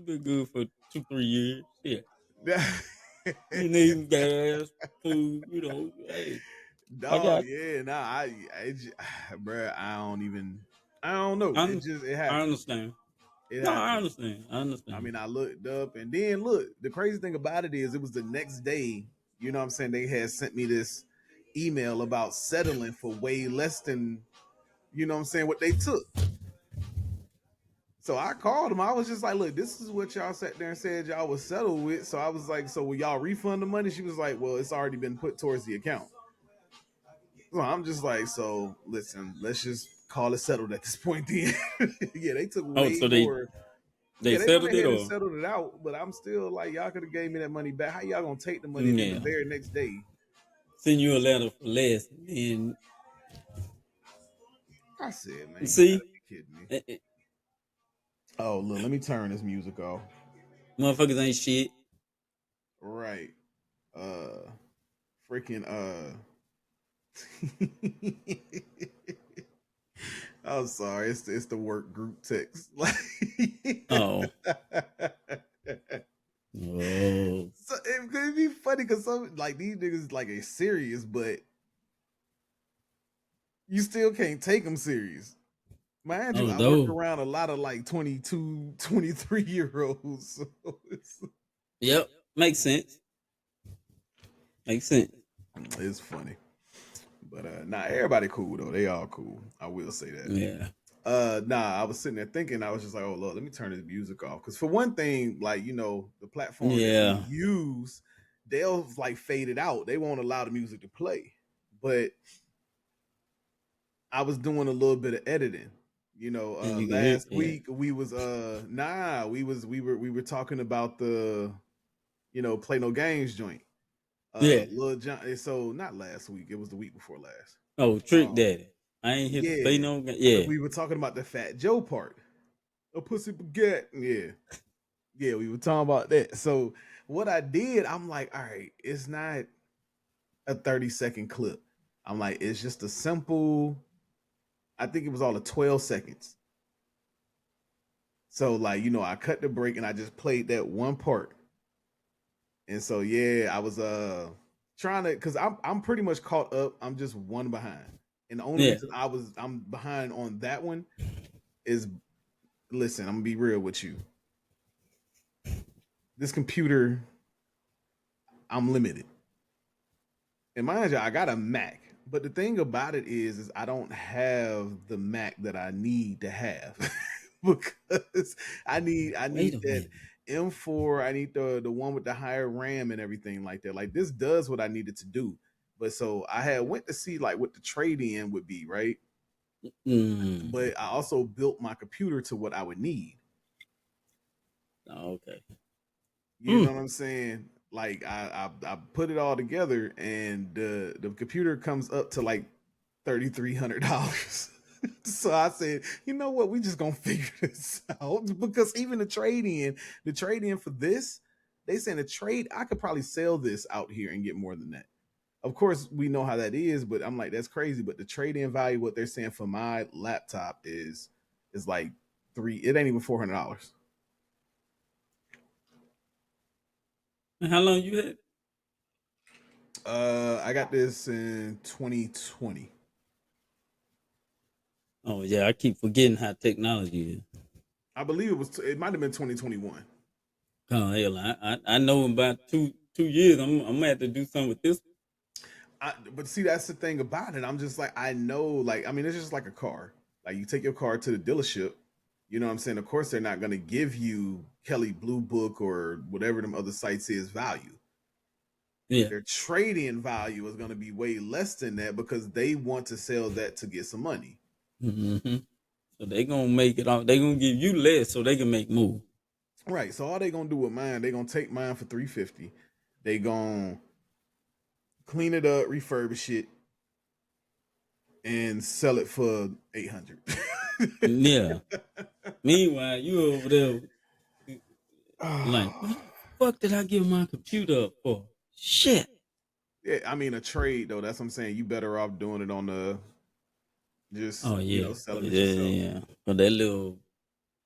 been good for 2-3 years. Yeah, you need some gas, food. Hey, I Dog, got. yeah, nah, bruh, I don't know. I It I happened. understand. It No, I happened. understand. I I understand. mean, I looked up and then look, the crazy thing about it is it was the next day, you know what I'm saying? They had sent me this email about settling for way less than, you know what I'm saying, what they took. So I called them. I was just like, look, this is what y'all sat there and said y'all was settled with. So I was like, so will y'all refund the money? She was like, well, it's already been put towards the account. So I'm just like, so listen, let's just call it settled at this point then. Yeah, they took Oh, way so they more. they Yeah, they went settled it, ahead and or settled it out, but I'm still like, y'all could have gave me that money back. How y'all gonna take the money and then the yeah, very next day? send you a letter for less, and I said, man, you gotta see, be kidding me. eh, eh, Oh, look, let me turn this music off. motherfuckers ain't shit. Right. Uh freaking I'm sorry, it's the work group text. Like Oh, oh, so it could be funny because some like these niggas like are serious, but you still can't take them serious. Mind you, oh I work no. around a lot of like 22, 23-year olds. So Yep, makes sense. Makes sense. it's funny. But nah, everybody cool though. They all cool. I will say that. Yeah, Nah, I was sitting there thinking, I was just like, oh Lord, let me turn this music off. Cause for one thing, like, the platform that we yeah, use, they'll like fade it out. They won't allow the music to play. But I was doing a little bit of editing. and you can hear. Last Yeah, week we was we were talking about the play no games joint. yeah. Lil John, so not last week, it was the week before last. Oh, Trick Um, Daddy. I ain't here to play yeah, no game. because Yeah. we were talking about the Fat Joe part. A pussy baguette. Yeah. Yeah, we were talking about that. So what I did, I'm like, all right, it's not a 30-second clip. I'm like, it's just a simple, I think it was all of 12 seconds. So like, I cut the break and I just played that one part. And so yeah, I was trying to cuz I'm pretty much caught up. I'm just one behind. And the only Yeah. reason I'm behind on that one is, listen, I'm going to be real with you. This computer, I'm limited. And mind you, I got a Mac, but the thing about it is I don't have the Mac that I need to have because I need Wait a that minute. M4. I need the one with the higher RAM and everything like that. Like this does what I needed to do. But so I had went to see like what the trade in would be, right? Mm. But I also built my computer to what I would need. Oh, okay. You Mm. know what I'm saying? Like I put it all together, and the computer comes up to like $3,300. So I said, you know what? We just gonna figure this out because even the trade in for this, they saying the trade. I could probably sell this out here and get more than that. Of course, we know how that is, but I'm like, that's crazy. But the trade in value, what they're saying for my laptop is like three. It ain't even $400. And how long you had? I got this in 2020. Oh yeah, I keep forgetting how technology is. I believe it was. It might have been 2021. Oh hell, I know in about two years I'm gonna have to do something with this. But see, that's the thing about it. I'm just like, I know, like, I mean, it's just like a car. Like, you take your car to the dealership. You know what I'm saying? Of course, they're not going to give you Kelly Blue Book or whatever them other sites is value. Yeah. Their trade-in value is going to be way less than that because they want to sell that to get some money. Mm-hmm. So they gonna make it off. They gonna give you less so they can make more. Right. So all they gonna do with mine, they gonna take mine for 350. They gonna clean it up, refurbish it, and sell it for 800. Yeah. Meanwhile, you over there like, what the fuck did I give my computer up for? Shit. Yeah, I mean a trade though. That's what I'm saying. You better off doing it on the just Oh yeah. selling it Yeah, yourself. yeah. But that little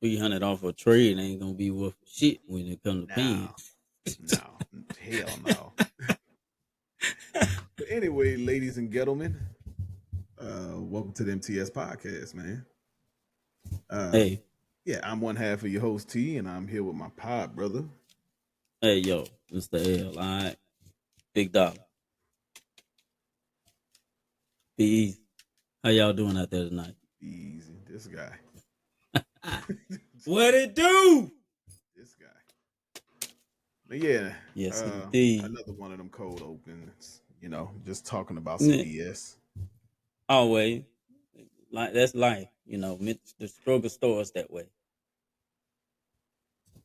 $300 off a trade ain't gonna be worth shit when it comes to paying. No, hell no. But anyway, ladies and gentlemen, welcome to the MTS podcast, man. Hey, Yeah, I'm one half of your host T, and I'm here with my pod brother. hey, yo, Mr. L, all right, big dollar, be easy. How y'all doing out there tonight? Easy, this guy, What it do? this guy. But yeah, Yes, indeed. another one of them cold opens. Just talking about some Yeah, BS. always, like that's life. The struggle stores that way.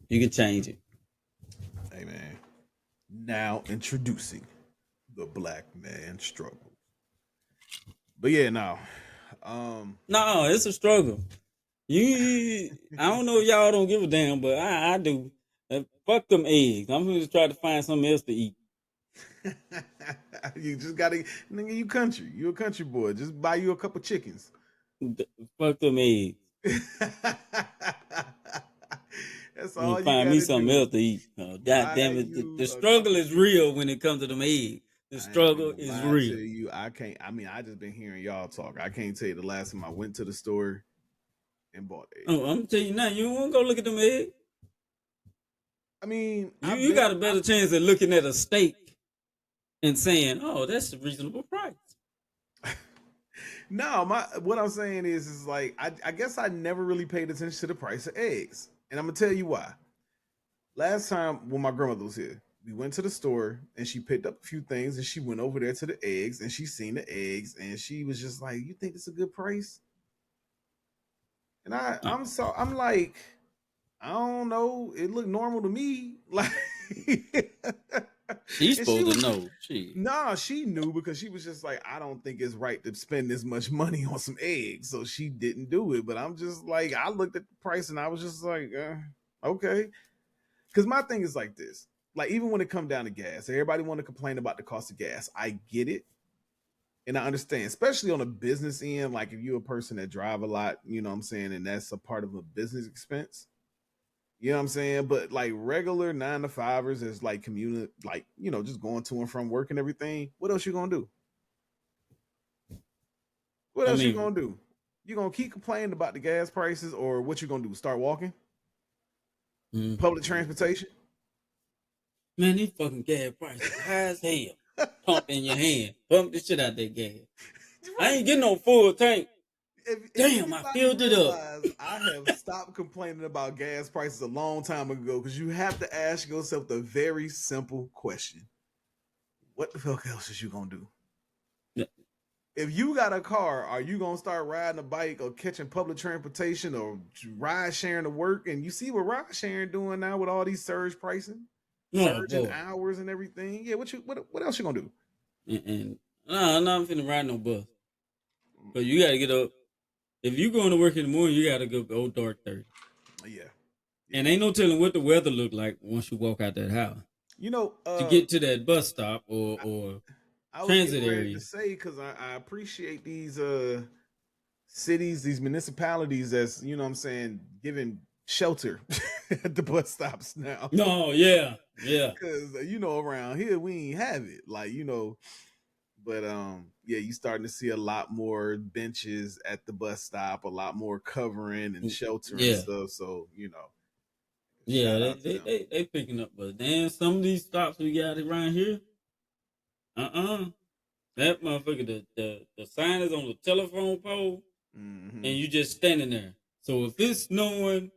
You can change it. Hey man, now introducing the Black Man Struggle. But yeah, now, No, it's a struggle. I don't know if y'all don't give a damn, but I do. Fuck them eggs. I'm gonna just try to find something else to eat. you just gotta, nigga, you country. You a country boy. Just buy you a couple chickens. Fuck them eggs. That's I'm gonna all you find me gotta something do. else to eat. God Buy damn it. The you a struggle couple is chickens. real when it comes to them eggs. The I ain't struggle gonna is lie to real. you. I can't. I mean, I just been hearing y'all talk. I can't tell you the last time I went to the store and bought eggs. Oh, I'm gonna tell you now, you don't wanna go look at them eggs. I mean, You got a better chance of looking at a steak and saying, "Oh, that's a reasonable price." No, what I'm saying is like I guess I never really paid attention to the price of eggs, and I'm gonna tell you why. Last time when my grandmother was here, we went to the store and she picked up a few things and she went over there to the eggs and she seen the eggs and she was just like, "You think it's a good price?" And Oh, I'm like, I don't know. It looked normal to me. Like, she's and she supposed to was just, know. She. nah, she knew because she was just like, I don't think it's right to spend this much money on some eggs. So she didn't do it. But I'm just like, I looked at the price and I was just like, okay. Because my thing is like this. Like, even when it come down to gas, everybody want to complain about the cost of gas. I get it. And I understand, especially on a business end, like if you're a person that drive a lot, you know what I'm saying, and that's a part of a business expense. You know what I'm saying? But like regular 9 to 5ers is like like, just going to and from work and everything. What else you gonna do? What I else you mean, gonna do? You gonna keep complaining about the gas prices, or what you gonna do? Start walking? mm, Public transportation? man, these fucking gas prices high as hell. Pump in your hand. Pump the shit out that gas. I Right. ain't getting no full tank. If Damn, I anybody filled it up. realize I have stopped complaining about gas prices a long time ago, because you have to ask yourself the very simple question: what the fuck else is you gonna do? If you got a car, are you gonna start riding a bike or catching public transportation or ride sharing to work? And you see what ride sharing doing now with all these surge pricing, Oh surging boy. hours and everything. Yeah, what else you gonna do? And no, I'm finna ride no bus. But you gotta get up. If you going to work in the morning, you gotta go dark 30. Yeah, And yeah. ain't no telling what the weather look like once you walk out that house. You know, To get to that bus stop or I, or I was transit getting ready to area. say, because I appreciate these cities, these municipalities that's, you know what I'm saying, giving shelter at the bus stops now. No, yeah, yeah. Because around here we ain't have it, like, but yeah, you starting to see a lot more benches at the bus stop, a lot more covering and shelter and Yeah. stuff. So Yeah, shout they out to they them. they, they picking up, but then some of these stops we got around here, that motherfucker, the sign is on the telephone pole, and Hmm. you just standing there. So if it's snowing,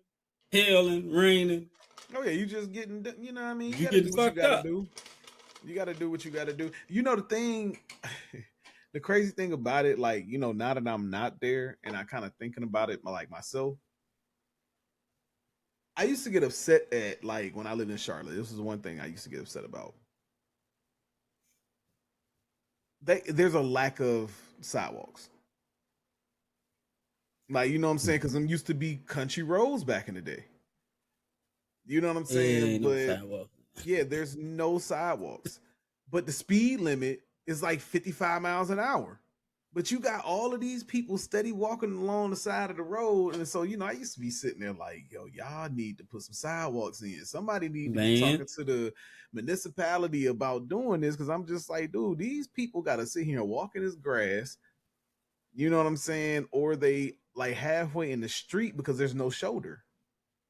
hailing, raining, Oh yeah, you just getting, you know what I mean? You you got to getting do what you fucked got to up. do. You got to do what you got to do. The thing, the crazy thing about it, like, now that I'm not there and I kind of thinking about it, like myself, I used to get upset at, like, when I lived in Charlotte. This is one thing I used to get upset about. There's a lack of sidewalks. Like, you know what I'm saying? Because them used to be country roads back in the day. You know what I'm saying? Ain't no But sidewalk. yeah, there's no sidewalks. But the speed limit is like 55 miles an hour. But you got all of these people steady walking along the side of the road. And so, I used to be sitting there like, yo, y'all need to put some sidewalks in. Somebody need to be Man, talking to the municipality about doing this. Cause I'm just like, dude, these people got to sit here and walk in this grass. You know what I'm saying? Or they like halfway in the street because there's no shoulder.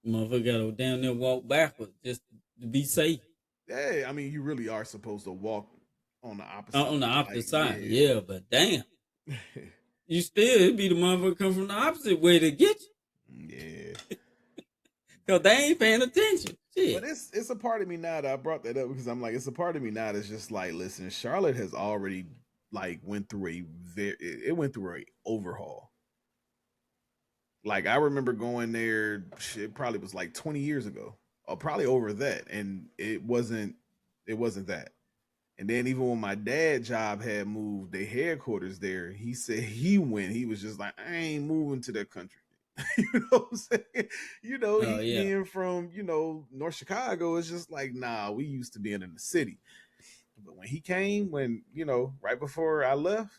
motherfucker gotta down there walk backwards just to be safe. Yeah, I mean, you really are supposed to walk on the opposite. On the Like, opposite side, yeah. yeah, but damn, you still it'd be the motherfucker come from the opposite way to get Yeah. you, cause they ain't paying attention. But Shit, it's a part of me now that I brought that up because I'm like, it's a part of me now that's just like, listen, Charlotte has already like went through it went through a overhaul. Like I remember going there, it probably was like 20 years ago, or probably over that, and it wasn't that. And then even when my dad job had moved their headquarters there, he said he was just like, I ain't moving to that country. You know what I'm saying? oh He yeah, being from, North Chicago, it's just like, nah, we used to being in the city. But when he came, right before I left,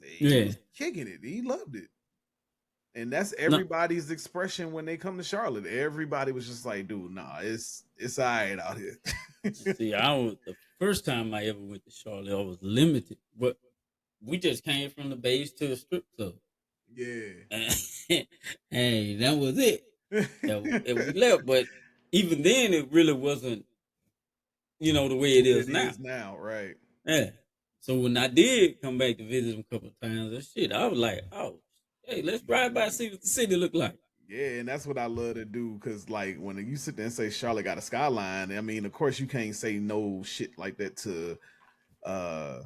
he yeah. was kicking it. He loved it. And that's No, everybody's expression when they come to Charlotte. Everybody was just like, dude, nah, it's all right out here. see, I was the first time I ever went to Charlotte. I was limited, but we just came from the base to a strip club, Yeah. and, and that was it. And we left, but even then, it really wasn't, the way it What is it now. is now, right? Yeah. So when I did come back to visit them a couple of times, and shit, I was like, oh, hey, let's drive by and see what the city look like. Yeah, and that's what I love to do because, like, when you sit there and say Charlotte got a skyline, I mean, of course, you can't say no shit like that to uh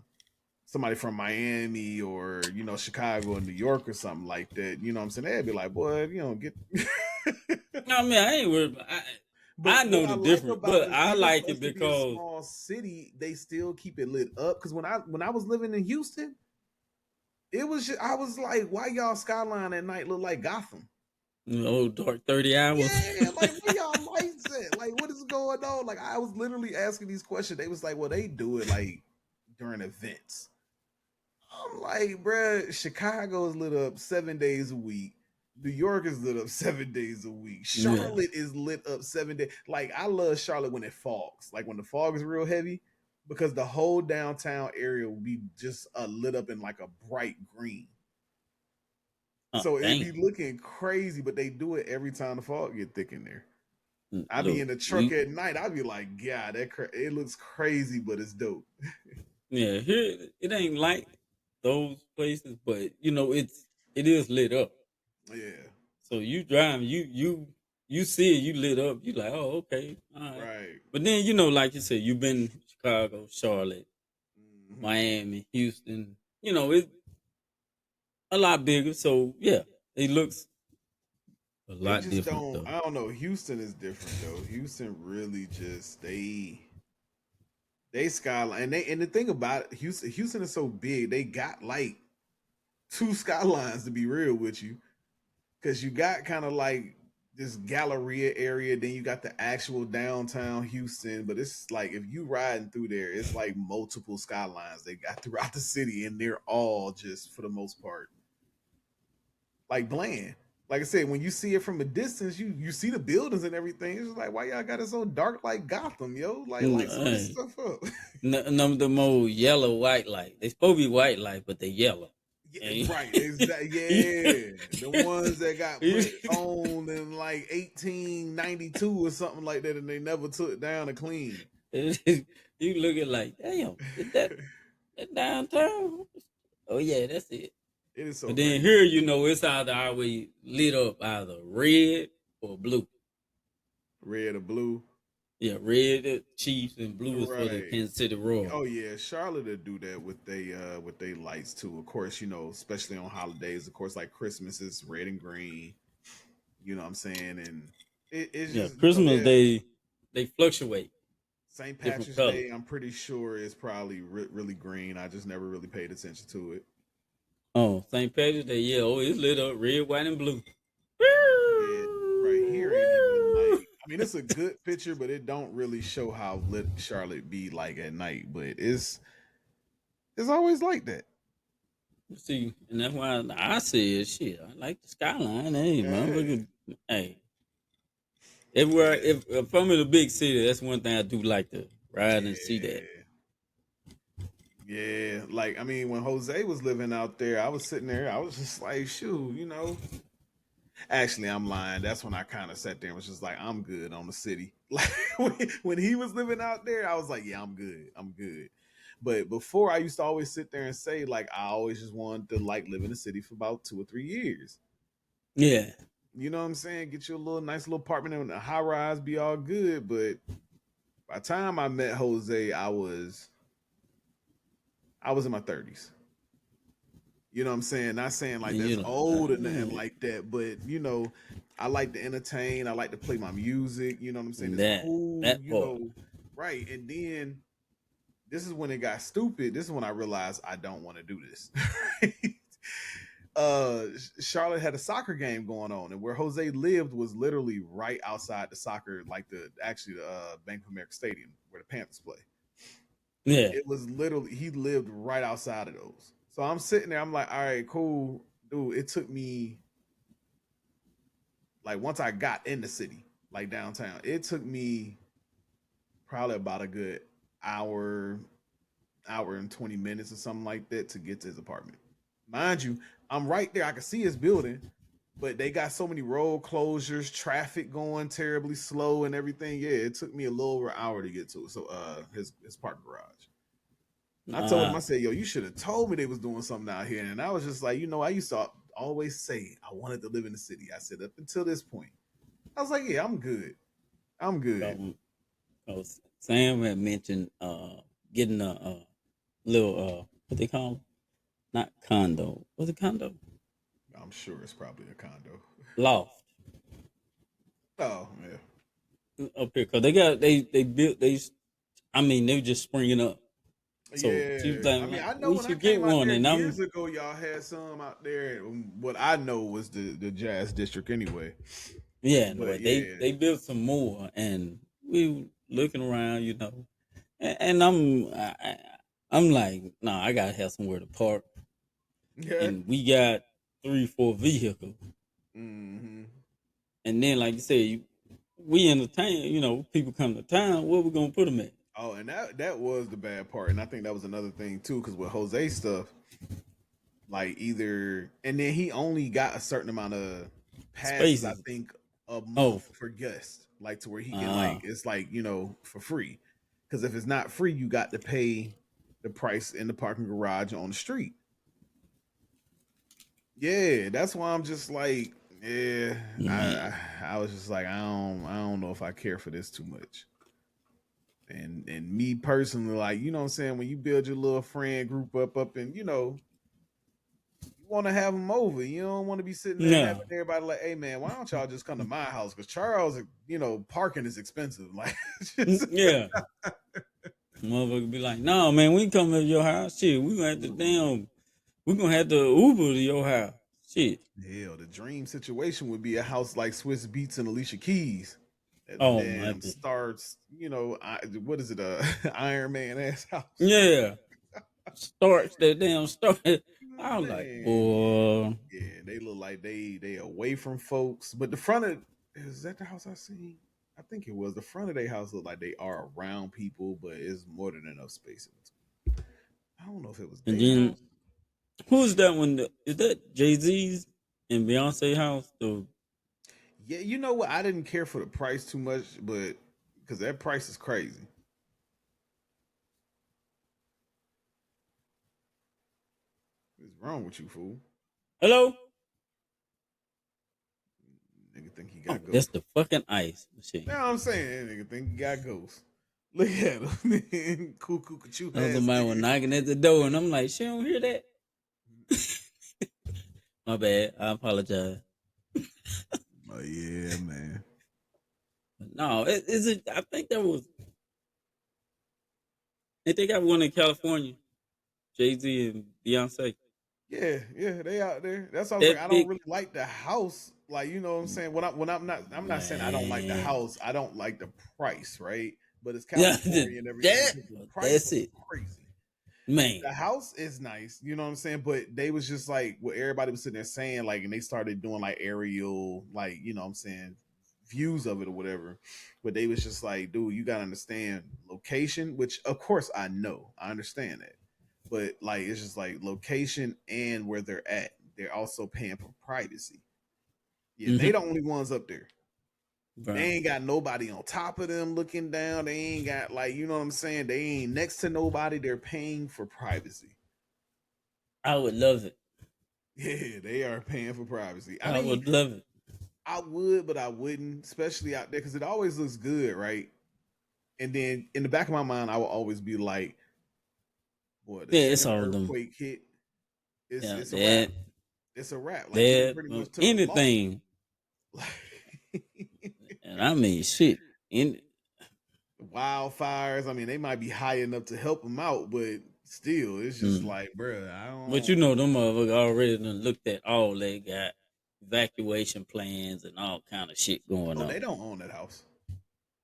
somebody from Miami or Chicago or New York or something like that. You know what I'm saying? They'd be like, boy, get. No, I mean, I ain't worried. I But know what I the like difference, about but it is, I even like for it us to be a because small city, they still keep it lit up. Because when I was living in Houston, I was like, why y'all skyline at night look like Gotham? dark 30 hours. Yeah, like where y'all lights at? Like what is going on? Like I was literally asking these questions. They was like, well, they do it like during events. I'm like, bruh, Chicago is lit up 7 days a week. New York is lit up 7 days a week. Yeah. Charlotte is lit up 7 days. Like I love Charlotte when it fogs. Like when the fog is real heavy, because the whole downtown area will be just lit up in like a bright green. Oh, So it'd damn. be looking crazy, but they do it every time the fog get thick in there. I be Look, in the truck we at night. I be like, God, it looks crazy, but it's dope. yeah, here it ain't like those places, but it is lit up. Yeah, So you drive, you see it, you lit up. You like, oh, okay, all right. right. But then like you said, you've been Chicago, Charlotte, Hmm. Miami, Houston. It's a lot bigger. So yeah, it looks a They lot just different don't. though. I don't know. Houston is different though. Houston really just they skyline and the thing about it, Houston is so big. They got like two skylines to be real with you, because you got kind of like this Galleria area, then you got the actual downtown Houston. But it's like if you riding through there, it's like multiple skylines they got throughout the city, and they're all just for the most part like bland. Like I said, when you see it from a distance, you see the buildings and everything. It's just like, why y'all got it so dark like Gotham, yo? Like light some of this Hey, stuff up. none of them old yellow white light. They supposed to be white light, but they yellow. Yeah, And right, exactly. Yeah, the ones that got put on in like 1892 or something like that, and they never took down to clean. you looking like, damn, is that downtown? Oh yeah, that's it. It is so But then crazy. here, it's either always lit up either red or blue. Red or blue, Yeah, red is Chiefs and blue is for the right? Kansas City Royals. Oh yeah, Charlotte will do that with they lights too. Of course, especially on holidays. Of course, like Christmas is red and green. You know what I'm saying? And it's Yeah, just Christmas yeah. they fluctuate St. different Patrick's colors. Day, I'm pretty sure is probably really green. I just never really paid attention to it. Oh, St. Patrick's Day, yeah, it's lit up red, white, and blue. Yeah, right here ain't even like. I mean, it's a good picture, but it don't really show how lit Charlotte be like at night. But it's always like that. See, and that's why I said shit. I like the skyline. Hey, Yeah, motherfucker. Hey, everywhere. yeah, If I'm in a big city, that's one thing I do like to ride and see that. yeah. Yeah, like I mean, when Jose was living out there, I was sitting there. I was just like, shoot, you know. Actually, I'm lying. That's when I kind of sat there and was just like, I'm good on the city. Like when he was living out there, I was like, yeah, I'm good. I'm good. But before, I used to always sit there and say, like, I always just wanted to like live in the city for about 2 or 3 years. Yeah, You know what I'm saying? Get you a little nice little apartment in a high rise, be all good. But by the time I met Jose, I was in my 30s. You know what I'm saying? Not saying like and that's you know, old or nothing like that, but I like to entertain. I like to play my music. You know what I'm saying? It's cool. that part. Right? And then this is when it got stupid. This is when I realized I don't want to do this. Charlotte had a soccer game going on, and where Jose lived was literally right outside the soccer, like the Bank of America Stadium where the Panthers play. Yeah, It was literally he lived right outside of those. So I'm sitting there, I'm like, all right, cool, dude. It took me like once I got in the city, like downtown, it took me probably about a good hour, hour and 20 minutes or something like that to get to his apartment. Mind you, I'm right there. I can see his building, but they got so many road closures, traffic going terribly slow and everything. Yeah, it took me a little over an hour to get to it. So his parking garage. I told him, nah, I said, yo, you should have told me they was doing something out here. And I was just like, I used to always say I wanted to live in the city. I said, up until this point, I was like, yeah, I'm good. I'm good. Sam had mentioned getting a little what they call 'em? Not condo. What's a condo? I'm sure it's probably a condo. Loft Oh, yeah. up here because they built they. I mean, they were just springing up. So she was Yeah. I mean, like, I know we when I should get came out one, there and I'm years ago, y'all had some out there. What I know was the jazz district anyway. yeah, But but yeah. they built some more, and we were looking around, and I'm like, nah, I gotta have somewhere to park, Yeah. and we got 3, 4 vehicles, Hmm. and then like you said, we entertain, people come to town, where we gonna put them at? Oh, and that was the bad part. And I think that was another thing too, because with Jose stuff, like either and then he only got a certain amount of passes, I Spaces. think, a Oh, month for guests, like to where he can uh, like it's like for free, because if it's not free you got to pay the price in the parking garage on the street. Yeah, that's why I'm just like, yeah, man, I was just like, I don't know if I care for this too much. And me personally, like, you know what I'm saying, when you build your little friend group up and you want to have them over. You don't want to be sitting there having no, everybody like, "Hey man, why don't y'all just come to my house?" Because Charles, parking is expensive. Like, just, yeah. Motherfucker be like, no, man, we can come to your house. Shit, we gonna have to Uber to your house. Shit. hell, the dream situation would be a house like Swiss Beats and Alicia Keys. That Oh my damn god. starts, what is it, Iron Man ass house? Yeah. Starts that damn start. I was like, Man, boy. yeah, they look like they away from folks. But the front of is that the house I seen? I think it was the front of their house looked like they are around people, but it's more than enough space in between. I don't know if it was And their then house. who's that one? Is that Jay-Z's and Beyonce house? The Yeah, you know what? I didn't care for the price too much, but because that price is crazy. What's wrong with you, fool? hello? Nigga think he Oh, got that's ghosts. the fucking ice You know machine. what I'm saying? Nigga think he got ghosts. Look at him. Cuckoo, cuckoo, I was ass somebody was nigga. knocking at the door and I'm like, she don't hear that? My bad. I apologize. Oh yeah, man. No, is it I think they got one in California. Jay-Z and Beyonce. Yeah, yeah, they out there. That's why I was like, I That don't big really like the house. Like, you know what I'm saying? I'm not saying I don't like the man. house. I don't like the price, right? But it's Yeah, California and everything. that The price that's was it. crazy. Man. The house is nice, you know what I'm saying? But they was just like what everybody was sitting there saying, like, and they started doing like aerial, like, you know what I'm saying, views of it or whatever. But they was just like, dude, you gotta understand location, which of course I know. I understand that. But like it's just like location and where they're at. They're also paying for privacy. Yeah, they Mm-hmm. the only ones up there. They Bro, ain't got nobody on top of them looking down. They ain't got like, you know what I'm saying? They ain't next to nobody. They're paying for privacy. I would love it. Yeah, they are paying for privacy. I I mean, would love it. I would, but I wouldn't, especially out there because it always looks good, right? And then in the back of my mind, I will always be like, boy, the Yeah, it's second the all of them. earthquake hit, Yeah, it's a wrap. that, It's a wrap. Like we done that, pretty much took a loss. anything. And I mean, shit. In Wildfires. I mean, they might be high enough to help them out, but still, it's just mm. like, bruh, I But don't. you know, them motherfuckers already done looked at all they got evacuation plans and all kind of shit going Oh, they on. don't own that house.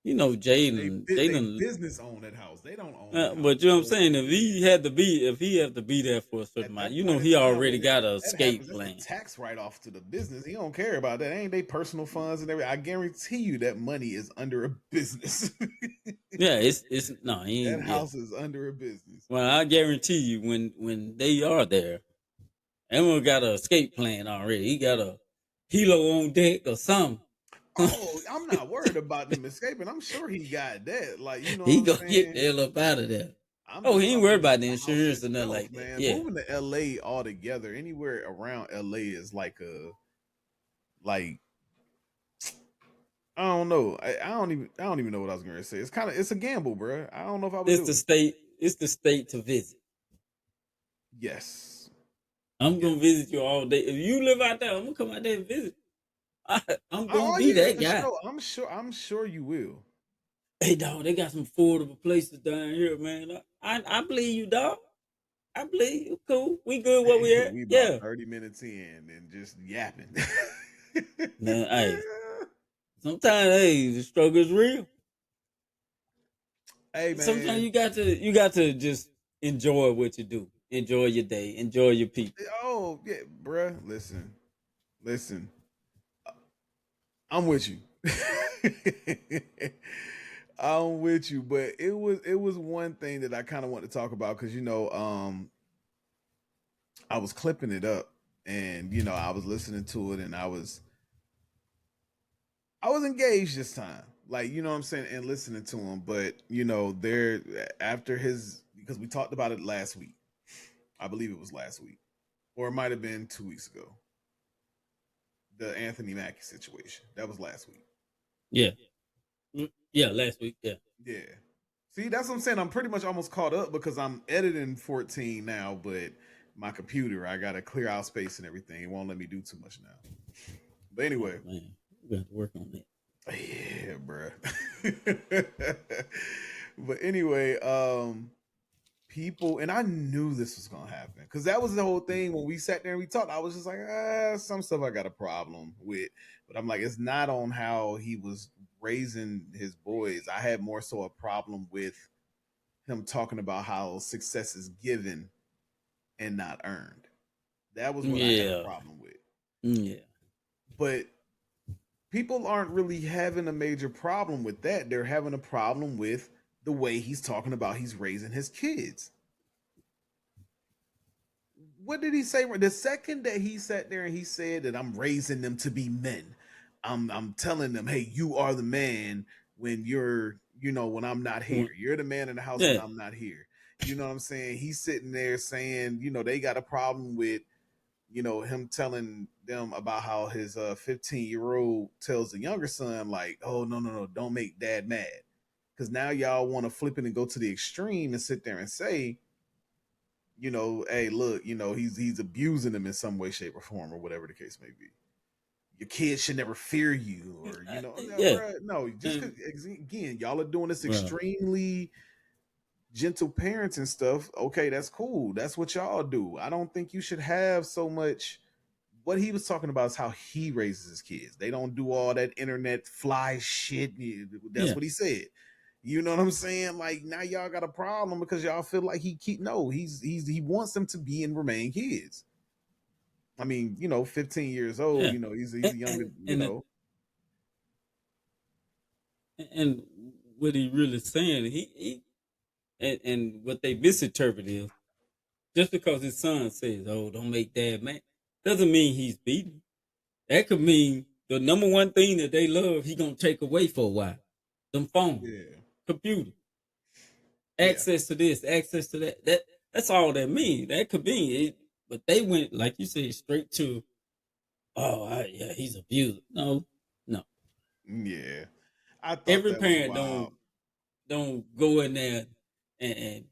You know, They Jalen. business own that house. They don't own that house. But you know what I'm So saying? If he had to be there for a certain at amount, that you know, point in he time, already when got a that happens, escape that's a plan. tax write off to the business. He don't care about that. Ain't they personal funds and everything. I guarantee you that money is under a business. Yeah, it's no, he That ain't. Yeah, house is under a business. well, I guarantee you, when they are there, everyone got an escape plan already. He got a helo on deck or something. Oh, I'm not worried about them escaping. I'm sure he got that. Like, you know what He I'm gonna get saying? the hell up out of there. I'm Oh, just he ain't talking worried about about the the house insurance or nothing itself, like that. man. Yeah, Moving to LA altogether, anywhere around LA is like a like I don't know. I don't even know what I was gonna say. It's a gamble, bro. I don't know if I would it's do the it. state. It's the state to visit. Yes. I'm Yes. gonna visit you all day. If you live out there, I'm gonna come out there and visit. I'm gonna Oh be yeah, that for guy. sure. I'm sure you will. Hey, dog, they got some affordable places down here, man. I believe you, dog. I believe you. Cool. We good where we at? We about Yeah. 30 minutes in and just yapping. Man, hey, sometimes hey, the struggle is real. Hey Sometimes man. you got to just enjoy what you do. Enjoy your day. Enjoy your people. Oh yeah, bruh. Listen. I'm with you. I'm with you, but it was one thing that I kind of want to talk about because I was clipping it up and I was listening to it and I was engaged this time, like you know what I'm saying, and listening to him. But there after his because we talked about it last week, I believe it was last week, or it might have been 2 weeks ago. The Anthony Mackie situation that was last week. Yeah. Yeah, last week. Yeah. Yeah. See, that's what I'm saying. I'm pretty much almost caught up because I'm editing 14 now, but my computer, I got to clear out space and everything. It won't let me do too much now. But Oh anyway, man, we got to work on that. yeah, bruh. But anyway, people, and I knew this was going to happen because that was the whole thing when we sat there and we talked. I was just like, some stuff I got a problem with. But I'm like, it's not on how he was raising his boys. I had more so a problem with him talking about how success is given and not earned. That was what I had a Yeah. problem with. Yeah. But people aren't really having a major problem with that. They're having a problem with the way he's talking about he's raising his kids. What did he say? The second that he sat there and he said that I'm raising them to be men, I'm telling them, hey, you are the man when when I'm not here. You're the man in the house when Yeah. I'm not here. You know what I'm saying? He's sitting there saying, they got a problem with, him telling them about how his 15-year-old tells the younger son, like, oh, no, no, no, don't make dad mad. Because now y'all want to flip it and go to the extreme and sit there and say, hey, look, he's abusing them in some way, shape, or form, or whatever the case may be. Your kids should never fear you, or no, Yeah. bro, no, just And, because again, y'all are doing this bro, extremely gentle parents and stuff. Okay, that's cool. That's what y'all do. I don't think you should have so much. What he was talking about is how he raises his kids. They don't do all that internet fly shit. That's yeah. what he said. You know what I'm saying? Like now y'all got a problem because y'all feel like he wants them to be and remain kids. I mean, 15 years old, Yeah, he's and a younger, and what he really saying, he and what they misinterpret is just because his son says, "Oh, don't make dad mad," doesn't mean he's beating. That could mean the number one thing that they love, he gonna take away for a while. Them phone, yeah, computer, yeah, access to this, access to that. That's all that means. That could be it. But they went, like you said, straight to, yeah, he's abused. No, no. yeah. I thought Every that was parent wild. don't go in there and and,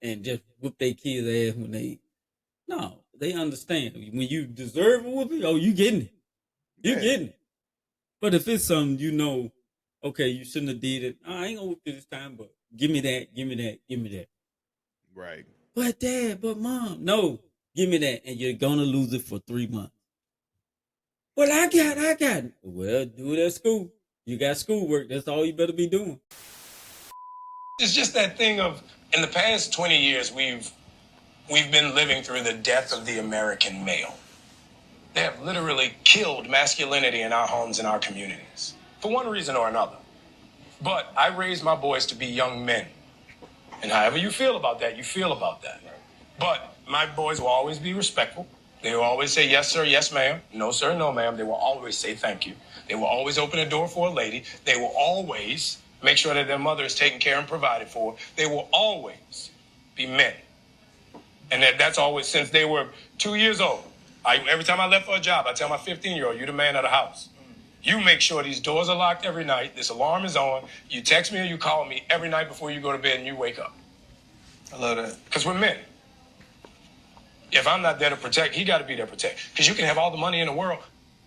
and just whoop their kids' ass when they. No, they understand when you deserve a whooping. Oh, you getting it. You Yeah, getting it. But if it's something okay, you shouldn't have did it. I ain't gonna whoop you this time, but give me that, give me that, give me that. right. But dad, but mom, no, give me that, and you're gonna lose it for 3 months. Well, I got it. Well, do it at school. You got schoolwork. That's all you better be doing. It's just that thing of in the past 20 years we've been living through the death of the American male. They have literally killed masculinity in our homes and our communities for one reason or another. But I raised my boys to be young men. And however you feel about that, you feel about that. But my boys will always be respectful. They will always say yes sir, yes ma'am, no sir, no ma'am. They will always say thank you. They will always open a door for a lady. They will always make sure that their mother is taken care and provided for. They will always be men. And that's always since they were 2 years old. Every time I left for a job, I tell my 15-year-old, you're the man of the house. You make sure these doors are locked every night. This alarm is on. You text me or you call me every night before you go to bed and you wake up. I love that. Because we're men. If I'm not there to protect, he got to be there to protect. Because you can have all the money in the world,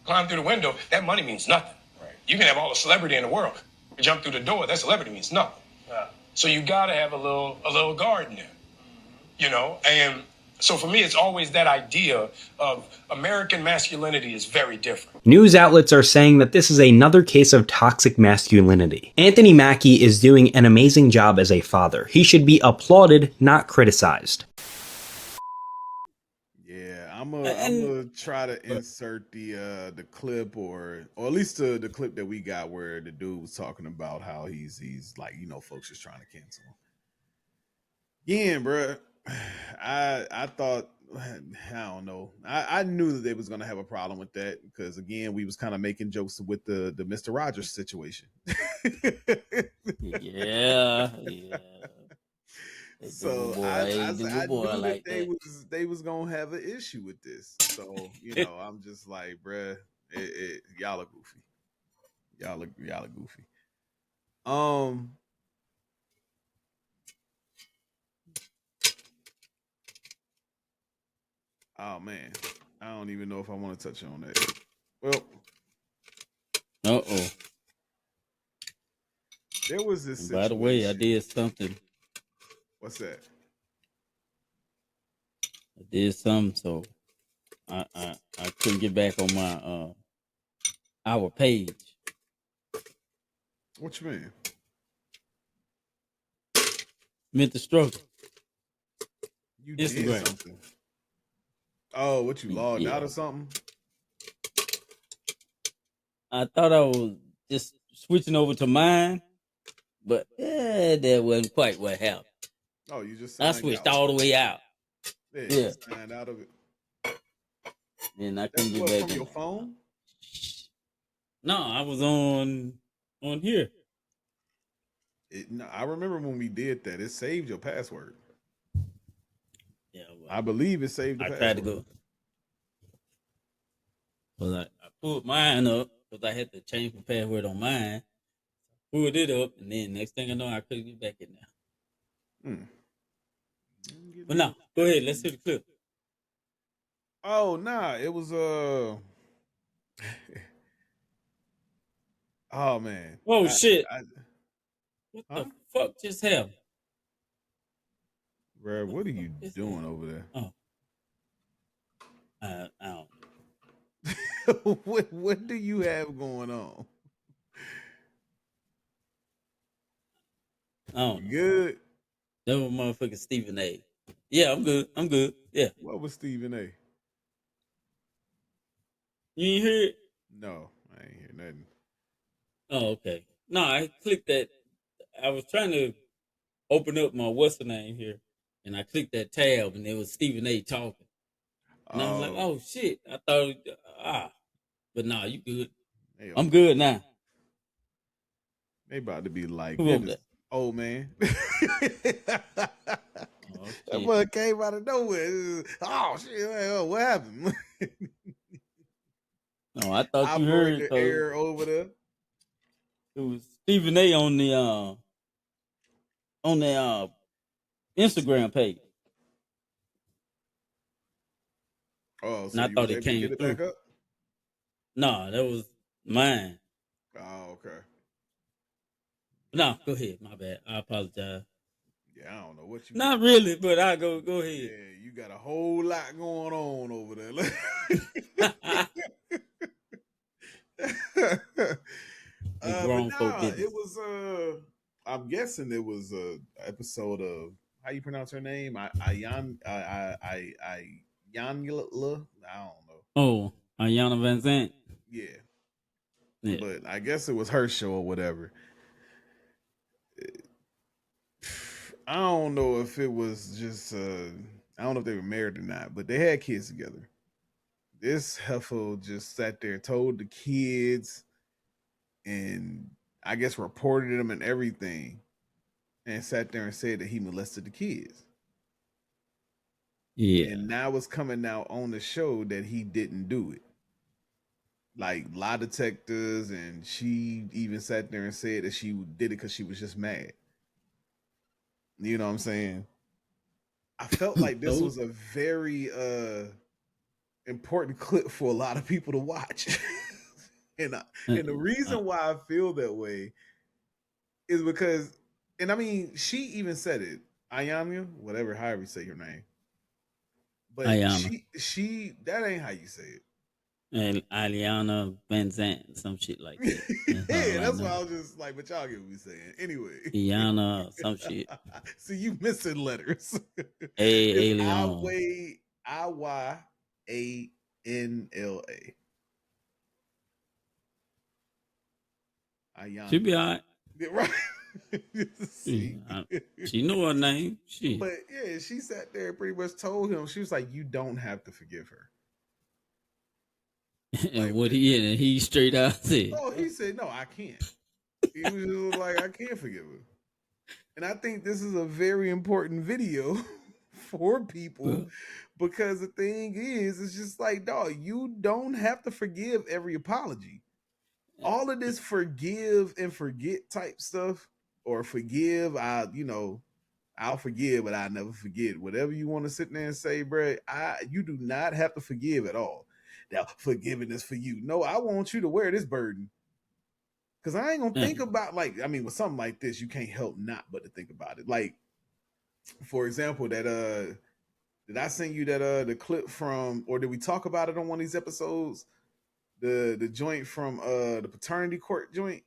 climb through the window, that money means nothing. Right. You can have all the celebrity in the world, jump through the door, that celebrity means nothing. Yeah. So you got to have a little guard in there, And so for me, it's always that idea of American masculinity is very different. News outlets are saying that this is another case of toxic masculinity. Anthony Mackie is doing an amazing job as a father. He should be applauded, not criticized. Yeah, I'm And gonna try to insert the clip or at least the clip that we got where the dude was talking about how he's like, folks just trying to cancel him. Yeah, bro. I thought I don't know. I knew that they was gonna have a problem with that because again we was kind of making jokes with the Mr. Rogers situation. yeah, yeah. So I Boy knew that like that. they was gonna have an issue with this. So I'm just like, bruh, y'all are goofy. Y'all are goofy. Um. Oh man, I don't even know if I want to touch on that. Well, Uh-oh. there was this And by the way, I situation. did something. What's that? I did something, so I couldn't get back on my our page. What you mean? Meant to struggle. You did Instagram. something. Oh, what you logged out Yeah. or something? I thought I was just switching over to mine, but that wasn't quite what happened. Oh, you just I signed switched out. all the way out. Yeah, you Yeah. just signed out of it. Then I That's couldn't get what back from in your there. phone? No, I was on here. No, I remember when we did that. It saved your password. Yeah, I believe it saved the I tried to password. go. Cause I pulled mine up because I had to change my password on mine. Pulled it up, and then next thing I know, I couldn't get back in there. Hmm. But no, go ahead. Let's hear the clip. Oh nah, it was oh man. Oh shit! I What huh? the fuck just happened? Bro, what are Fuck you just doing happened? over there? Oh, I don't. what do you have going on? I don't You know. good? That was motherfucking Stephen A. Yeah, I'm good. I'm good. Yeah. What was Stephen A? You ain't hear it? No, I ain't hear nothing. Oh, okay. No, I clicked that. I was trying to open up my what's the name here, and I clicked that tab, and it was Stephen A. talking, and I was like, Oh, "Oh shit!" I thought, but nah, you good. they I'm over. good now. They about to be like, Who man, wrote this that? old man. Oh That shit! boy came out of nowhere. Oh shit! What happened? No, I thought you heard Operator because error over there. it was Stephen A. on the Instagram page, Oh, and so I you thought was it able to came get it through. back up? Nah, that was mine. Oh, okay. No, go ahead. My bad. I apologize. Yeah, I don't know what you got. Not really, but I go ahead. Yeah, you got a whole lot going on over there. The But grown folk nah, business. it was I'm guessing it was a episode of how you pronounce her name? I Yanula? I don't know. Oh, Ayana Van Zant. Yeah. Yeah. But I guess it was her show or whatever. I don't know if it was just I don't know if they were married or not, but they had kids together. This heifer just sat there, told the kids, and I guess reported them and everything, and sat there and said that he molested the kids. Yeah. And now it's coming out on the show that he didn't do it. Like lie detectors, and she even sat there and said that she did it because she was just mad. You know what I'm saying? I felt like this So, was a very important clip for a lot of people to watch. and I, uh, and the uh, reason why I feel that way is because, and I mean, she even said it, Ayanya, whatever, however you say your name, but Ayana she that ain't how you say and Aliana Van Zant, some shit like that. it. That's Yeah, all I that's why know. I was just like, but y'all get what we saying anyway. Iana, some shit. See, you missing letters. It's A Leon. Iyanla. Should be Ayanya. alright. Yeah, right. See. She know her name. Shit. But yeah, she sat there and pretty much told him, she was like, you don't have to forgive her. And Like, what he straight out said. oh, he said, no, I can't. He was just like, I can't forgive her. And I think this is a very important video for people Well, because the thing is, it's just like, dog, you don't have to forgive every apology. All of this forgive and forget type stuff, or forgive, I'll forgive, but I never forget. Whatever you want to sit there and say, bro, you do not have to forgive at all. Now, forgiveness for you. No, I want you to wear this burden. Cause I ain't gonna uh, think about, like, I mean, with something like this, you can't help not but to think about it. Like, for example, that did I send you that the clip from, or did we talk about it on one of these episodes? The joint from the paternity court joint,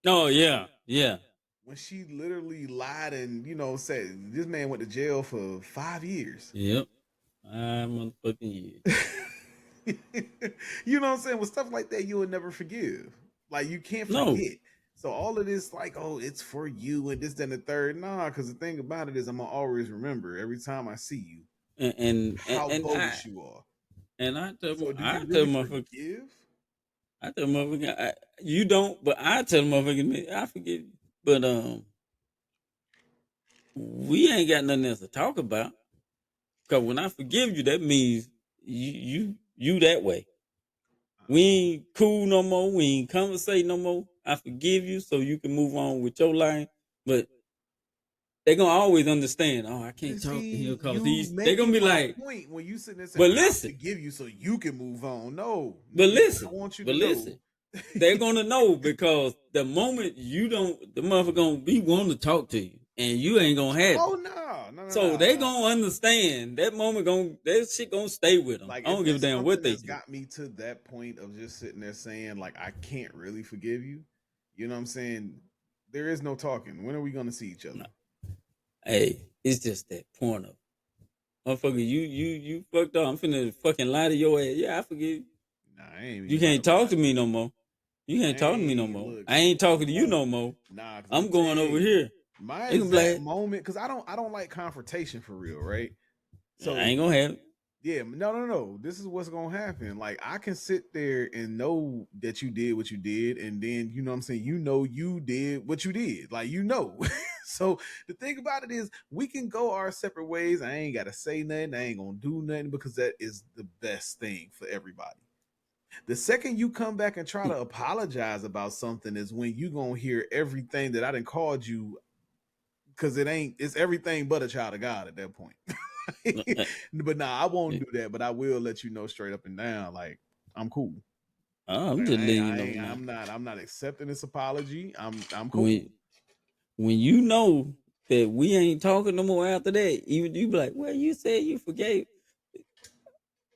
oh yeah. when she literally lied and said this man went to jail for 5 years. Yep. 5 motherfucking years. You know what I'm saying? With stuff like that, you will never forgive. Like, you can't No. forget. So all of this, like, oh, it's for you and this, then the third. Nah, because the thing about it is, I'm gonna always remember every time I see you And and and, how and I bogus you are. and I tell So do you I tell really motherfucker forgive? you don't, but I tell motherfucker I forgive you. But we ain't got nothing else to talk about. Cause when I forgive you, that means you that way. We ain't cool no more. We ain't conversate no more. I forgive you so you can move on with your life. But they gonna always understand. Oh, I can't talk to him See, because you they gonna making be my like, point when you sitting there saying, but "Man, I listen, forgive you so you can move on." No, but nigga, I listen, want you to but know. listen. They're gonna know because the moment you don't, the motherfucker gonna be wanting to talk to you, and you ain't gonna have Oh it. no, no, no, So no, they no. gonna understand that moment. That shit gonna stay with them. Like, I don't if give a it's damn what something they that's do. got me to that point of just sitting there saying, like, I can't really forgive you, you know what I'm saying? There is no talking. When are we gonna see each other? No. Hey, it's just that point of motherfucker. You fucked up. I'm finna fucking lie to your ass. Yeah, I forgive you. Nah, I ain't You even about can't to lie talk to to me you. no more. You can't I talk to me no ain't more. look. I ain't See, talking to you no more. nah, because I'm I'm gonna tell going over you here. my They gonna be exact like, moment because I don't like confrontation for real, right? I So ain't gonna have it. yeah, no. This is what's gonna happen. Like I can sit there and know that you did what you did, and then you know what I'm saying, you know you did what you did. Like you know. So the thing about it is we can go our separate ways. I ain't gotta say nothing, I ain't gonna do nothing because that is the best thing for everybody. The second you come back and try to apologize about something is when you gonna hear everything that I done called you because it's everything but a child of God at that point. No, But nah, I won't do that. But I will let you know straight up and down, like I'm cool. I'm Like, just letting you know now. I'm not accepting this apology. I'm cool. When when you know that we ain't talking no more after that, even you be like, well, you said you forgave.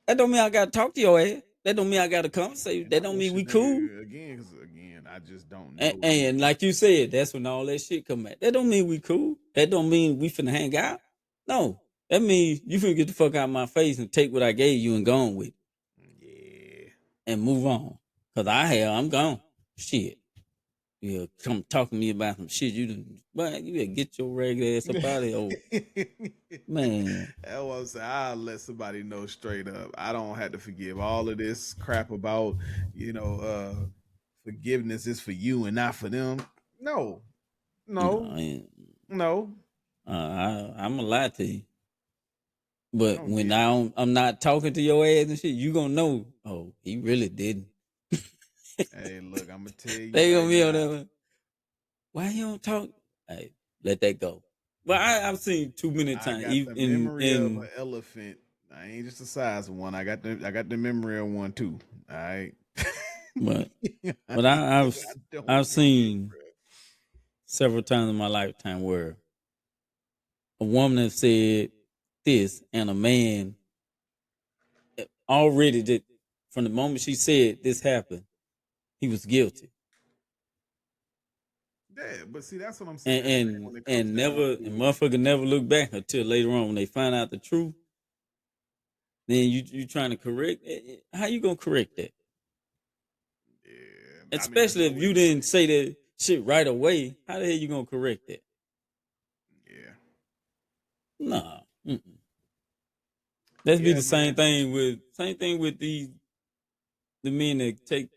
That don't mean I gotta talk to your ass. That don't mean I gotta conversate. And That I don't want mean you we cool. nigga again, because again, I just don't And, know you. and like you said, that's when all that shit come at. That don't mean we cool. That don't mean we finna hang out. No. That means you finna get the fuck out of my face and take what I gave you and go on with it Yeah. and move on. Cause I'm gone. Shit. Yeah, come talk to me about some shit you done. But you better get your regular ass up out of here. Oh, man. That was I'll let somebody know straight up. I don't have to forgive all of this crap about, you know, forgiveness is for you and not for them. No, No, no, I ain't. no. I'm gonna lie to you. I But don't when get it. I'm not talking to your ass and shit, you gonna know. Oh, he really didn't. Hey, look, I'm gonna tell you They right gonna be on now. there. Why you don't talk? Hey, let that go. But I've seen too many I times. got Even the memory of an in elephant. I ain't just the size of one. I got the memory of one too. All right. but I but don't I've forget, seen bro. several times in my lifetime where a woman has said this and a man already did from the moment she said this happened, he was guilty. Yeah, but see, that's what I'm saying. And Man, and when it comes and down never and to motherfucker never look back until later on when they find out the truth. Then you trying to correct how you gonna correct that? yeah, I mean, there's Especially if you always a way. didn't say that shit right away. How the hell you gonna correct that? Yeah, Nah. Mm-mm. Let's be yeah, the man. same thing with the men that take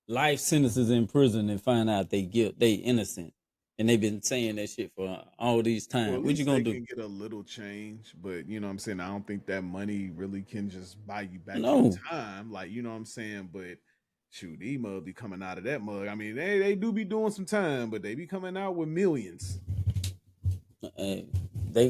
life sentences in prison and find out they innocent. And they've been saying that shit for all these Well, time. at What you least gonna they do? can get a little change, but you know what I'm saying? I don't think that money really can just buy you back your No. time. Like, you know what I'm saying? But shoot, these mug be coming out of that mug. I mean, they do be doing some time, but they be coming out with millions. Uh, they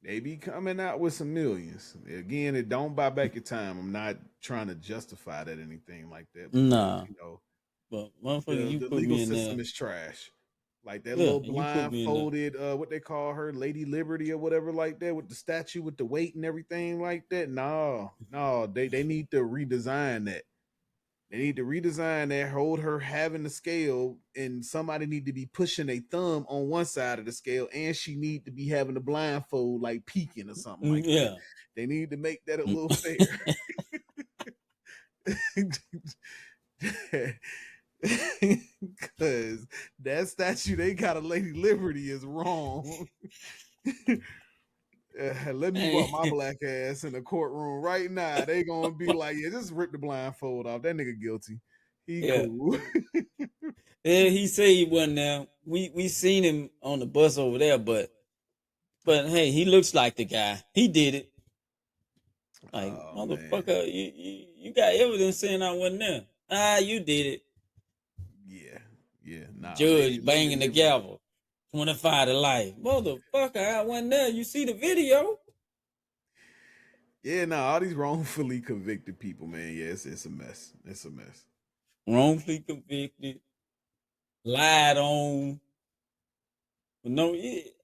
They be coming out with some millions. Again, it don't buy back your time. I'm not trying to justify that anything like that because, nah. you know, But motherfucker, you the put legal me in system there. is trash. Like that Yeah, little you put me in there. blindfolded, what they call her, Lady Liberty or whatever, like that, with the statue with the weight and everything like that. No, no, they need to redesign that. They need to redesign that, hold her having the scale, and somebody need to be pushing a thumb on one side of the scale, and she need to be having the blindfold like peeking or something like that. Yeah. They need to make that a little fair. Mm. Cause that statue they got a Lady Liberty is wrong. Let me walk my Man. black ass in the courtroom right now. They gonna be like, yeah, just rip the blindfold off. That nigga guilty. He Yeah. cool. Yeah, he said he wasn't there. We seen him on the bus over there, but hey, he looks like the guy. He did it. Like Oh man. motherfucker, you got evidence saying I wasn't there. Ah, you did it. Yeah. Yeah. Nah, Judge Lady banging the Liberty. gavel. 25 to life. Motherfucker, I wasn't there. You see the video? Yeah, nah, all these wrongfully convicted people, man. Yeah, it's a mess. It's a mess. Wrongfully convicted, lied on. But no,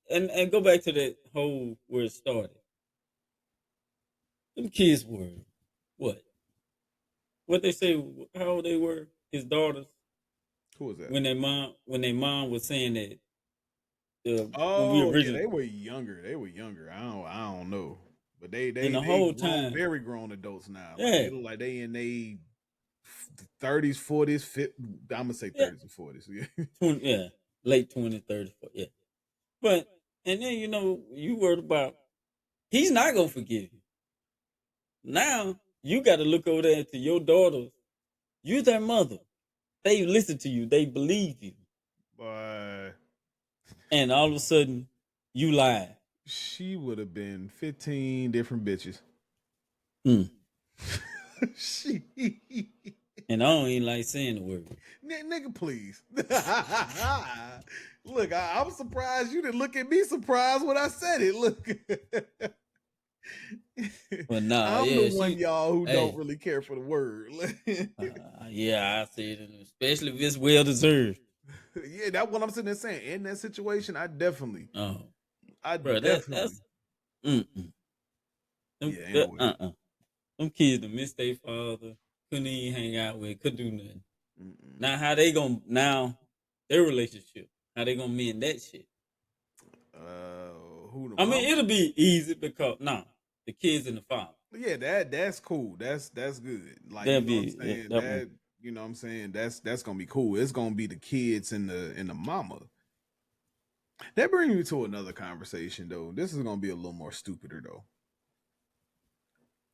and go back to that whole where it started. Them kids were what? What they say? How old they were? His daughters. Who was that? when their mom was saying that when we Oh yeah, originally they were younger. They were younger. I don't know, but they and they the they whole grown, time, very grown adults now. Like yeah, they look like they in they 30s, 40s, 50, I'm gonna say yeah, 30s and 40s. Yeah. 20, yeah, late 20, 30, 40, yeah. But and then you worried about he's not gonna forgive you. Now you got to look over there to your daughters. You're their mother. They listen to you. They believe you. But And all of a sudden, you lie. she would have been 15 different bitches. Mm. she And I don't even like saying the word. nigga, please. Look, I'm surprised you didn't look at me surprised when I said it. Look. But nah, I'm the yeah, one y'all who don't hey, really care for the word. yeah, I said it, especially if it's well deserved. Yeah, that's what I'm sitting there saying. In that situation, Oh, I bro, definitely, that's mm-mm. Them, yeah, ain't no way. Them kids to miss their father, couldn't even hang out with, couldn't do nothing. Mm-mm. Now how they gonna now their relationship? How they gonna mend that shit? Who the I mean, mama? it'll be easy because the kids and the father. Yeah, that's cool. That's good. Like They'll you know what I'm be saying. that one. That you know what I'm saying. That's gonna be cool. It's gonna be the kids and the mama. That brings me to another conversation though. This is gonna be a little more stupider though.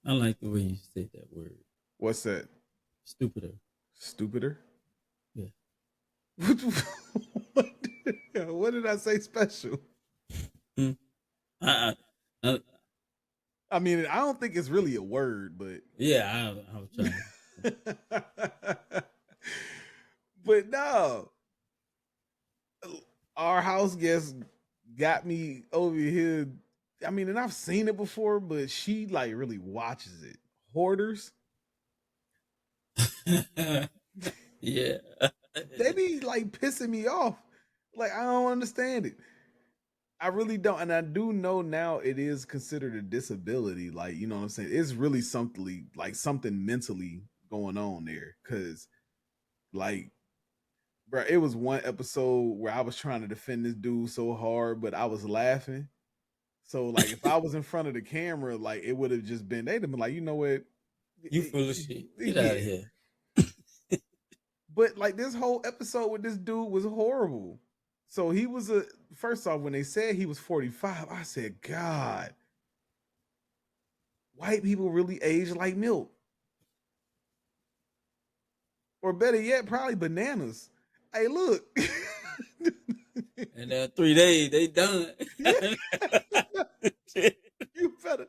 I like the way you said that word. What's that? Stupider. Stupider? Yeah. What did I say special? Mm. I, I, I mean, I don't think it's really a word, but yeah, I was trying. but no, our house guest got me over here. I mean, and I've seen it before, but she like really watches it. Hoarders, Yeah. they be like pissing me off. Like I don't understand it. I really don't, and I do know now it is considered a disability. Like you know what I'm saying? It's really something like something mentally going on there. Cause like, bro, it was one episode where I was trying to defend this dude so hard, but I was laughing. So like, if I was in front of the camera, like it would have just been they'd have been like, you know what? You full of shit. Get out of Yeah. here. But like this whole episode with this dude was horrible. So he was first off, when they said he was 45, I said, God, white people really age like milk. Or better yet, probably bananas. Hey, look. And 3 days, they done. You better.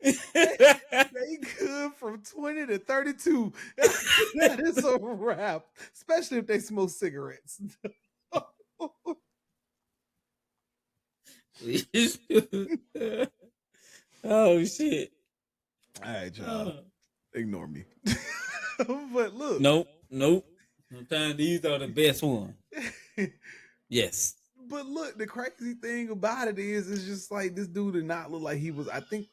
They good from 20 to 32. That is a wrap, especially if they smoke cigarettes. Oh shit. All right, y'all. Oh. Ignore me. But look. Nope. Sometimes these are the best ones. Yes. But look, the crazy thing about it is, it's just like this dude did not look like he was. I think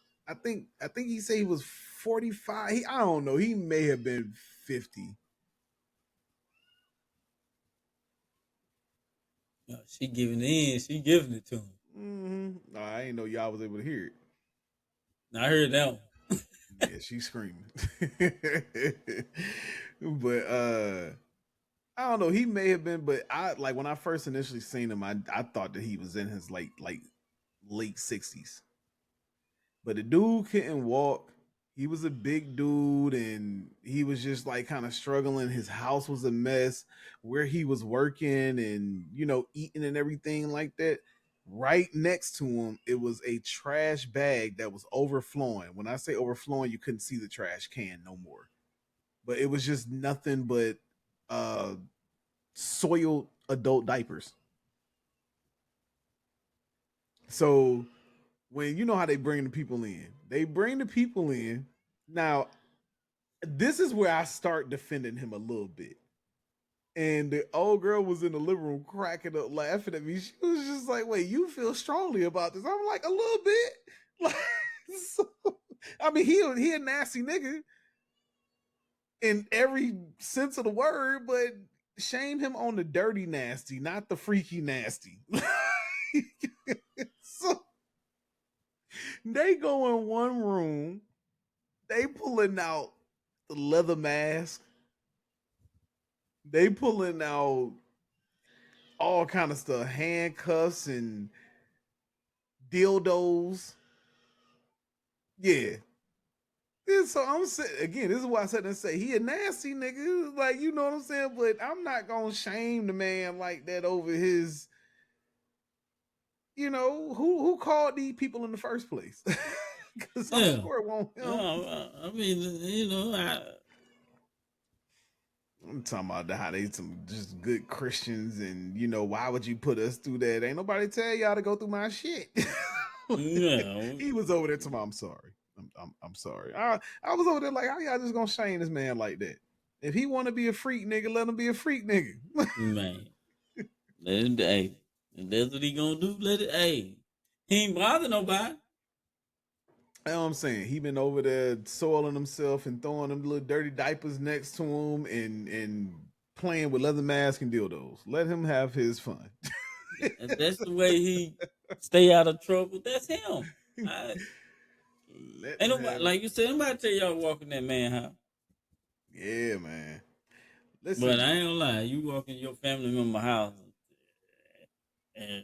he said he was 45. I don't know. He may have been 50. She giving in. She giving it to him. Mm-hmm. No, I ain't know y'all was able to hear it. I heard that one. Yeah, she's screaming. But I don't know. He may have been, but I like when I first initially seen him, I thought that he was in his late 60s. But the dude couldn't walk. He was a big dude and he was just like kind of struggling. His house was a mess where he was working and eating and everything like that. Right next to him, it was a trash bag that was overflowing. When I say overflowing, you couldn't see the trash can no more. But it was just nothing but uh soiled adult diapers. So when you know how they bring the people in, they bring the people in. Now, this is where I start defending him a little bit. And the old girl was in the living room cracking up, laughing at me. She was just like, "Wait, you feel strongly about this?" I'm like, "A little bit." Like, so, I mean, he a nasty nigga, in every sense of the word, but shame him on the dirty nasty, not the freaky nasty. So they go in one room, they pulling out the leather mask, they pulling out all kind of stuff, handcuffs and dildos. Yeah. And so I'm saying again, this is why I said to say he a nasty nigga. Like, you know what I'm saying? But I'm not gonna shame the man like that over his, you know, who called these people in the first place. Because I'm Yeah. sure it won't him. I mean, you know, I'm talking about how they some just good Christians, and you know, why would you put us through that? Ain't nobody tell y'all to go through my shit. yeah. He was over there to I'm sorry. I'm sorry. I was over there like, how y'all just gonna shame this man like that? If he want to be a freak nigga, let him be a freak nigga. Man. Hey, if that's what he gonna do, let it. Hey, he ain't bother nobody. That's what I'm saying. He been over there soiling himself and throwing them little dirty diapers next to him and playing with leather masks and dildos. Let him have his fun. If that's the way he stay out of trouble, that's him. I, Let ain't him nobody, have it. like you said, nobody tell y'all walking that man house. Yeah, man. But Listen, I ain't gonna lie, you walk in your family member house and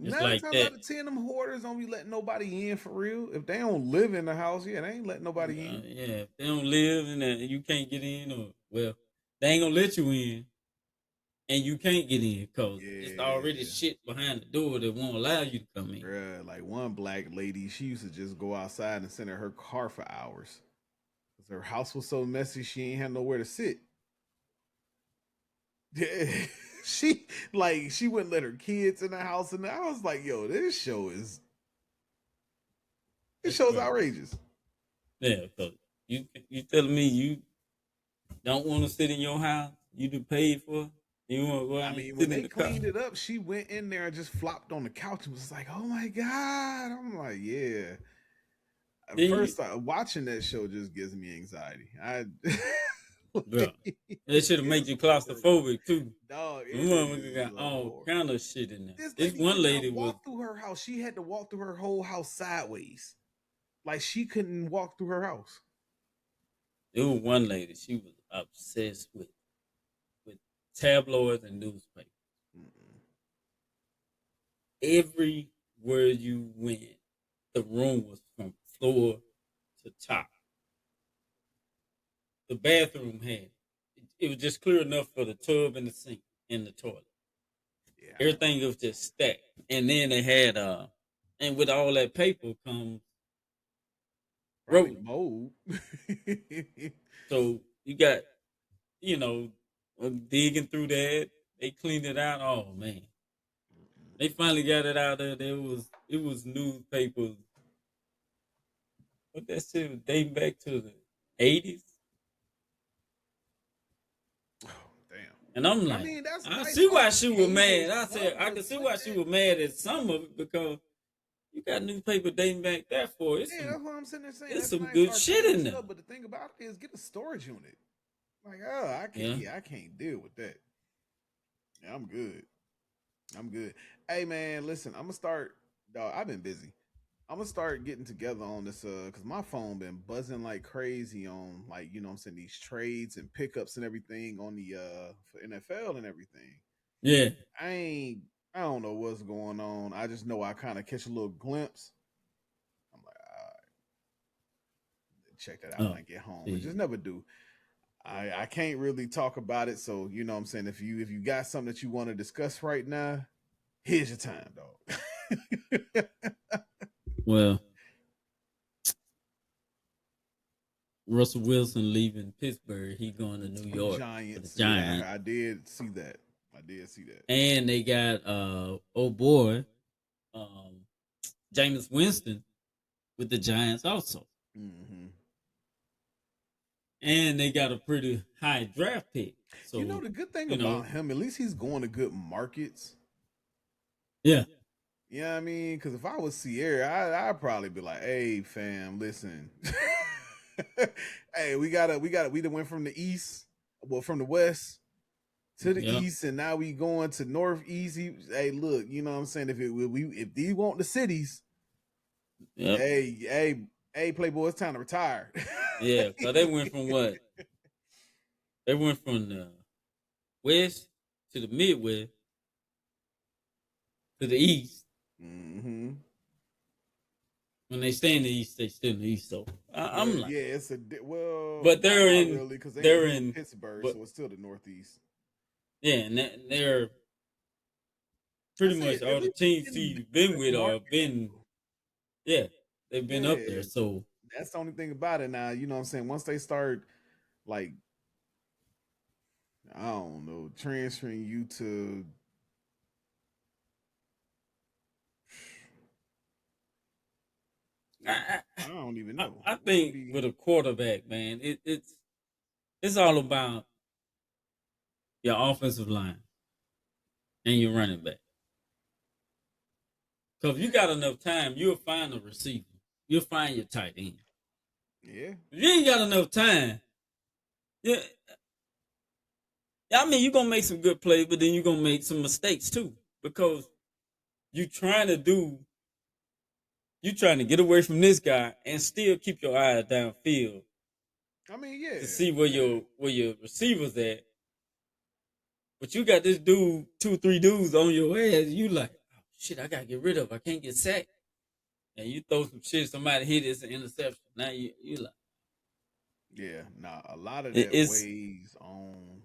it's nine like times that. out of 10, them hoarders don't be letting nobody in for real. If they don't live in the house, yeah, they ain't letting nobody in. Yeah, if they don't live in there and you can't get in, or well, they ain't gonna let you in, and you can't get in because it's already Yeah. shit behind the door that won't allow you to come in. Bruh, like one black lady, she used to just go outside and sit in her car for hours. Because her house was so messy, she ain't had nowhere to sit. Yeah. She wouldn't let her kids in the house, and I was like, yo, this That's show is right. outrageous. Yeah, because you telling me you don't want to sit in your house, you do paid for it, you want to go I out and mean, when sit in they the car. cleaned it up, she went in there and just flopped on the couch and was like, "Oh my god!" I'm like, "Yeah." At Then you, first, watching that show just gives me anxiety. I bro, that should have made it's you crazy, claustrophobic too. dog. The It motherfucker is got a all horror. kind of shit in there. This This lady one could lady not was, walk through her house. She had to walk through her whole house sideways. Like she couldn't walk through her house. there was one lady, she was obsessed with tabloids and newspapers. Mm-mm. Everywhere you went, the room was from floor to top. The bathroom had it was just clear enough for the tub and the sink and the toilet. Yeah, Everything was just stacked. And then they had and with all that paper comes probably rolling. mold. So you got, you know, digging through that. They cleaned it out. Oh man. They finally got it out there. It was newspapers. But that shit was dating back to the 80s. Oh, damn. And I'm I like, mean, that's I nice see why off she was cable mad. I said stuff, I but can see put why she that. was mad at some of it because you got newspaper dating back that far. It's Yeah, some that's what I'm sitting there saying. it's That's some nice good shit archaic in there. stuff, but the thing about it is, get a storage unit. Like, oh, I can't. Yeah. Yeah, I can't deal with that. Yeah, I'm good. I'm good. Hey, man, listen. I'm gonna start. Dog, I've been busy. I'm gonna start getting together on this because my phone been buzzing like crazy on, like, you know what I'm saying, these trades and pickups and everything on the for NFL and everything. Yeah. I ain't I don't know what's going on. I just know I kind of catch a little glimpse. I'm like, all right, check that out when Oh, I get home. And just see. never do. I can't really talk about it. So, you know what I'm saying? If you got something that you want to discuss right now, here's your time, dog. Well, Russell Wilson leaving Pittsburgh. He going to New York for the Giants. Yeah, Giants. I did see that. I did see that. And they got oh boy, um Jameis Winston with the Giants also. Hmm. And they got a pretty high draft pick. You know So, the good thing you know, about him, at least he's going to good markets. yeah. You know what I mean? Because if I was Sierra, I'd probably be like, "Hey, fam, listen." Hey, we done went from the east, well, from the west to the Yep. east, and now we going to northeast. Hey, look, you know what I'm saying? If these want the cities, Yep. hey, Playboy, it's time to retire. Yeah. So they went from what? They went from the west to the Midwest to the east. hmm When they stay in the east, they stay in the east. So I'm But like, yeah, well, but not really, because they they're include in, Pittsburgh, but so it's still the Northeast. yeah, and they're I pretty say much at all the least teams in he's been the with or market. been, yeah, they've been up there. Yeah, So that's the only thing about it now. You know what I'm saying? Once they start, like, I don't know, transferring you to, I, I don't even I, know. I What would think be? with a quarterback, man, it's all about your offensive line and your running back. Because if you got enough time, you'll find a receiver. You'll find your tight end. Yeah, If you ain't got enough time, yeah, I mean, you're gonna make some good plays, but then you're gonna make some mistakes too. Because you trying to do you trying to get away from this guy and still keep your eye downfield I mean, to yeah, see yeah, where your receivers at. But you got this dude, 2, 3 dudes on your ass. You like, oh shit, I gotta get rid of. I can't get sacked. And you throw some shit, somebody hit it's an interception. Now you like yeah. Nah, a lot of that it's. weighs on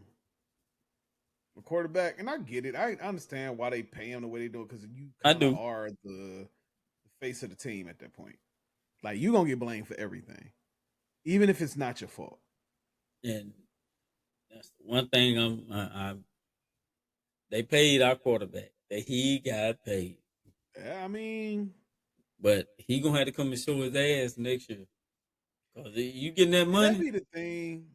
the quarterback, and I get it. I understand why they pay him the way they do it, because you I kind of do, are the face of the team at that point. Like, you gonna get blamed for everything, even if it's not your fault. and that's the one thing they paid our quarterback that he got paid, Yeah, I mean, but he gonna have to come and show his ass next year. Cause you getting that and that money, be the thing.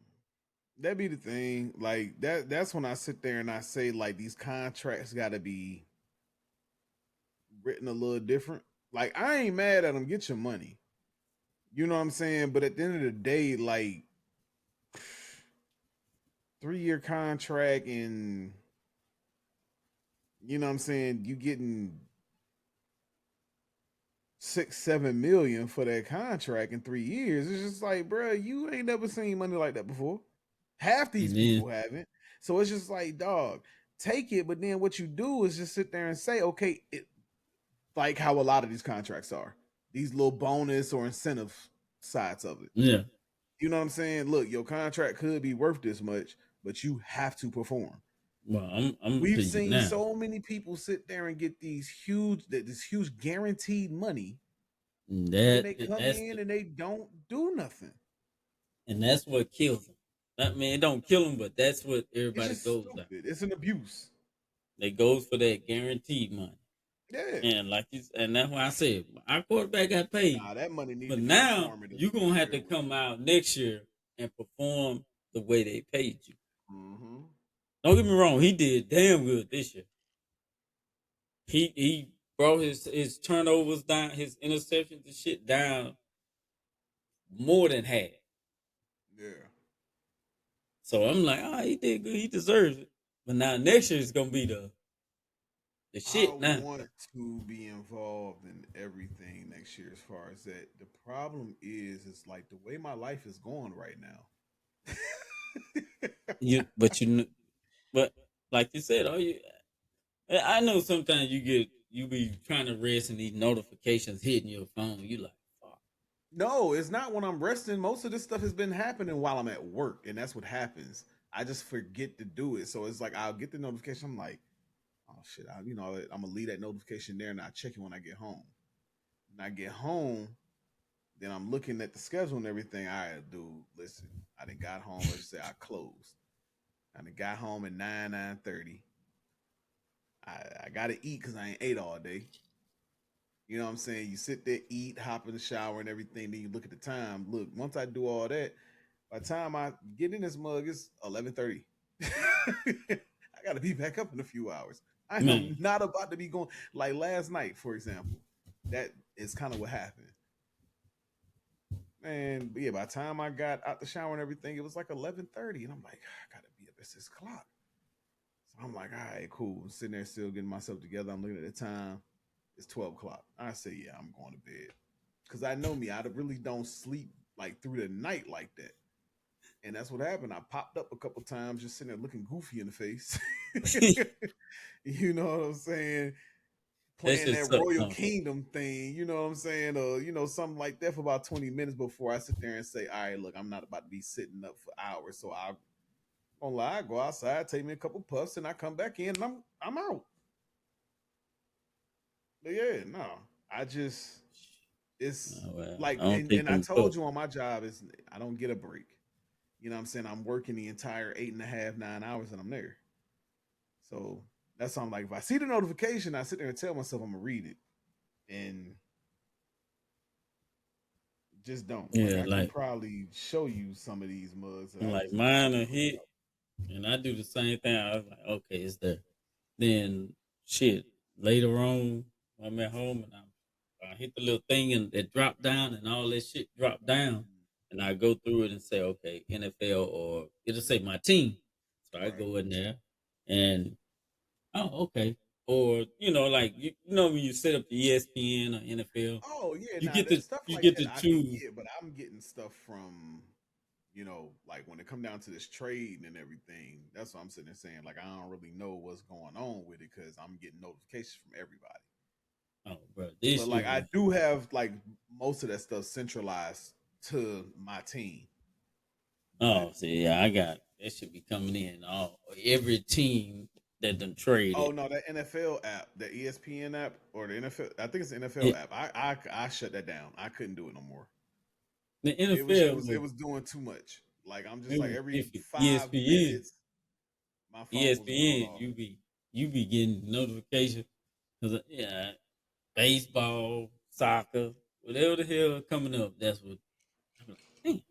That be the thing. Like, that's when I sit there and I say, like, these contracts got to be written a little different. Like, I ain't mad at them. Get your money. You know what I'm saying? But at the end of the day, like, 3-year contract, and you know what I'm saying, you getting 6, 7 million for that contract in 3 years. It's just like, bro, you ain't never seen money like that before. Half these and then people haven't. So it's just like, dog, take it. But then what you do is just sit there and say, okay, like how a lot of these contracts are, these little bonus or incentive sides of it. yeah. You know what I'm saying? Look, your contract could be worth this much, but you have to perform. Well, I'm gonna We've tell you seen now so many people sit there and get this huge guaranteed money, and then that they come in and they don't do nothing. that's what kills them. I mean, it don't kill them, but that's what It's everybody just goes after. stupid. It's an abuse. They goes for that guaranteed money, Yeah. and and that's why I said our quarterback got paid. Nah, that money need But to be now informative you're to be gonna have to real with come out next year and perform the way they paid you. you. Mm-hmm. Don't get me wrong, he did damn good this year. He brought his turnovers down, his interceptions and shit down more than half. Yeah. So I'm like, oh, he did good. He deserves it. But now next year is gonna be the I shit now. want to be involved in everything next year as far as that. The problem is like the way my life is going right now. You but you but like you said, oh you I know sometimes you be trying to rest and these notifications hitting your phone. You like, fuck. No, it's not when I'm resting. Most of this stuff has been happening while I'm at work, and that's what happens. I just forget to do it. So it's like I'll get the notification. I'm like, oh shit, I'm gonna leave that notification there, and I check it when I get home. When I get home, then I'm looking at the schedule and everything. All right, dude, listen, I done got home. Let's say I closed. I done got home at 9:30. I gotta eat because I ain't ate all day. You know what I'm saying? You sit there, eat, hop in the shower and everything. Then you look at the time. Look, once I do all that, by the time I get in this mug, it's 11:30. I got to be back up in a few hours. I am Man, not about to be going like last night, for example. That is kind of what happened. Man, but yeah, by the time I got out the shower and everything, it was like 11:30, and I'm like, I gotta be up at 6 o'clock. So I'm like, all right, cool. I'm sitting there still getting myself together. I'm looking at the time. It's 12 o'clock. I say, yeah, I'm going to bed because I know me. I really don't sleep like through the night like that. And that's what happened. I popped up a couple times, just sitting there looking goofy in the face. You know what I'm saying? That Playing shit that sucks. Royal No. Kingdom thing, you know what I'm saying? Or, something like that for about 20 minutes before I sit there and say, all right, look, I'm not about to be sitting up for hours. So I won't lie, I go outside, take me a couple puffs, and I come back in and I'm out. But yeah, no. I just it's Oh, well, like I don't take and I them told puffs. you on my job is I don't get a break. You know what I'm saying? I'm working the entire 8.5, 9 hours and I'm there. So that's why I'm like, if I see the notification, I sit there and tell myself I'm gonna read it. And just don't. Like Yeah, I can probably show you some of these mugs that I like just mine don't are clean hit, up. and I do the same thing. I was like, okay, it's there. Then shit. Later on, I'm at home and I hit the little thing and it dropped down and all that shit dropped down, and I go through it and say, okay, NFL, or it'll say my team. So I Right. go in there and oh, okay. Or like when you set up the ESPN or NFL, Oh yeah, you now get that to stuff you like get that to I can choose. get, but I'm getting stuff from like when it come down to this trade and everything. That's what I'm sitting there saying. Like I don't really know what's going on with it because I'm getting notifications from everybody. Oh, bro, But this like year I was. do have like most of that stuff centralized to my team. But Oh, see, yeah, I got that should be coming in. All every team that done oh traded. no, that NFL app, the ESPN app or the NFL, I think it's the NFL It, app. I shut that down. I couldn't do it no more. the It was it NFL was it was was doing too much. Like I'm just it like was every iffy. 5 minutes, my phone was going ESPN, off. you be getting notifications because yeah, baseball, soccer, whatever the hell coming up. That's what I'm like. Damn.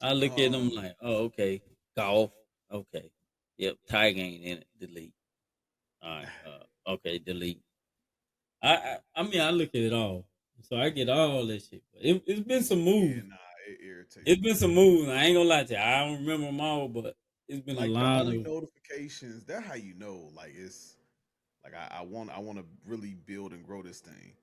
I look at them Um, like, oh, okay, golf, okay, yep, Tiger ain't in it. Delete. All right, okay, delete. I mean, I look at it all, so I get all that shit. But it's been some yeah, moves. nah, it irritates It's me. been some moves. I ain't gonna lie to you. I don't remember them all, but it's been a Like the lot only of. notifications, that's how you know. Like it's like I want to really build and grow this thing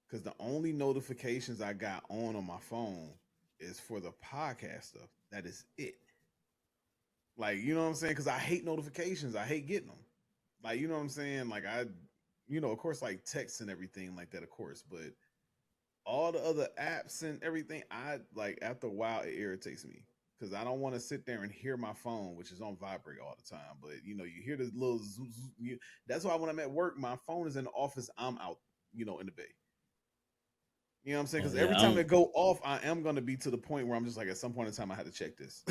because the only notifications I got on my phone is for the podcast stuff. That is it. Like you know what I'm saying? Because I hate notifications. I hate getting them. Like you know what I'm saying? Like of course, like text and everything like that, of course, but all the other apps and everything, I like after a while it irritates me because I don't want to sit there and hear my phone, which is on vibrate all the time. But you hear this little that's why when I'm at work, my phone is in the office. I'm out, in the bay. You know what I'm saying? Oh Because yeah, every I time don't. they go off, I am going to be to the point where I'm just like, at some point in time, I had to check this.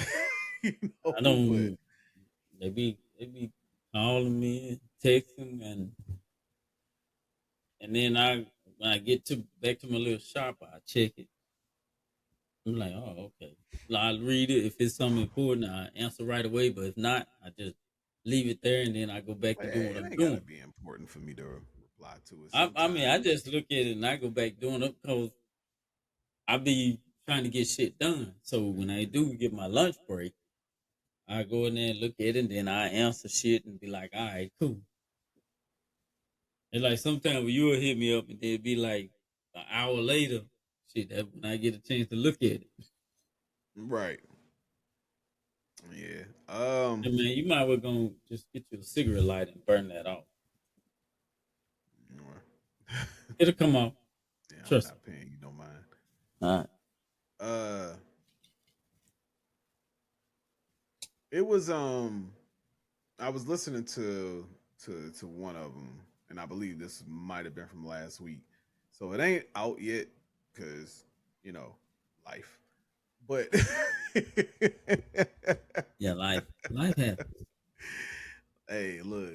you I but don't. They be calling me, texting, and then when I get to back to my little shop, I check it. I'm like, oh, okay. I read it. If it's something important, I answer right away. But if not, I just leave it there, and then I go back to doing what it I'm ain't got to doing. be important for me to reply to it. I mean, I Sometimes, just look at it and I go back doing it because I be trying to get shit done. So when I do get my lunch break, I go in there and look at it, and then I answer shit and be like, all right, cool. And like sometimes when you will hit me up and then be like an hour later, shit, that when I get a chance to look at it. right? Yeah. And man, you might well go just get you a cigarette light and burn that off. It'll come off. Yeah, I'm Trust not paying you no mind. me. All right. Uh, it was I was listening to one of them, and I believe this might have been from last week. So it ain't out yet, cause life. But Yeah, life happens. hey, look,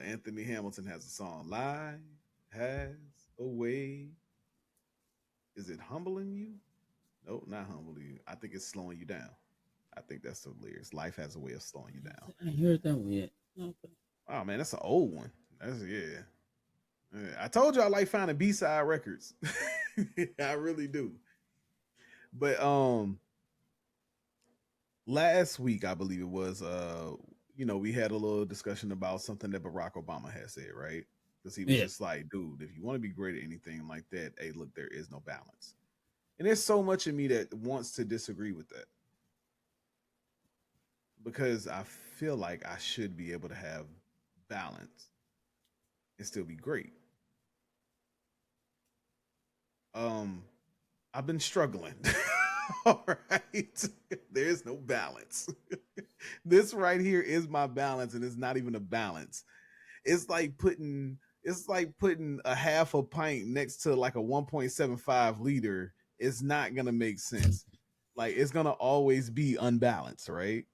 Anthony Hamilton has a song. Life has a way. Is it humbling you? Nope, not humbling you. I think it's slowing you down. I think that's the lyrics. Life has a way of slowing you down. I ain't heard that one yet. Okay. Oh man, that's an old one. That's yeah. Yeah, I told you I like finding B-side records. I really do. But last week I believe it was we had a little discussion about something that Barack Obama had said, right? Because he was Yeah. just like, dude, if you want to be great at anything like that, hey, look, there is no balance. And there's so much in me that wants to disagree with that. Because I feel like I should be able to have balance and still be great. Um, I've been struggling. All right. There's no balance. This right here is my balance, and it's not even a balance. It's like putting a half a pint next to like a 1.75 liter. It's not gonna make sense. Like it's gonna always be unbalanced, right?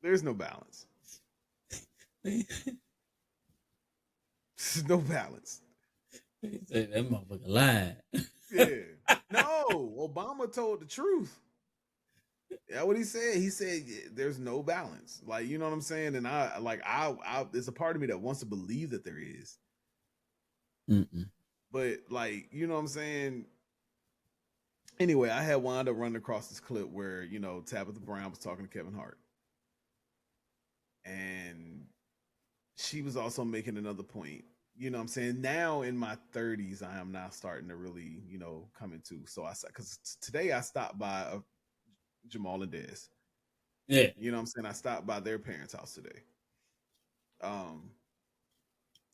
There's no balance. He There's no balance. said that motherfucker lied. Yeah. No, Obama told the truth. That's what he said. He said there's no balance. Like, you know what I'm saying? And there's a part of me that wants to believe that there is. Mm-mm. But like, you know what I'm saying? Anyway, I had wound up running across this clip where, Tabitha Brown was talking to Kevin Hart. And she was also making another point. You know what I'm saying? Now in my 30s, I am now starting to really, come into. So because today I stopped by Jamal and Des. Yeah. You know what I'm saying? I stopped by their parents' house today. Um,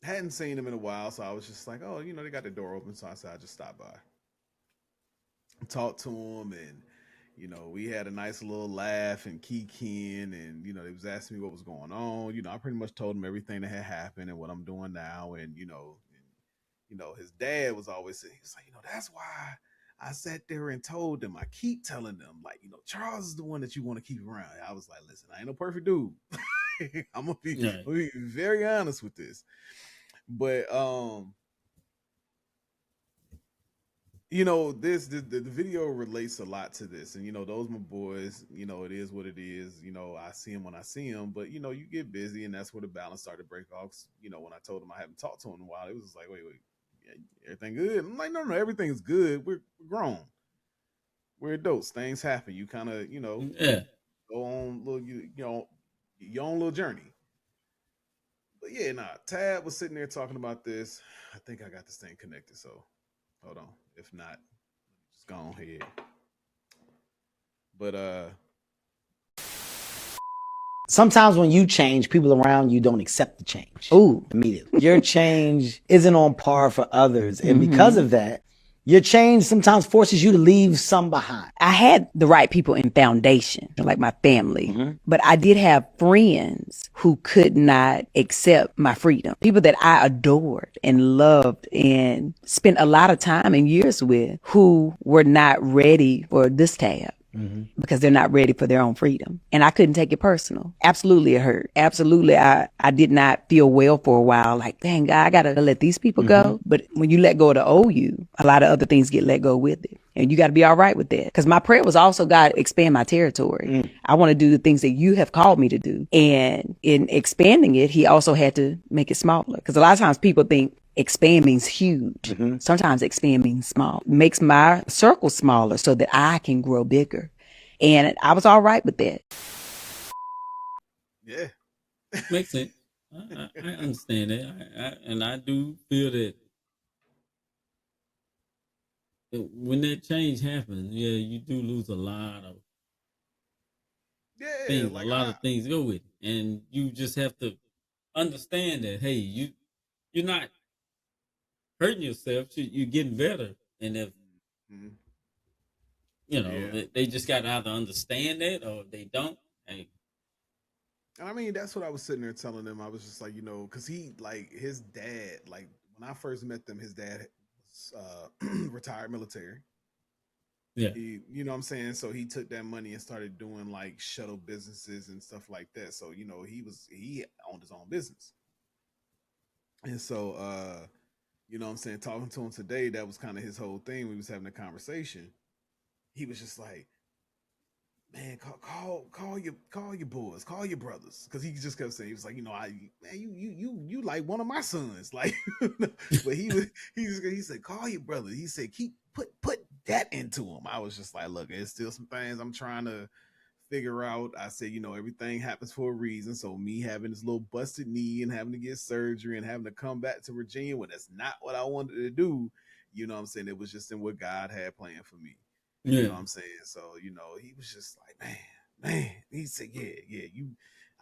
hadn't seen them in a while, so I was just like, oh, they got the door open, so I said I just stopped by, talked to them, and we had a nice little laugh and kikiing, and they was asking me what was going on. I pretty much told them everything that had happened and what I'm doing now, and his dad was always saying, he was like, that's why I sat there and told them. I keep telling them, like, Charles is the one that you want to keep around. I was like, listen, I ain't no perfect dude. I'm gonna Yeah. be very honest with this. But the video relates a lot to this, and those my boys. It is what it is. I see them when I see them, but you get busy, and that's where the balance started to break off. When I told him I haven't talked to him in a while, it was just like, wait, yeah, everything good? I'm like, no, everything is good. We're grown. We're adults. Things happen. You kind of, Yeah. go on little, your own little journey. But yeah, Tab was sitting there talking about this. I think I got this thing connected. So hold on. If not, just go on ahead. But Sometimes when you change, people around you don't accept the change. Ooh. Immediately. Your change isn't on par for others. And because of that, your change sometimes forces you to leave some behind. I had the right people in foundation, like my family, but I did have friends who could not accept my freedom. People that I adored and loved and spent a lot of time and years with who were not ready for this tab. Because they're not ready for their own freedom. And I couldn't take it personal. Absolutely it hurt. Absolutely I did not feel well for a while. Like, dang, God, I gotta let these people go. But when you let go of the old you, a lot of other things get let go with it. And you got to be all right with that. Because my prayer was also, God, expand my territory. I want to do the things that you have called me to do. And in expanding it, he also had to make it smaller. Because a lot of times people think expand means huge. Sometimes expand means small. Makes my circle smaller so that I can grow bigger. And I was all right with that. yeah, Makes sense. I understand that. And I do feel that when that change happens, yeah, you do lose a lot of yeah, things. A like lot of things go with it, and you just have to understand that. Hey, you're not hurting yourself. You're getting better, and if Mhm. Yeah. they just got to either understand that or if they don't. Hey, And I mean, that's what I was sitting there telling them. I was just like, because his dad, like when I first met them, his dad was retired military. yeah, You know what I'm saying? So he took that money and started doing like shuttle businesses and stuff like that. So, he owned his own business. And so, what I'm saying, talking to him today, that was kind of his whole thing. We was having a conversation. He was just like, man, call your boys, call your brothers, because he just kept saying, he was like, you like one of my sons, like, but he said, call your brother. He said, put that into him. I was just like, look, there's still some things I'm trying to figure out. I said, everything happens for a reason. So me having this little busted knee and having to get surgery and having to come back to Virginia when that's not what I wanted to do, what I'm saying? It was just in what God had planned for me. You Yeah. know what I'm saying? So, he was just like, man. He said, yeah,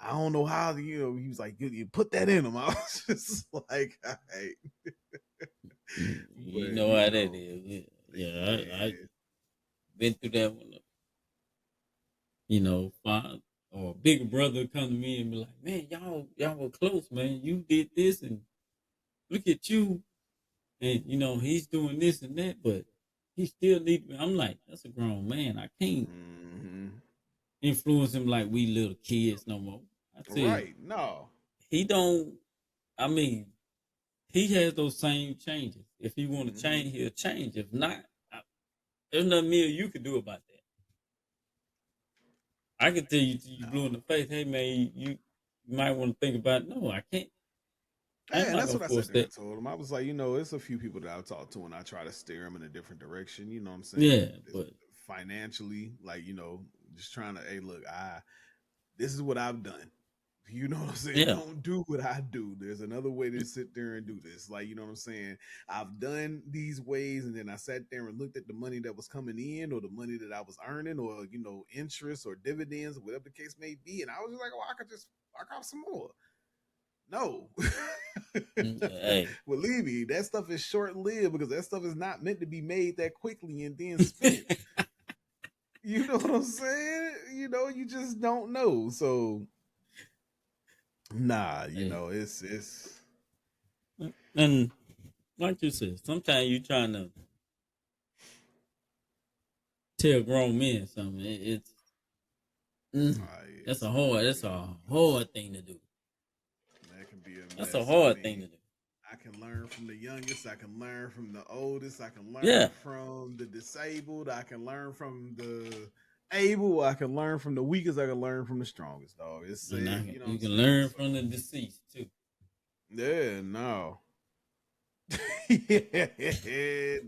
I don't know how, he was like, you put that in him. I was just like, all right. You But, know how that is. Yeah, I yeah. been through that one. Father or bigger brother come to me and be like, man, y'all were close, man. You did this and look at you. And, he's doing this and that, but he still needs me. I'm like, that's a grown man. I can't Mm-hmm. influence him like we little kids no more. I said, Right. No. he don't, I mean, he has those same changes. If he want to Mm-hmm. change, he'll change. If not, there's nothing me or you can do about that. I can tell you till you blue in the face, hey man, you might want to think about it. No, I can't. I'm Yeah, and not that's gonna what I said force there. I that. told him. I was like, it's a few people that I've talked to and I try to steer them in a different direction. You know what I'm Yeah, saying? but Financially, like, just trying to, hey, look, this is what I've done. You know what I'm saying? yeah, Don't do what I do. There's another way to sit there and do this. Like, you know what I'm saying? I've done these ways, and then I sat there and looked at the money that was coming in, or the money that I was earning, or interest or dividends, or whatever the case may be. And I was just like, I could just fuck off some more. No. hey, Believe me, that stuff is short lived because that stuff is not meant to be made that quickly and then spent. You know what I'm saying? You just don't know. So nah, hey, it's and like you said, sometimes you trying to tell grown men something. Mm, that's a it hard, can that's be a a mess. hard thing to do. That can be a That's a mess. I hard thing mean, to do. I can learn from the youngest, I can learn from the oldest, I can learn Yeah, from the disabled, I can learn from the able, I can learn from the weakest, I can learn from the strongest, dog. It's and you know what you I'm can saying? learn So from the deceased too. yeah, no.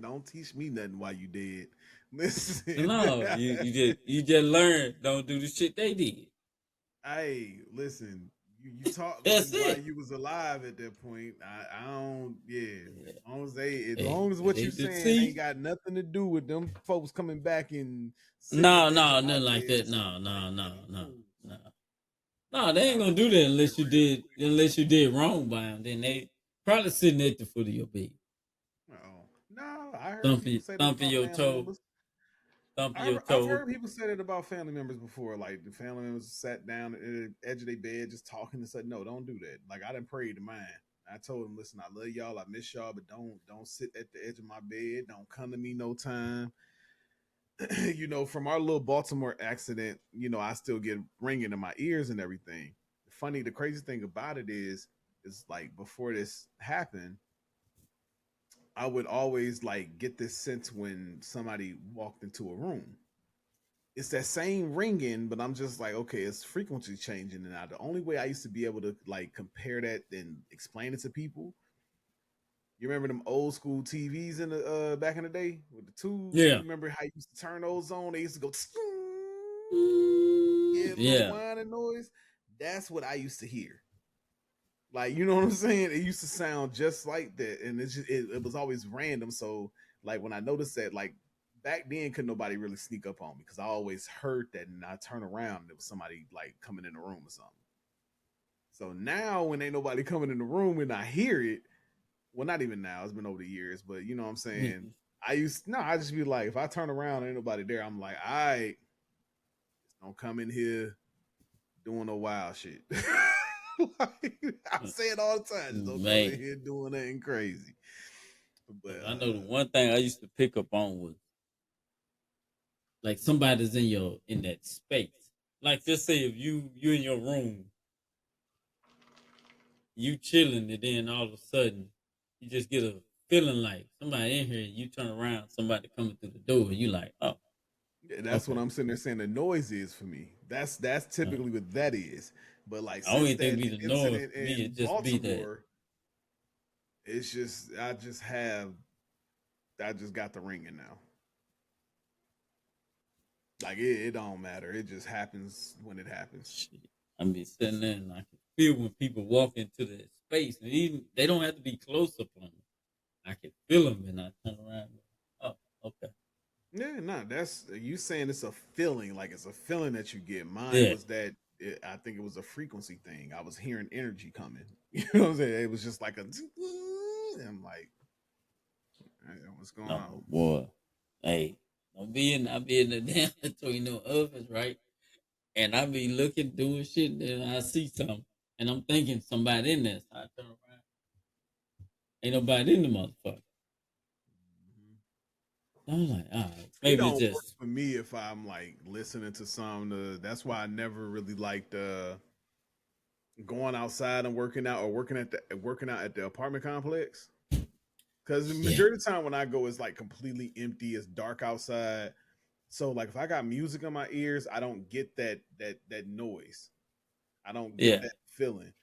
Don't teach me nothing while you dead. Listen. No, you just learn. Don't do the shit they did. Hey, listen. You taught me That's while it. you was alive at that point. I don't. Yeah, Yeah. as Hey, long as if what they you saying ain't deceased. got nothing to do with them folks coming back and sitting at No, the edge no, of my nothing like bed or that. something No, like no, that, no, I'm no, cool. no. No, they ain't I'll gonna just do go that to bed real quick. unless you did wrong by them. Then they probably sitting at the foot of your bed, No, I heard people thumping, say that thumping about your family toe, members. thumping your I've toe. heard people say that about family members before. Like the family members sat down at the edge of their bed just talking and said, "No, don't do that." Like I done prayed to mine. I told them, "Listen, I love y'all. I miss y'all, but don't sit at the edge of my bed. Don't come to me no time." From our little Baltimore accident, I still get ringing in my ears and everything. Funny, the crazy thing about it is like before this happened, I would always like get this sense when somebody walked into a room. It's that same ringing, but I'm just like, okay, it's frequency changing. And the only way I used to be able to like compare that and explain it to people, you remember them old school TVs in the back in the day with the tubes? You Yeah, remember how you used to turn those on? They used to go, yeah, little yeah. whining noise. That's what I used to hear. Like, you know what I'm saying? It used to sound just like that, and it was always random. So, like when I noticed that, like back then, couldn't nobody really sneak up on me because I always heard that, and I turn around and there was somebody like coming in the room or something. So now, when ain't nobody coming in the room and I hear it, well, not even now. It's been over the years, but you know what I'm saying. I just be like, if I turn around and ain't nobody there, I'm like, all right, don't come in here doing no wild shit. Like, I say it all the time. Just don't come in Man, here doing anything crazy. But I know the one thing I used to pick up on was like somebody's in that space. Like just say if you in your room, you chilling, and then all of a sudden you just get a feeling like somebody in here. You turn around, somebody coming through the door. You like, oh, that's what okay. I'm sitting there saying the noise is for me. That's typically what that is. But like I don't since even think that be the noise incident for me. in It just be that. Baltimore, it's just I just got the ringing now. Like it don't matter. It just happens when it happens. Shit. I be sitting there and I can feel when people walk into that space, and even they don't have to be close up on me. I can feel them, and I turn around. And, oh, okay. Yeah, no, that's you saying it's a feeling, like it's a feeling that you get. Mine Yeah. was that I think it was a frequency thing. I was hearing energy coming. You know what I'm saying? It was just like a. And I'm like, what's going No, on? boy. Hey, I be in the damn between no others, right? And I be looking, doing shit, and then I see something, and I'm thinking somebody in there. So I turn around, ain't nobody in the motherfucker. I'm like, all right, It maybe it's don't work just for me if I'm like listening to some. That's why I never really liked going outside and working out or working out at the apartment complex. Because the yeah, majority of the time when I go, it's like completely empty. It's dark outside. So like if I got music in my ears, I don't get that noise. I don't get yeah, that feeling.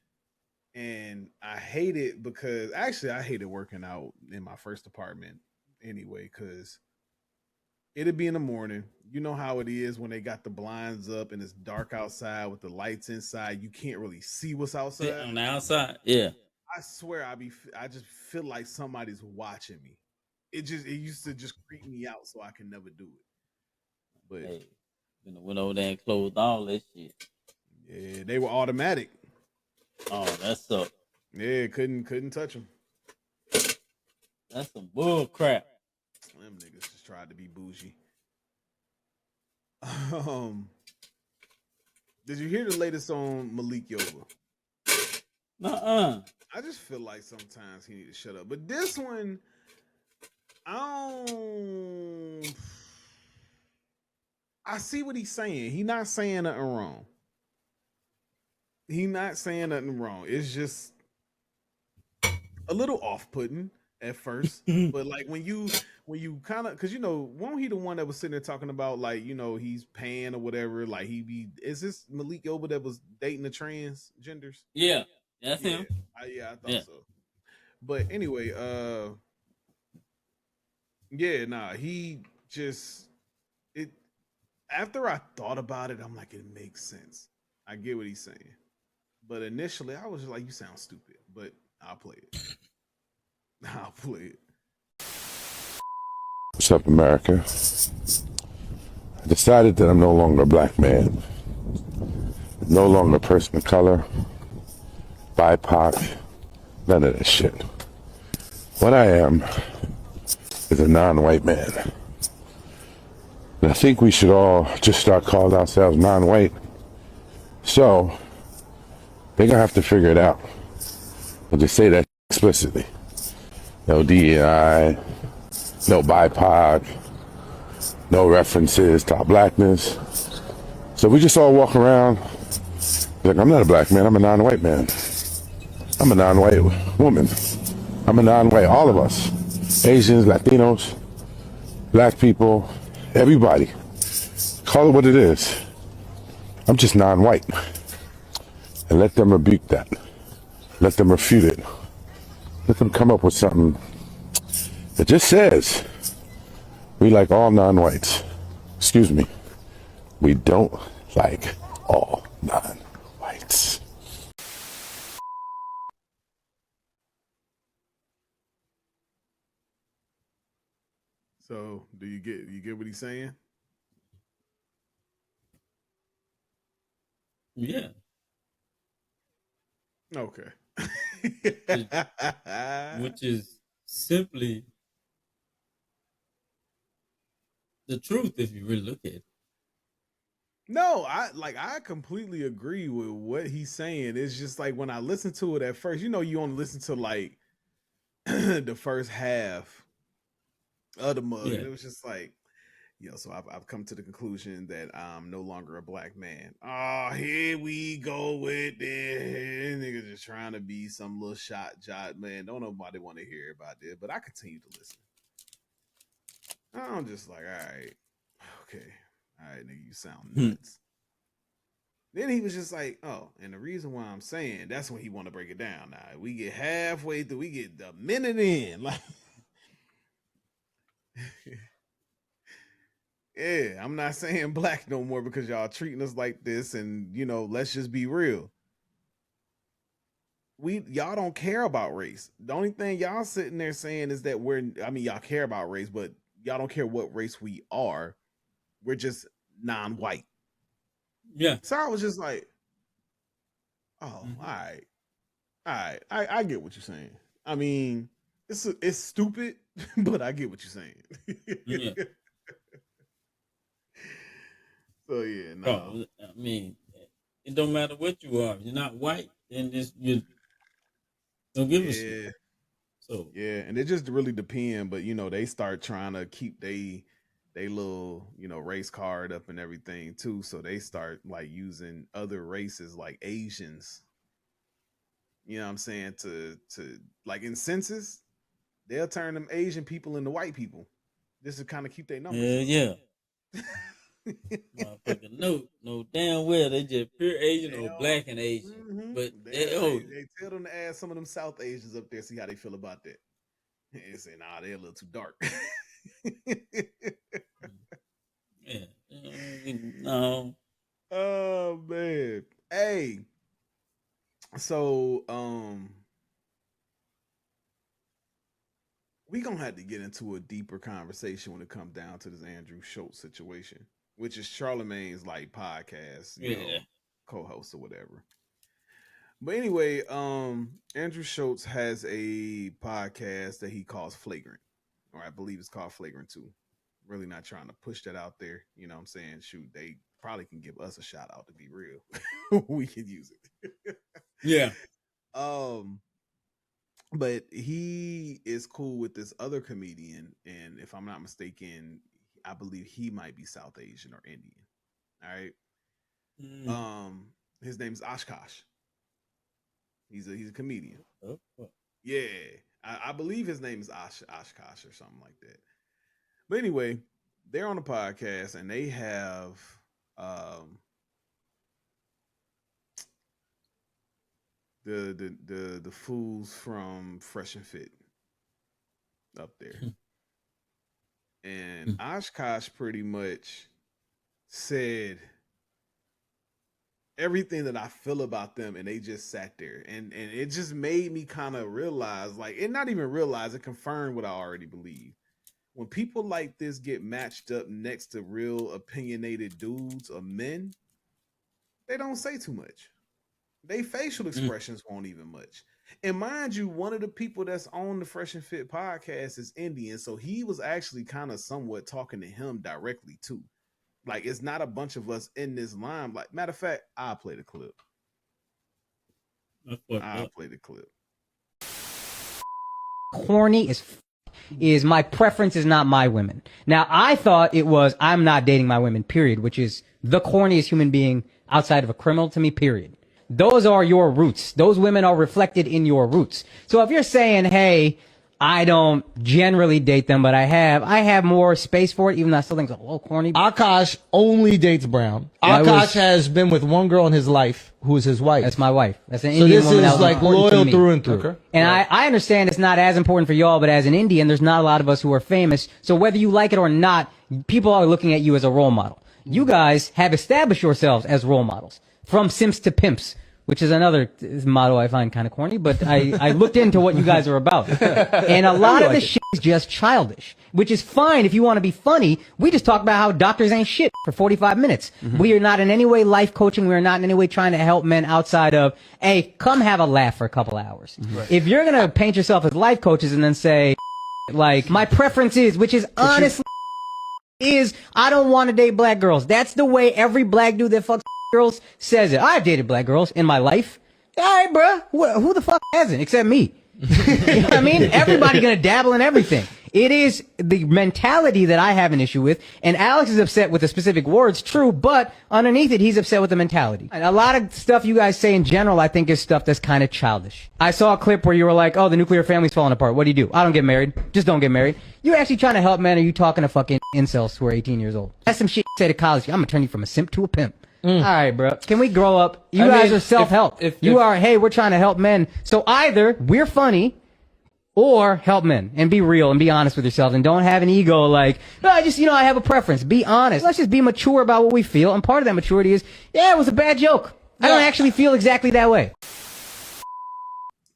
And I hate it because actually I hated working out in my first apartment anyway, because it'd be in the morning. You know how it is when they got the blinds up and it's dark outside with the lights inside. You can't really see what's sit outside. on the outside, yeah. I swear I just feel like somebody's watching me. It used to just creep me out, so I can never do it. But Hey, went over there and closed all that shit. yeah, they were automatic. Oh, that's up. Yeah, couldn't touch them. That's some bull crap. Them niggas just tried to be bougie. Um, did you hear the latest on Malik Yoba? Nuh-uh. I just feel like sometimes he need to shut up. But this one, I don't. I see what he's saying. He not saying nothing wrong. He not saying nothing wrong. It's just a little off-putting at first. But like when you kind of because won't he the one that was sitting there talking about like he's paying or whatever, like is this Malik Yoba that was dating the transgenders? Yeah, that's Yeah, him. I thought Yeah. so. But anyway, yeah, nah, he just it. After I thought about it, I'm like, it makes sense. I get what he's saying. But initially, I was just like, you sound stupid. But I'll play it. I'll play it. What's up, America? I decided that I'm no longer a black man, no longer a person of color, BIPOC, none of that shit. What I am is a non-white man. And I think we should all just start calling ourselves non-white. So, they're gonna have to figure it out. I'll just say that explicitly. No DEI, no BIPOC, no references to our blackness. So we just all walk around like, I'm not a black man, I'm a non-white man. I'm a non-white woman. I'm a non-white, all of us. Asians, Latinos, black people, everybody. Call it what it is. I'm just non-white. And let them rebuke that. Let them refute it. Let them come up with something that just says, we like all non-whites. Excuse me. We don't like all non-whites. So, do you get what he's saying? Yeah. Okay. Which, which is simply the truth if you really look at it. No, I completely agree with what he's saying. It's just like when I listen to it at first, you only listen to like the first half of the mug, Yeah. and it was just like, so I've come to the conclusion that I'm no longer a black man. Oh, here we go with this. Niggas just trying to be some little shot jot, man. Don't nobody want to hear about this, but I continue to listen. I'm just like, all right, okay, all right, nigga, you sound Hmm. nuts. Then he was just like, oh, and the reason why I'm saying that's when he want to break it down. Now we get halfway through, we get a minute in, like Yeah, I'm not saying black no more because y'all treating us like this, and let's just be real. Y'all don't care about race. The only thing y'all sitting there saying is that y'all care about race, but y'all don't care what race we are. We're just non-white. Yeah. So I was just like, oh, all right. I get what you're saying. I mean, it's stupid, but I get what you're saying. Yeah. So yeah, no. Oh, I mean, it don't matter what you are. If you're not white, then you don't give a shit. So yeah, and it just really depends. But they start trying to keep they little race card up and everything too. So they start like using other races like Asians. You know what I'm saying? To like in census, they'll turn them Asian people into white people just to kind of keep their numbers. Yeah. Motherfucker, no damn well they just pure Asian or black and Asian. Mm-hmm. But they tell them to add some of them South Asians up there, see how they feel about that. And say, nah, they're a little too dark. Yeah. No. Oh man. Hey. So we gonna have to get into a deeper conversation when it comes down to this Andrew Schultz situation, which is Charlemagne's like podcast, co-host or whatever. But anyway, Andrew Schultz has a podcast that he calls Flagrant, or I believe it's called Flagrant 2. Really not trying to push that out there. You know what I'm saying? Shoot, they probably can give us a shout out to be real. We can use it. Yeah. But he is cool with this other comedian, and if I'm not mistaken, I believe he might be South Asian or Indian. All right. His name is Oshkosh. He's a comedian. Oh. Yeah, I believe his name is Oshkosh or something like that. But anyway, they're on the podcast and they have the fools from Fresh and Fit up there. And Oshkosh pretty much said everything that I feel about them, and they just sat there. And it just made me kind of realize, like, and not even realize, it confirmed what I already believed. When people like this get matched up next to real opinionated dudes or men, they don't say too much. They facial expressions won't even much. And mind you, one of the people that's on the Fresh and Fit podcast is Indian, so he was actually kind of somewhat talking to him directly too. Like, it's not a bunch of us in this line. Like, matter of fact, I'll play the clip. Corny is my preference is not my women. Now, I thought it was I'm not dating my women, period, which is the corniest human being outside of a criminal to me, period. Those are your roots. Those women are reflected in your roots. So if you're saying, hey, I don't generally date them, but I have more space for it, even though I still think it's a little corny. Akash only dates brown. Yeah, Akash has been with one girl in his life who is his wife. That's my wife. That's an so Indian woman. So this is like loyal through and through. Okay. And right. I understand it's not as important for y'all, but as an Indian, there's not a lot of us who are famous. So whether you like it or not, people are looking at you as a role model. You guys have established yourselves as role models. From simps to pimps, which is another motto I find kind of corny, but I looked into what you guys are about. And a lot of the shit is just childish, which is fine if you want to be funny. We just talk about how doctors ain't shit for 45 minutes. Mm-hmm. We are not in any way life coaching. We are not in any way trying to help men outside of, hey, come have a laugh for a couple hours. Right. If you're going to paint yourself as life coaches and then say, like, my preference is, which is honestly is, I don't want to date black girls. That's the way every black dude that fucks girls says it. I've dated black girls in my life. All right, bruh. Who the fuck hasn't except me? You know what I mean? Everybody gonna dabble in everything. It is the mentality that I have an issue with, and Alex is upset with the specific words, true, but underneath it, he's upset with the mentality. And a lot of stuff you guys say in general, I think is stuff that's kind of childish. I saw a clip where you were like, oh, the nuclear family's falling apart. What do? I don't get married. Just don't get married. You're actually trying to help men, or you talking to fucking incels who are 18 years old? That's some shit you say to college. I'm gonna turn you from a simp to a pimp. All right, bro. Can we grow up? You guys are self-help. We're trying to help men. So either we're funny, or help men and be real and be honest with yourselves and don't have an ego like, no, I have a preference. Be honest. Let's just be mature about what we feel. And part of that maturity is, yeah, it was a bad joke. I don't actually feel exactly that way.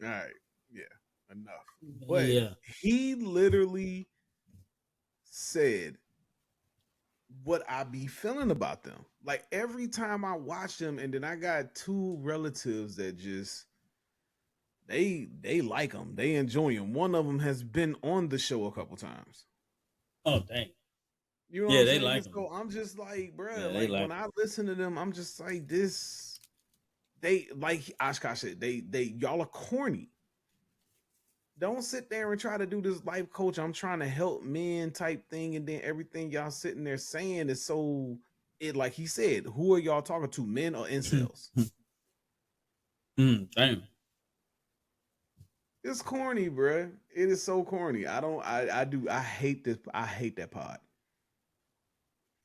All right. Yeah. Enough. But he literally said what I be feeling about them. Like every time I watch them, and then I got two relatives that just they like them, they enjoy them. One of them has been on the show a couple times. Oh dang! You know what I'm saying? Like so I'm just like, bro, like when I listen to them, I'm just like this. They like Oshkosh said, they y'all are corny. Don't sit there and try to do this life coach. I'm trying to help men type thing, and then everything y'all sitting there saying is so it like he said. Who are y'all talking to, men or incels? Damn. It's corny, bruh. It is so corny. I hate this. I hate that pod.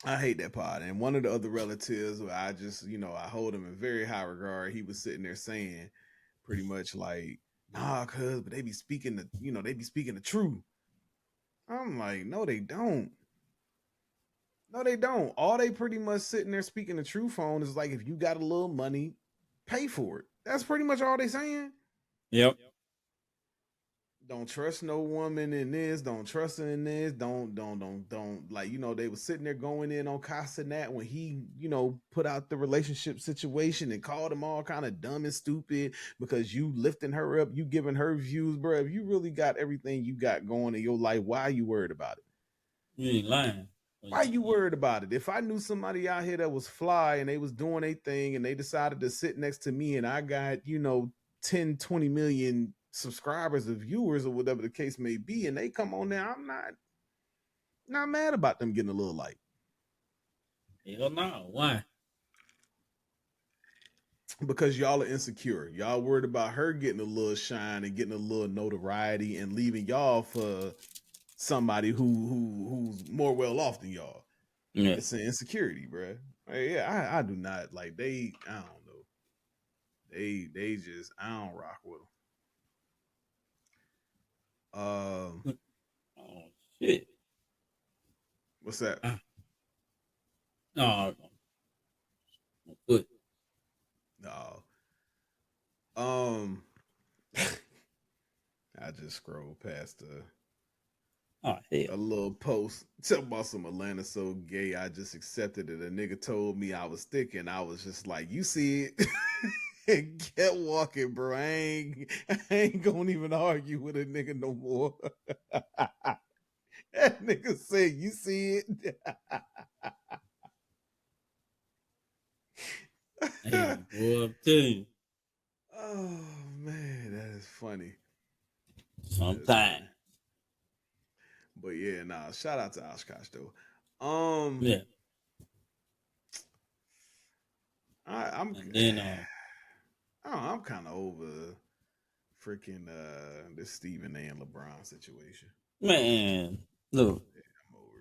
I hate that pod. And one of the other relatives, I just, I hold him in very high regard. He was sitting there saying pretty much like, nah, but they be speaking the truth. I'm like, no, they don't. No, they don't. All they pretty much sitting there speaking the truth on is like, if you got a little money, pay for it. That's pretty much all they saying. Yep. Don't trust no woman in this. Don't trust her in this. Don't like, they was sitting there going in on Casanat when he, put out the relationship situation and called them all kind of dumb and stupid because you lifting her up, you giving her views, bro. If you really got everything you got going in your life, why are you worried about it? You ain't lying. Why are you worried about it? If I knew somebody out here that was fly and they was doing a thing and they decided to sit next to me and I got, 10, 20 million subscribers or viewers or whatever the case may be, and they come on there, I'm not mad about them getting a little light. Hell no. Why? Because y'all are insecure. Y'all worried about her getting a little shine and getting a little notoriety and leaving y'all for somebody who's more well off than y'all. Yeah. It's an insecurity, bro. Yeah, I do not like I don't know. They just I don't rock with them. Oh shit! What's that? No, good. No. I just scrolled past a little post talking about some Atlanta so gay. I just accepted it. A nigga told me I was thick, and I was just like, you see it. And kept walking, bro. I ain't gonna even argue with a nigga no more. That nigga said, you see it. Hey, boy, I'm telling you. Oh man, that is funny. Sometimes. But yeah, shout out to Oshkosh though. Yeah. I'm kind of over freaking this Stephen A. and LeBron situation. Man, look. Yeah, I'm over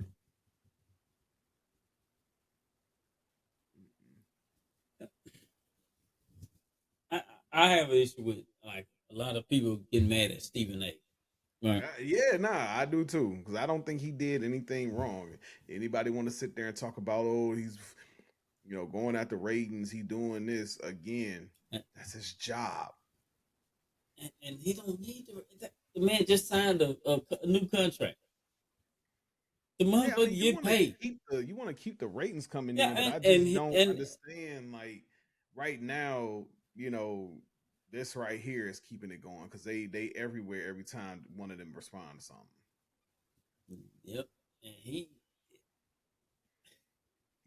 it. I have an issue with like a lot of people getting mad at Stephen A. Right. I do too, because I don't think he did anything wrong. Anybody want to sit there and talk about, he's going after ratings, he doing this again? That's his job. And he don't need the man just signed a new contract. The motherfucker get paid. You want to keep the ratings coming in, but I just don't understand. Like right now, this right here is keeping it going because they everywhere every time one of them respond to something. Yep, and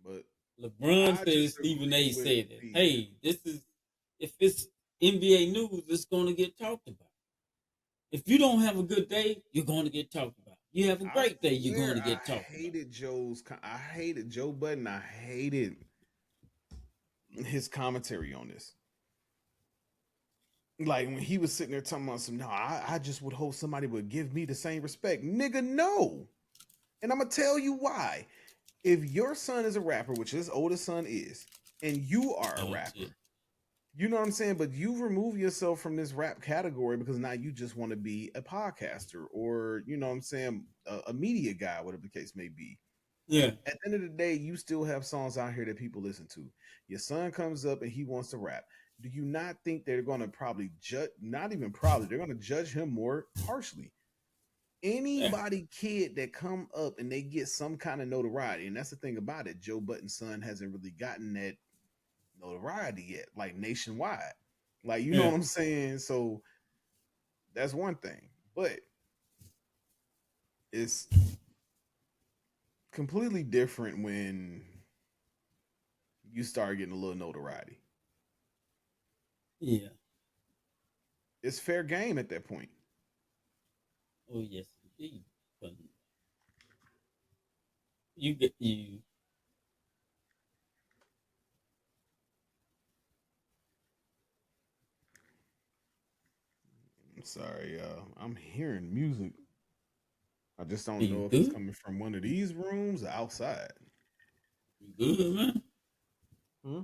but LeBron said Stephen A. said it. Hey, this is if it's NBA news, it's going to get talked about. If you don't have a good day, you're going to get talked about. You have a great day, you're going to get talked about. I hated Joe Budden. I hated his commentary on this. Like when he was sitting there talking about I just would hope somebody would give me the same respect. Nigga, no. And I'm going to tell you why. If your son is a rapper, which his oldest son is, and you are a rapper, You know what I'm saying? But you remove yourself from this rap category because now you just want to be a podcaster or, you know what I'm saying, a media guy, whatever the case may be. Yeah. At the end of the day, you still have songs out here that people listen to. Your son comes up and he wants to rap. Do you not think they're going to probably judge, not even probably, they're going to judge him more harshly? Yeah. Anybody kid that come up and they get some kind of notoriety, and that's the thing about it, Joe Button's son hasn't really gotten that notoriety yet, like nationwide. Like, you know Yeah. what I'm saying? So that's one thing. But it's completely different when you start getting a little notoriety. Yeah. It's fair game at that point. Oh yes, indeed. But you get you. I'm sorry, I'm hearing music. I just don't You know if it's good? coming from one of these rooms or outside. You good, man? Hmm?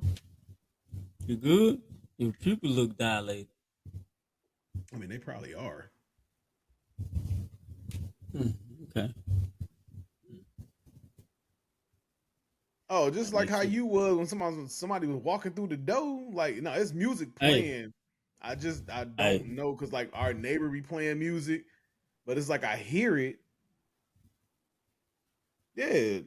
You good? Your pupil look dilated. I mean, they probably are. Hmm, okay. Oh, just That like makes how you. you was when somebody was walking through the door. Like, no, it's music Hey, playing. I don't hey. know because like our neighbor be playing music, but it's like I hear it. Yeah,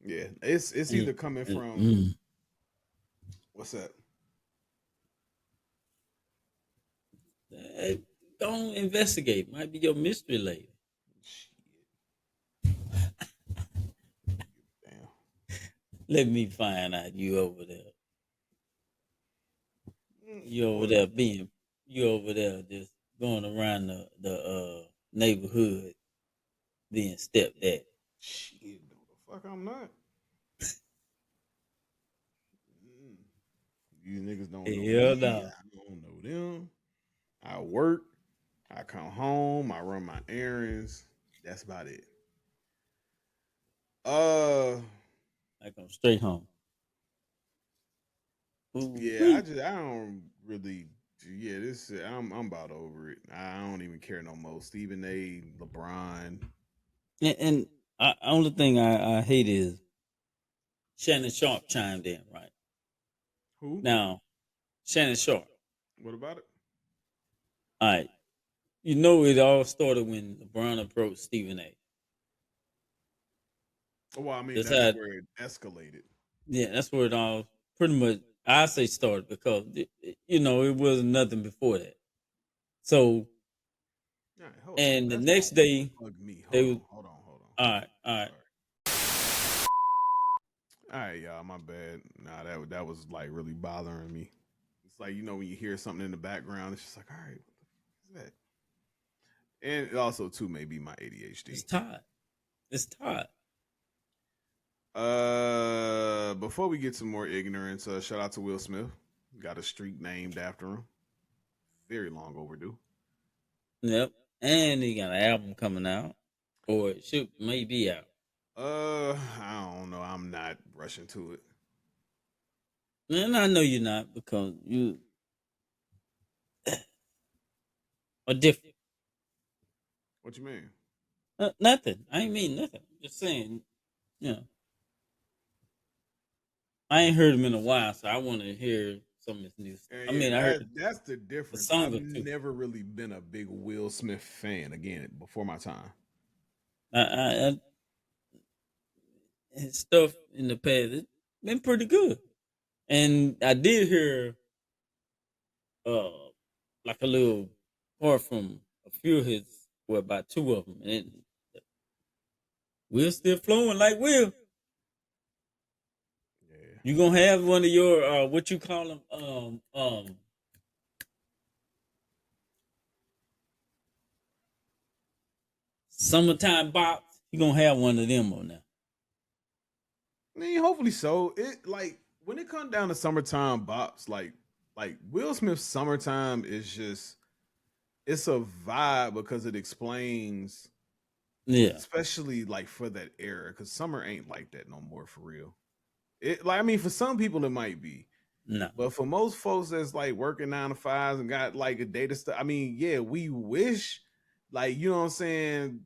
yeah. It's either coming from Mm. what's that? Hey, go investigate. Might be your mystery lady. Shit, damn. Let me find out you over there. You over Boy, there being. You over there just going around the neighborhood being stepped at. shit. No, the fuck, I'm not. Mm. You niggas don't know Hell me. no. I don't know them. I work. I come home. I run my errands. That's about it. Uh, I come straight home. Ooh yeah. wee. I don't really. Yeah, this. I'm about over it. I don't even care no more. Stephen A. LeBron. And only thing I hate is Shannon Sharp chimed in right Who? now. Shannon Sharp. What about it? All right, you know it all started when LeBron approached Stephen A. Well, I mean, That's that's how. where it escalated. Yeah, that's where it all pretty much I say started because it wasn't nothing before that. So All right, hold on. and the That's next day bug me. they Hold was on. Hold on. Hold on. all right, all right. Sorry. All right, y'all. My bad. Nah, that was like really bothering me. It's like when you hear something in the background, it's just like, all right, what the fuck is that? And it also too may be my It's ADHD. Todd. It's Todd. Before we get to more ignorance, shout out to Will Smith. Got a street named after him. Very long overdue. Yep. And he got an album coming out, or it should may be out. I don't know. I'm not rushing to it. And I know you're not because you are different. What you mean? Nothing. I ain't mean nothing. Just saying, you know, I ain't heard him in a while, so I want to hear some of his new stuff. And I yeah, mean, I heard that's the a difference. song I've or two. never really been a big Will Smith fan. Again, before my time. I his stuff in the past it's been pretty good, and I did hear uh like a little part from a few of his, well, about two of them, and Will still flowing like Will. Yeah. You gonna have one of your what you call them summertime bops. You gonna have one of them on there. I mean, hopefully so. It like when it comes down to summertime bops, like Will Smith's summertime is just it's a vibe because it explains, Yeah, especially like for that era, because summer ain't like that no more for real. It like I mean, for some people it might be. No. But for most folks that's like working 9 to 5s and got like a data stuff, I mean, yeah, we wish, like, you know what I'm saying,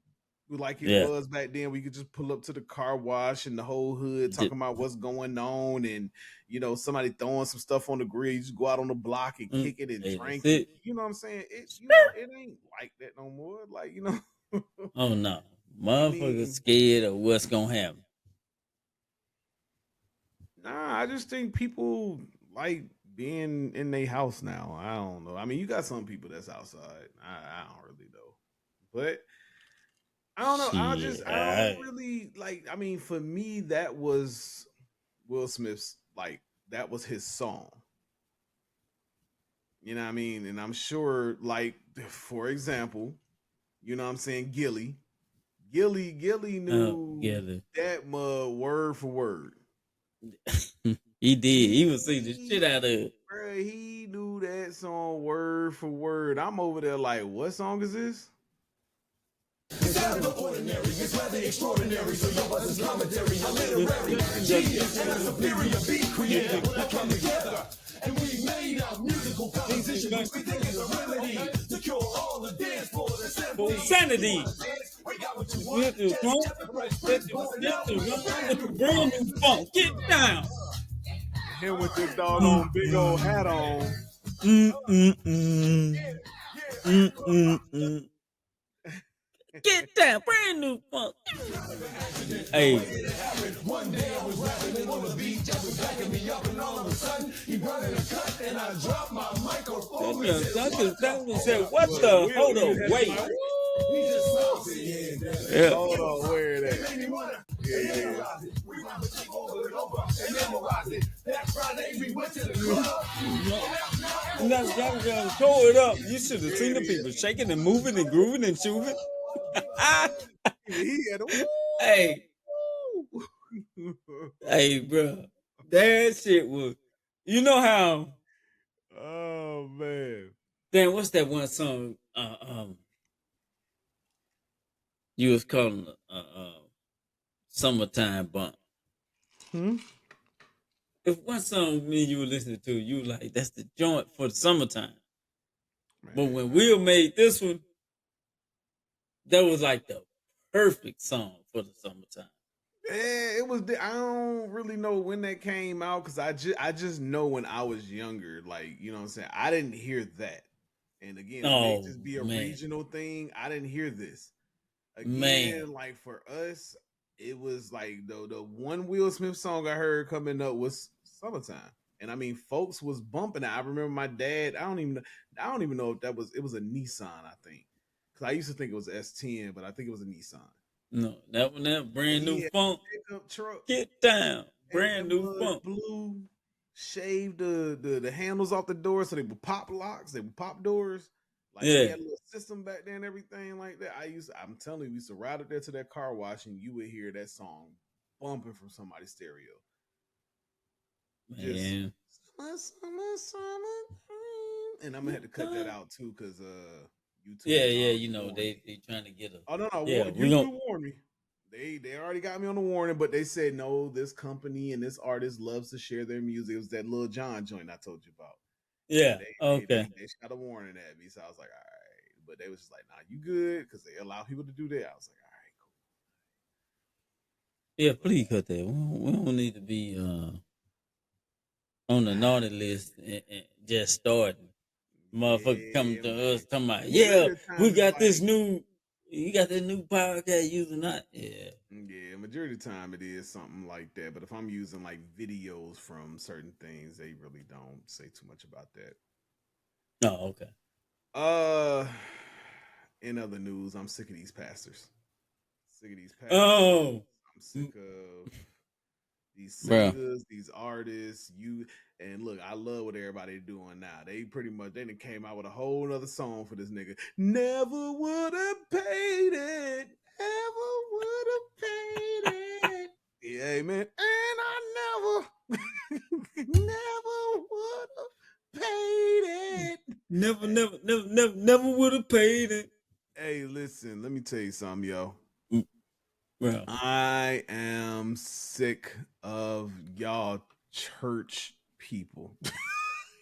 like it Yeah. was back then, we could just pull up to the car wash and the whole hood talking about what's going on, and you know, somebody throwing some stuff on the grill, you just go out on the block and kick it and Hey, drink that's it. it. You know what I'm saying? It ain't like that no more. Like, you know. Oh no. I Motherfuckers mean, scared of what's gonna happen. nah, I just think people like being in their house now. I don't know. I mean, you got some people that's outside. I don't really know, but I don't know. Shit. I don't really like. I mean, for me, that was Will Smith's like that was his song. You know what I mean? And I'm sure, like for example, you know what I'm saying, Gilly knew Together. that mud word for word. He did. He was singing the shit out of it. Bruh, he knew that song word for word. I'm over there like, what song is this? It's out of the ordinary, it's rather extraordinary. So your buzz is commentary, a literary genius and a superior beat creator that come together. And we made our musical composition, which we think is a remedy to cure all the dance floors and insanity. We got what you want. Brand new funk. Get down. Him with this doggone big old hat on. Get down. Brand new funk. Hey. One day I was rapping on the beach, I was backing me up, and all of a sudden he brought in a cut, and I dropped my microphone. That said, what the? Hold on, wait. He just smiled, said, Yeah. Hold on, where that? It made me wanna Yeah. We want to take over and over and memorize it. That Friday we went to the club. Y'all throw it up. You should have seen the people shaking and moving and grooving and shooting. He had a Hey. Hey, bro. That shit was. You know how. Oh man. Damn, what's that one song? You was calling "Summertime Bump." If one song me and you were listening to, you were like, "That's the joint for the summertime." Man. But when Will made this one, that was like the perfect song for the summertime. Yeah, it was. I don't really know when that came out because I just know when I was younger, like you know what I'm saying. I didn't hear that, and again, it may just be a regional thing. I didn't hear this. Again, like for us, it was like the one Will Smith song I heard coming up was "Summertime," and I mean, folks was bumping it. I remember my dad. I don't even know if it was a Nissan. I think because I used to think it was S10, but I think it was a Nissan. No, that one, that brand new funk. Pickup truck. Get down, brand new funk. Blue, shaved the handles off the door so they would pop locks, they would pop doors. Like they had a little system back there and everything like that. I'm telling you, we used to ride up there to that car wash and you would hear that song bumping from somebody's stereo. Man. Summer, and I'm gonna have to cut that out too because YouTube. Yeah, you know they trying to get a. Oh no, yeah, YouTube warned me. They already got me on the warning, but they said no. This company and this artist loves to share their music. It was that Lil Jon joint I told you about. Yeah. They shot a warning at me, so I was like, all right. But they was just like, nah, you good because they allow people to do that. I was like, all right, cool. Yeah, please cut that. We don't need to be on the naughty list and just starting. Motherfucker coming to us talking about, we got this new. You got that new podcast using that? Yeah. Yeah, majority of the time it is something like that. But if I'm using like videos from certain things, they really don't say too much about that. Oh, okay. In other news, I'm sick of these pastors. Oh. I'm sick of these singers, these artists. And look, I love what everybody doing now. They pretty much they done came out with a whole other song for this nigga. Never would have paid it. Never would have paid it. Yeah, man. And I never would have paid it. Never would have paid it. Hey, listen, let me tell you something, yo. Well, I am sick of y'all church people.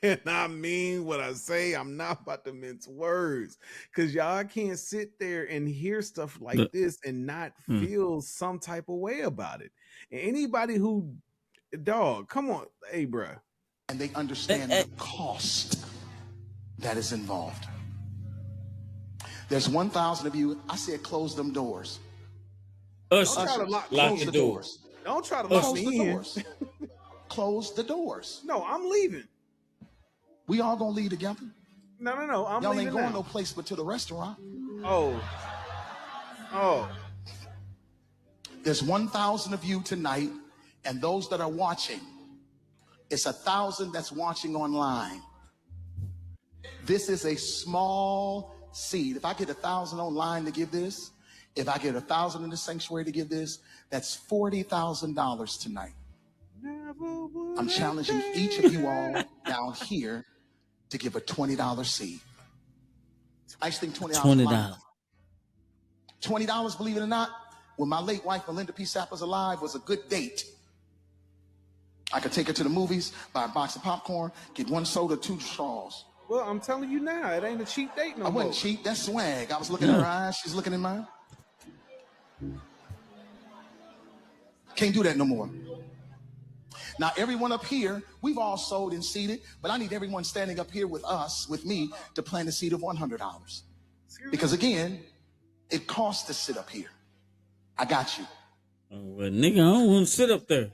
And I mean what I say. I'm not about to mince words because y'all can't sit there and hear stuff like the, this and not mm, feel some type of way about it. And anybody who, dog, come on, hey, bruh. And they eh, understand eh, the cost that is involved. There's 1,000 of you. I said, close them doors. Don't try to ushers, lock me lock Close the the in. door. doors. Don't try to lock Close Ushers. the me in. doors. Close the doors. No, I'm leaving. We all gonna leave together. No, I'm Y'all leaving ain't going now. no place but to the restaurant. Oh. There's 1,000 of you tonight, and those that are watching, it's 1,000 that's watching online. This is a small seed. If I get 1,000 online to give this, if I get 1,000 in the sanctuary to give this, that's $40,000 tonight. I'm challenging each of you all down here to give a $20 seed. I just think $20 a lot. $20, believe it or not, when my late wife Melinda P. Sapp was alive, was a good date. I could take her to the movies, buy a box of popcorn, get 1 soda, 2 straws. Well, I'm telling you now, it ain't a cheap date no I more. wasn't cheap. That's swag. I was looking in her eyes. She's looking in mine. Can't do that no more. Now, everyone up here, we've all sold and seeded, but I need everyone standing up here with us, with me, to plant a seed of $100. Because again, it costs to sit up here. I got you. Oh, well, nigga, I don't want to sit up there.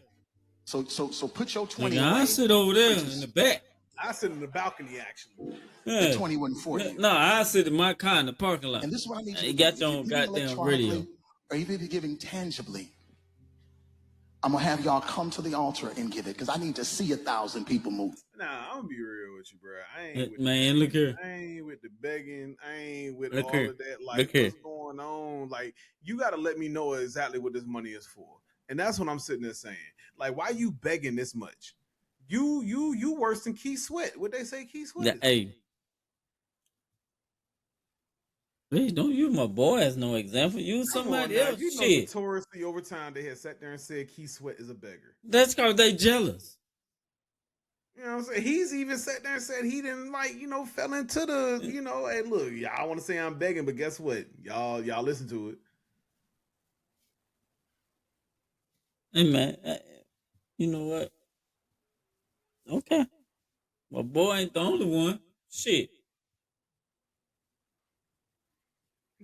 So put your 20 Nigga, away. I sit over there in the back. I sit in the balcony, actually. The 20 wasn't for you. No, I sit in my car in the parking lot. And this is what I need you to You do. got your own goddamn radio. Or even if you're giving tangibly, I'm going to have y'all come to the altar and give it, because I need to see 1,000 people move. Nah, I'm going to be real with you, bro. I ain't with Man, look here. I ain't with the begging. I ain't with Look all here. of that. Like, Look here. what's going on? Like, you got to let me know exactly what this money is for. And that's what I'm sitting there saying. Like, why you begging this much? You worse than Keith Sweat. What they say Keith Sweat is? Hey, please don't use my boy as no example. Use somebody else. You know, Shit. notoriously over time they had sat there and said Keith Sweat is a beggar. That's because they jealous. You know what I'm saying? He's even sat there and said he didn't fell into the, hey, look, y'all want to say I'm begging, but guess what? Y'all listen to it. Hey, man, you know what? Okay. My boy ain't the only one. Shit.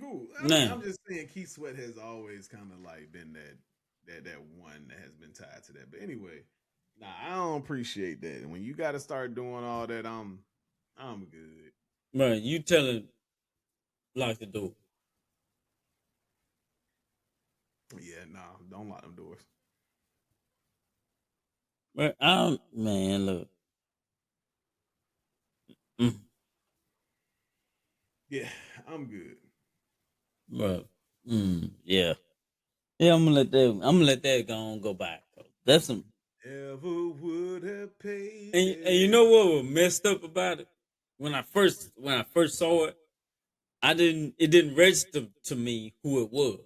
Cool. Nah. I'm just saying Keith Sweat has always kind of like been that one that has been tied to that. But anyway, I don't appreciate that. And when you got to start doing all that, I'm good. Bro, you tell him lock the door. Yeah, don't lock them doors. But man, look. Yeah, I'm good. Bro, yeah. Yeah, I'm gonna let that go by. That's some. Never would have paid. And you know what was messed up about it? When I first saw it, it didn't register to me who it was.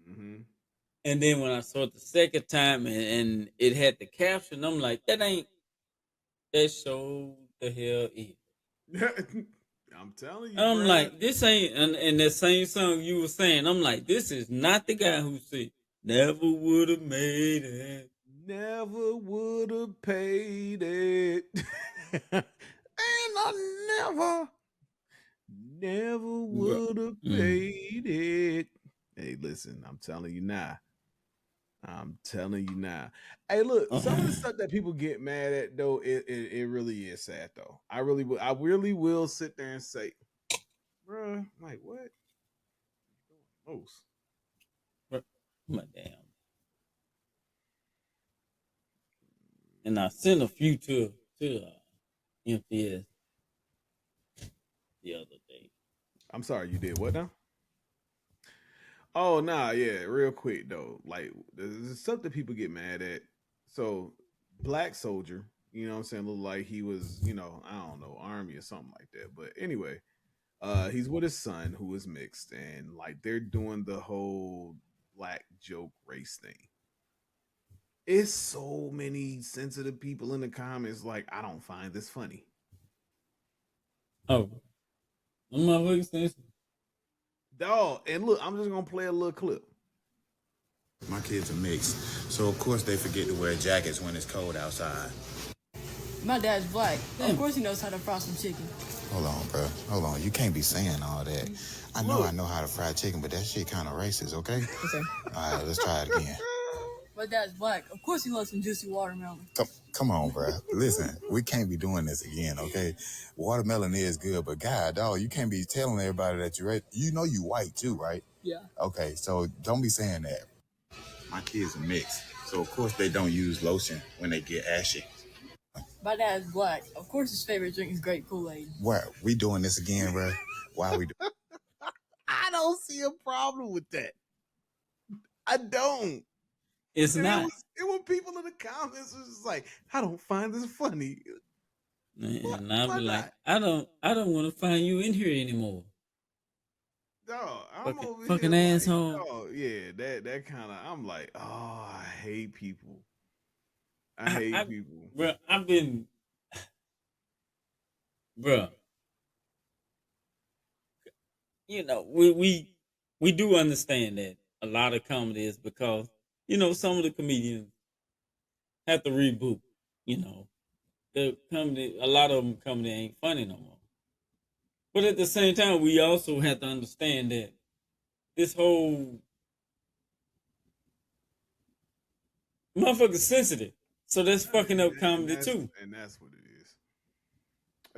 Mm-hmm. And then when I saw it the second time and it had the caption, I'm like, that show the hell is. I'm telling you. I'm bro. like, this ain't, and that same song you were saying, I'm like, this is not the guy who said, never would have made it. Never would have paid it. And I never would have paid it. Hey, listen, I'm telling you now. Hey, look, some of the stuff that people get mad at though, it really is sad though. I really will sit there and say, bruh, like what? Most. My damn. And I sent a few to MPS the other day. I'm sorry, you did what now? Oh nah, yeah, real quick though. Like there's stuff that people get mad at. So Black Soldier, you know what I'm saying, looked like he was, I don't know, Army or something like that. But anyway, He's with his son who is mixed, and like they're doing the whole black joke race thing. It's so many sensitive people in the comments like, I don't find this funny. Oh, I'm motherfuckers sensitive. Dog, and look, I'm just gonna play a little clip. My kids are mixed, so of course they forget to wear jackets when it's cold outside. My dad's black. Of course he knows how to fry some chicken. Hold on, bro. Hold on. You can't be saying all that. I know how to fry chicken, but that shit kind of racist, okay? Okay. All right, let's try it again. My dad's black. Of course he loves some juicy watermelon. Come on, bro. Listen, we can't be doing this again, okay? Watermelon is good, but God, dog, you can't be telling everybody that you're right. You know you white too, right? Yeah. Okay, so don't be saying that. My kids are mixed, so of course they don't use lotion when they get ashy. My dad's black. Of course his favorite drink is grape Kool-Aid. What? We doing this again, bro? Why are we doing? I don't see a problem with that. I don't. It's and not. It was people in the comments was just like, I don't find this funny. And I'll be like, I don't want to find you in here anymore. Dog, I'm over fucking here asshole. Like, oh yeah, that kind of. I'm like, oh, I hate people. I hate people. Bro, I've been, bro. You know, we do understand that a lot of comedy is because, you know, some of the comedians have to reboot. You know, the comedy, a lot of them comedy ain't funny no more. But at the same time, we also have to understand that this whole motherfucker's sensitive. So that's fucking up comedy too. And that's what it is.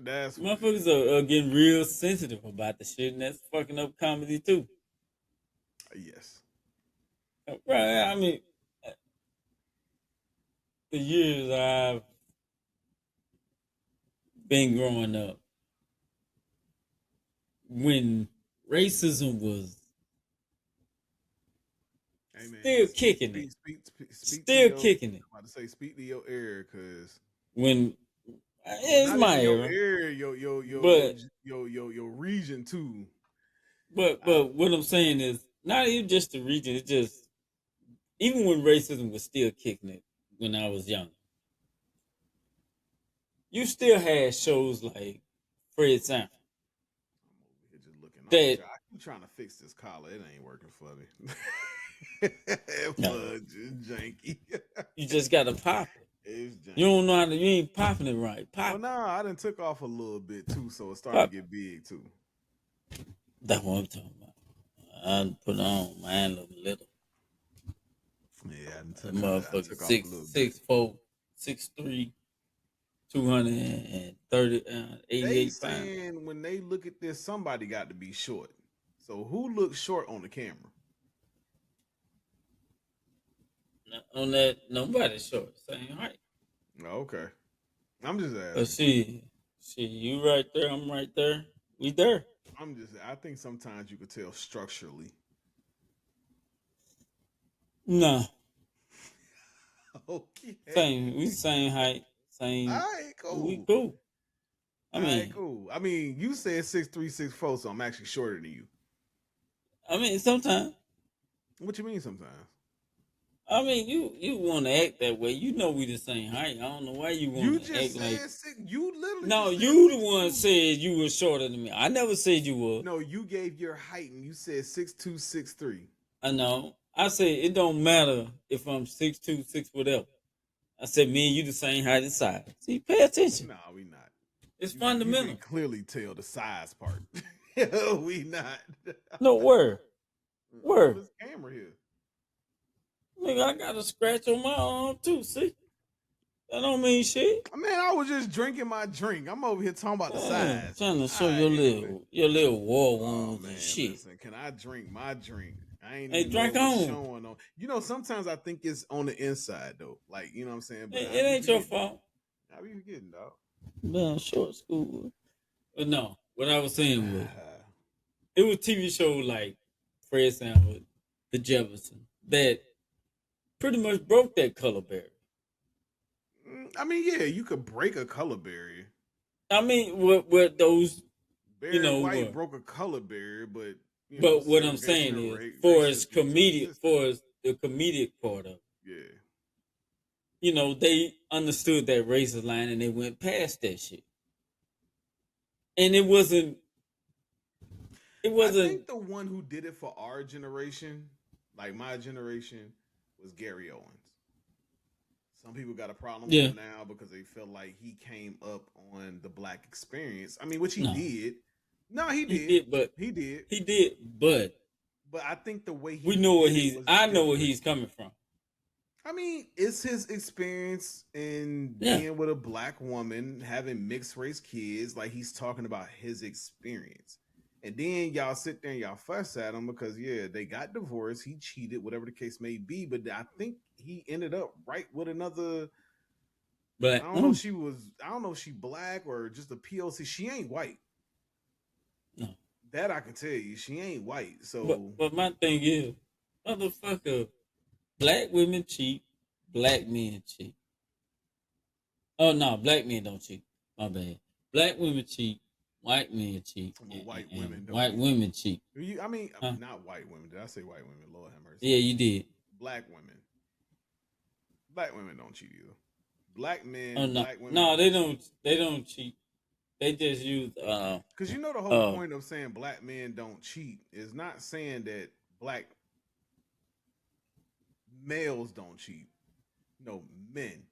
That's what motherfuckers are getting real sensitive about the shit, and that's fucking up comedy too. Yes. Right. I mean, the years I've been growing up, when racism was still kicking it. Still kicking it. I'm about to say, speak to your ear, because when it's my era. Your region too. But what I'm saying is not even just the region. It's just even when racism was still kicking it when I was young, you still had shows like Fred Sanford. That I keep trying to fix this collar. It ain't working for me. Janky. You just gotta pop it. You don't know how to. You ain't popping it right. Pop. Well, no, I done took off a little bit too, so it started to get big too. That's what I'm talking about. I put on mine look little. Yeah, I took motherfucker off a little 6'4", 6'3", 230, 88 they pounds. saying when they look at this, somebody got to be short. So who looks short on the camera? On that, nobody's short. Same height. Okay. I'm just asking. See, you right there. I'm right there. We there. I think sometimes you could tell structurally. No. Okay. We same height. Same. All right, cool. We cool. Cool. I mean, you said 6'3", 6'4", so I'm actually shorter than you. I mean, sometimes. What you mean sometimes? I mean, you want to act that way. You know we the same height. I don't know why you want to act like. You literally. No, you the one said you were shorter than me. I never said you were. No, you gave your height and you said 6'2", 6'3". I know. I said it don't matter if I'm 6'2", 6 whatever. I said me and you the same height and size. See, pay attention. No, we not. It's fundamental. You can clearly tell the size part. We not. No, word. This camera here. Nigga, I got a scratch on my arm too. See, that don't mean shit. Man, I was just drinking my drink. I'm over here talking about the size. Trying to show your little war wounds and shit. Listen, can I drink my drink? I ain't Hey, drink on. Showing on. You know, sometimes I think it's on the inside though. Like, you know what I'm saying? But it ain't your fault. I be forgetting, dog. Man, short school. But no, what I was saying was, it was TV shows like Fred Sanford, The Jefferson, that pretty much broke that color barrier. I mean, yeah, you could break a color barrier. I mean, what those you Barry know White what? broke a color barrier, but But what I'm segregation saying and is, for as racism still comedic, existed. for as the comedic part of it, Yeah. they understood that racist line and they went past that shit. And it wasn't. It I wasn't. think the one who did it for our generation, like my generation, was Gary Owens. Some people got a problem with Yeah. him now because they feel like he came up on the black experience. I mean, which he No. did. No, he did. He did. He did, but I think the way he we know where did it he's. was I know where different. he's coming from. I mean, it's his experience in Yeah. being with a black woman, having mixed race kids. Like, he's talking about his experience. And then y'all sit there and y'all fuss at him because, yeah, they got divorced. He cheated, whatever the case may be. But I think he ended up right with another. But I don't know if she was, I don't know if she black or just a POC. She ain't white. No. That I can tell you. She ain't white. So. But my thing is, motherfucker, black women cheat, black men cheat. Oh no, black men don't cheat. My bad. Black women cheat, white men cheat, and White women don't. white women cheat. I mean, Huh? not white women. Did I say white women? Lord have mercy. Yeah, you did. Black women. Black women don't cheat either. Black men, Oh no, black women. no, they don't. They don't cheat. They just use. Because you know the whole point of saying black men don't cheat is not saying that black males don't cheat. No, men.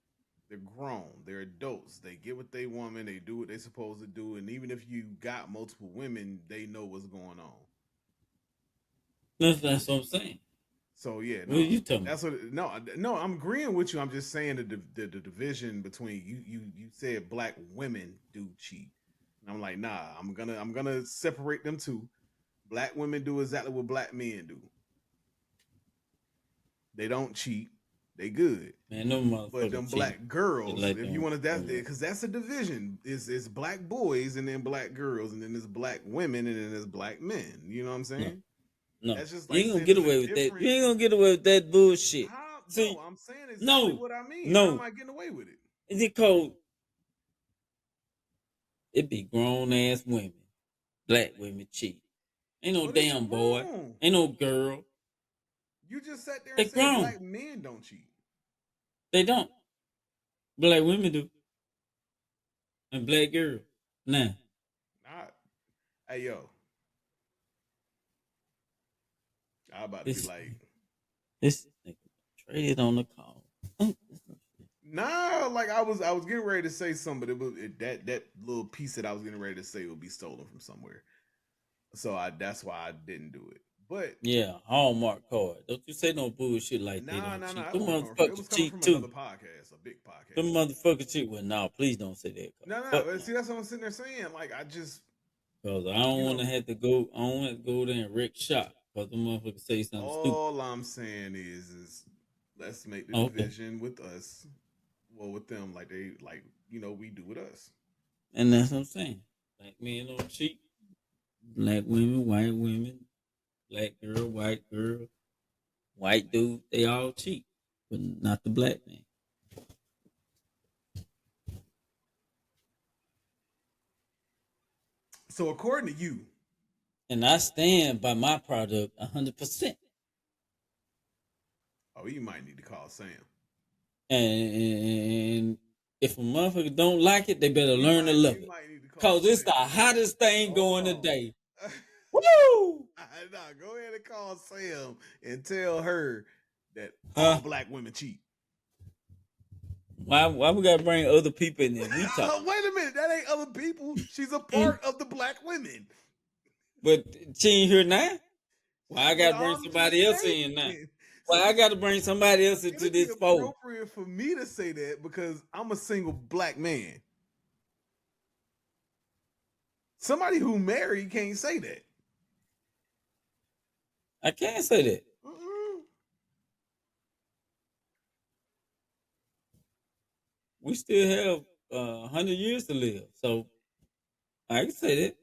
They're grown. They're adults. They get what they want and they do what they're supposed to do. And even if you got multiple women, they know what's going on. That's what I'm saying. So yeah, what are you talking? That's what. No. I'm agreeing with you. I'm just saying the division between you said black women do cheat. And I'm like, nah. I'm gonna separate them two. Black women do exactly what black men do. They don't cheat. They good. Man, no motherfucker. But them black girls, like if you want to, that's because that's a division. It's black boys and then black girls and then there's black women and then there's black men. You know what I'm saying? No, that's just you like ain't gonna get away with that. You ain't gonna get away with that bullshit. No, I'm saying exactly what I mean. How am I getting away with it? Is it cold? It be grown ass women, black women cheat. Ain't no damn boy. Ain't no girl. You just sat there and said black men don't cheat. They don't. Black women do. And black girls. Nah. Hey yo. I'm about to be like, this nigga traded on the call. Nah, like I was getting ready to say something, but that little piece that I was getting ready to say would be stolen from somewhere. So that's why I didn't do it. But yeah, Hallmark card. Don't you say no bullshit like that. Nah. Them It was coming from another podcast, a big podcast. Them motherfuckers cheat. Well, no, please don't say that. No. See, that's what I'm sitting there saying. Like I just because I don't want to have to go. I don't want to go there and wreck shop because the motherfuckers say something stupid. All I'm saying is let's make the division with us. Well, with them, like they we do with us. And that's what I'm saying. Black men don't cheat. Black women, white women, black girl, white dude, they all cheat, but not the black man. So according to you, and I stand by my product 100%. Oh, you might need to call Sam. And if a motherfucker don't like it, they better learn to love it. Cause it's the hottest thing going today. Woo! Nah, go ahead and call Sam and tell her that all black women cheat. Why we gotta bring other people in there? We talk. Wait a minute, that ain't other people. She's a part of the black women. But she ain't here now. Why I gotta bring somebody else in now? Why I gotta bring somebody else into this fold? It's appropriate for me to say that because I'm a single black man. Somebody who married can't say that. I can't say that. We still have 100 years to live, so I can say that.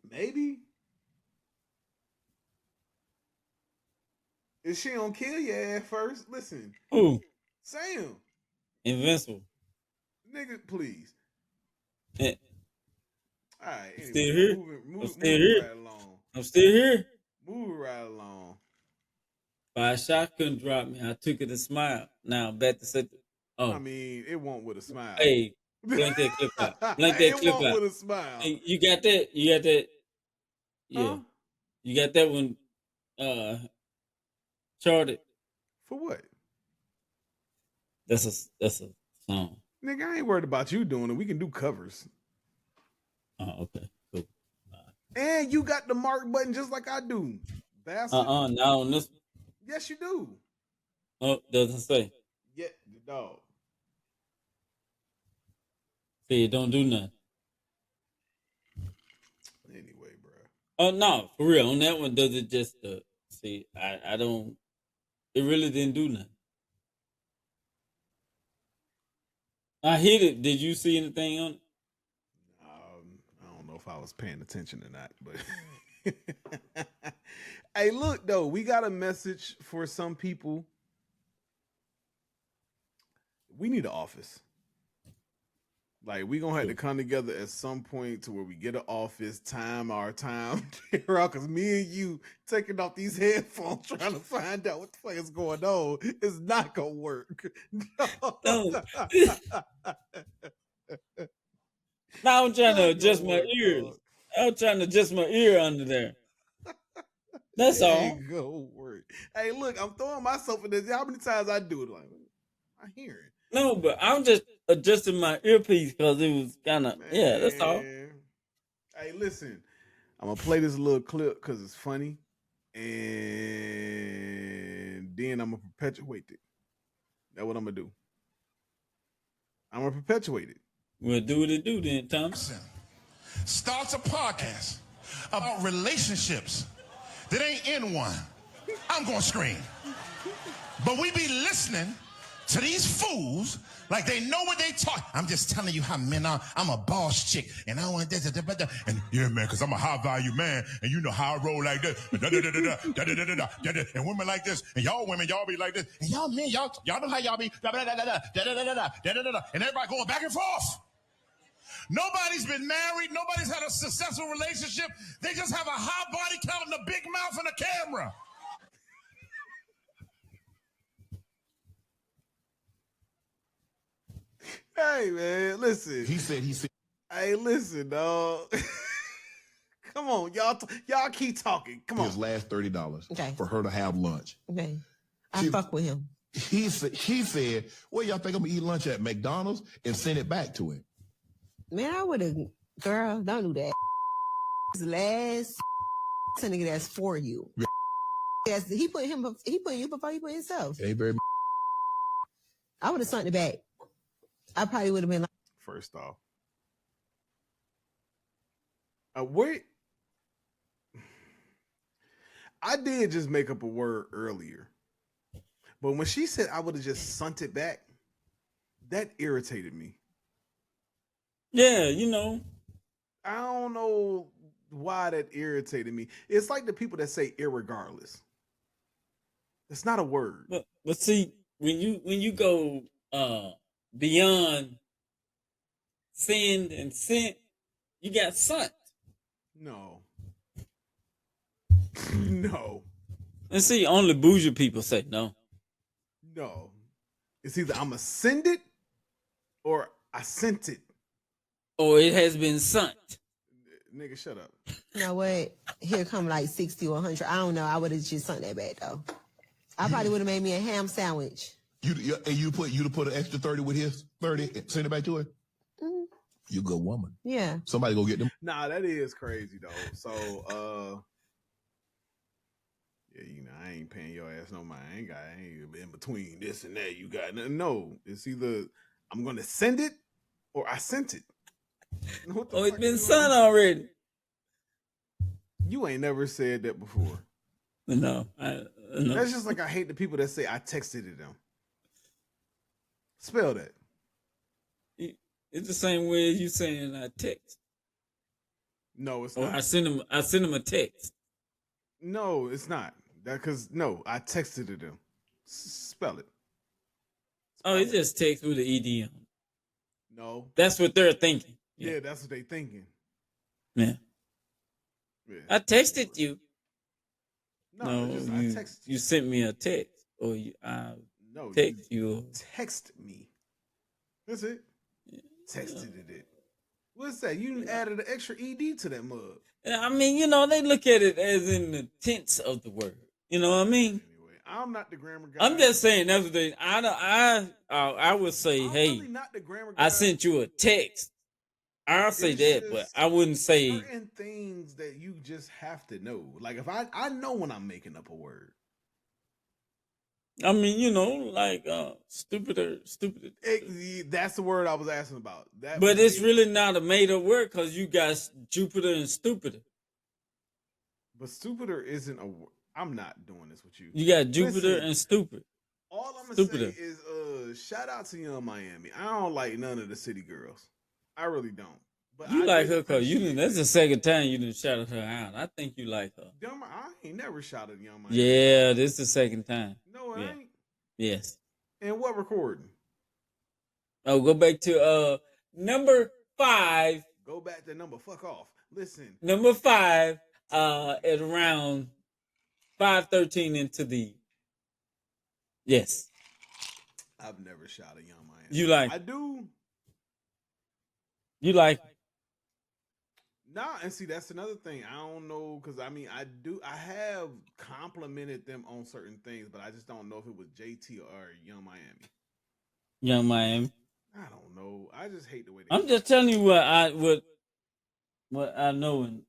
Maybe. If she don't kill your ass first, listen. Who? Sam. Invincible. Nigga, please. Yeah. All right. I'm Anyway, still here. I'm still here. right along. I'm still here. Moving right along. By a shot couldn't drop me. I took it and smiled. Now back to say, I mean, it won't with a smile. Hey, blank that clip out. Blank that it clip won't out. with a smile. Hey, you got that? You got that? Yeah. Huh? You got that one charted. For what? That's a song. Nigga, I ain't worried about you doing it. We can do covers. Oh, okay. Cool. And you got the mark button just like I do. Bastard. Not on this one. Yes, you do. Oh, doesn't say. Yeah, dog. See, it don't do nothing. Anyway, bro. Oh no, for real. On that one, does it just see? I don't. It really didn't do nothing. I hit it. Did you see anything on it? I don't know if I was paying attention or not, but hey, look though, we got a message for some people. We need an office. Like we gonna have to come together at some point to where we get an office, time our time, because me and you taking off these headphones trying to find out what the fuck is going on is not gonna work. No. Now I'm trying to adjust my ears. I'm trying to adjust my ear under there. That's all. Ain't gonna work. Hey, look, I'm throwing myself in this. How many times I do it? Like I hear it. No, but I'm just adjusting my earpiece because it was kind of that's all. Hey, listen, I'm gonna play this little clip because it's funny, and then I'm gonna perpetuate it. That's what I'm gonna do. I'm gonna perpetuate it. We'll do what it do then, Tom. Starts a podcast about relationships that ain't in one. I'm gonna scream. But we be listening to these fools like they know what they talk. I'm just telling you how men are. I'm a boss chick, and I want this, and yeah, man, because I'm a high value man, and you know how I roll like this, and women like this, and y'all women, y'all be like this, and y'all men, y'all know how y'all be, and everybody going back and forth. Nobody's been married. Nobody's had a successful relationship. They just have a high body count and a big mouth and a camera. Hey, man, listen. He said. Hey, listen, dog. Come on, y'all keep talking. Come on. His last $30 Okay. for her to have lunch. Okay. I fuck with him. He said, well, y'all think I'm gonna eat lunch at McDonald's and send it back to him? Man, I would have, girl, don't do that. His last nigga that's for you. Yes, he put you before he put himself. Hey, very. I would have sent it back. I probably would have been like, First off, wait. I did just make up a word earlier, but when she said I would have just sent it back, that irritated me. Yeah, you know. I don't know why that irritated me. It's like the people that say irregardless. It's not a word. But see, when you go beyond send and sent, you got sent. No. No. And see, only bougie people say no. No. It's either I'm going to send it or I sent it. Or it has been sent. Nigga, shut up. you know what? Here come like 60 or 100. I don't know. I would have just sent that back though. I probably would have made me a ham sandwich. You put an extra 30 with his 30 and send it back to her? Mm. You a good woman. Yeah. Somebody go get them. Nah, that is crazy though. So yeah, you know, I ain't paying your ass no mind. I ain't in between this and that. You got no. It's either I'm gonna send it or I sent it. Oh, it's been sent already. You ain't never said that before. No, no. That's just like I hate the people that say I texted it them. Spell that. It's the same way as you saying I text. No, it's or not. I send them a text. No, it's not. I texted it them. Spell it. Oh, it's just text with an ED on. No. That's what they're thinking. Yeah, that's what they thinking. Yeah. Yeah. I texted you. No, No, just I you texted you sent me a text, or I No, text you. text me. That's it. Texted it. What's that? You added an extra ed to that mug. I mean, they look at it as in the tense of the word. You know what I mean? Anyway, I'm not the grammar guy. I'm just saying that's what they. I would say, I'm hey, really not the grammar guy. I sent you a text. I'll say It's that, but I wouldn't say certain things that you just have to know. Like if I know when I'm making up a word. I mean, like stupider. That's the word I was asking about. But it's really not a made up word because you got Jupiter and stupider. But stupider isn't a word. I'm not doing this with you. You got Jupiter and stupid. All I'm gonna say is shout out to Young Miami. I don't like none of the city girls. I really don't. But You I like did her because appreciate that's the second time you didn't shout her out. I think you like her. I ain't never shouted Young Miami. Yeah, this is the second time. No, it ain't. Yes. And what recording? Oh, go back to number 5. Go back to number. Fuck off. Listen. Number 5 at around 5:13 into the. Yes. I've never shouted Young Miami. You like? I do. You like? Nah, and see that's another thing. I don't know because I mean I have complimented them on certain things, but I just don't know if it was JT or Young Miami. Young Miami. I don't know. I just hate the way I'm just telling you what I know, and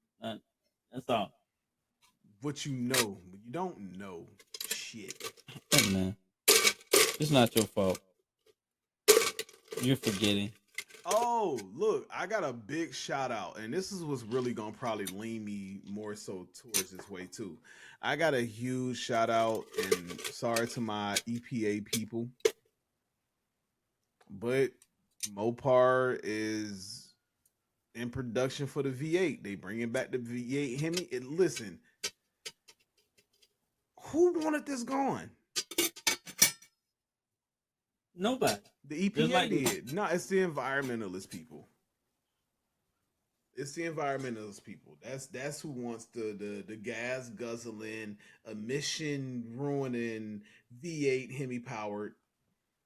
that's all. What you know, but you don't know shit. Hey, man, it's not your fault. You're forgetting. Oh, look, I got a big shout out, and this is what's really gonna probably lean me more so towards this way too. I got a huge shout out, and sorry to my EPA people, but Mopar is in production for the V8. They bringing back the V8 Hemi. Listen, who wanted this gone? Nobody. The EPA did. No, it's the environmentalist people. It's the environmentalist people. That's who wants the gas guzzling, emission ruining V8 Hemi powered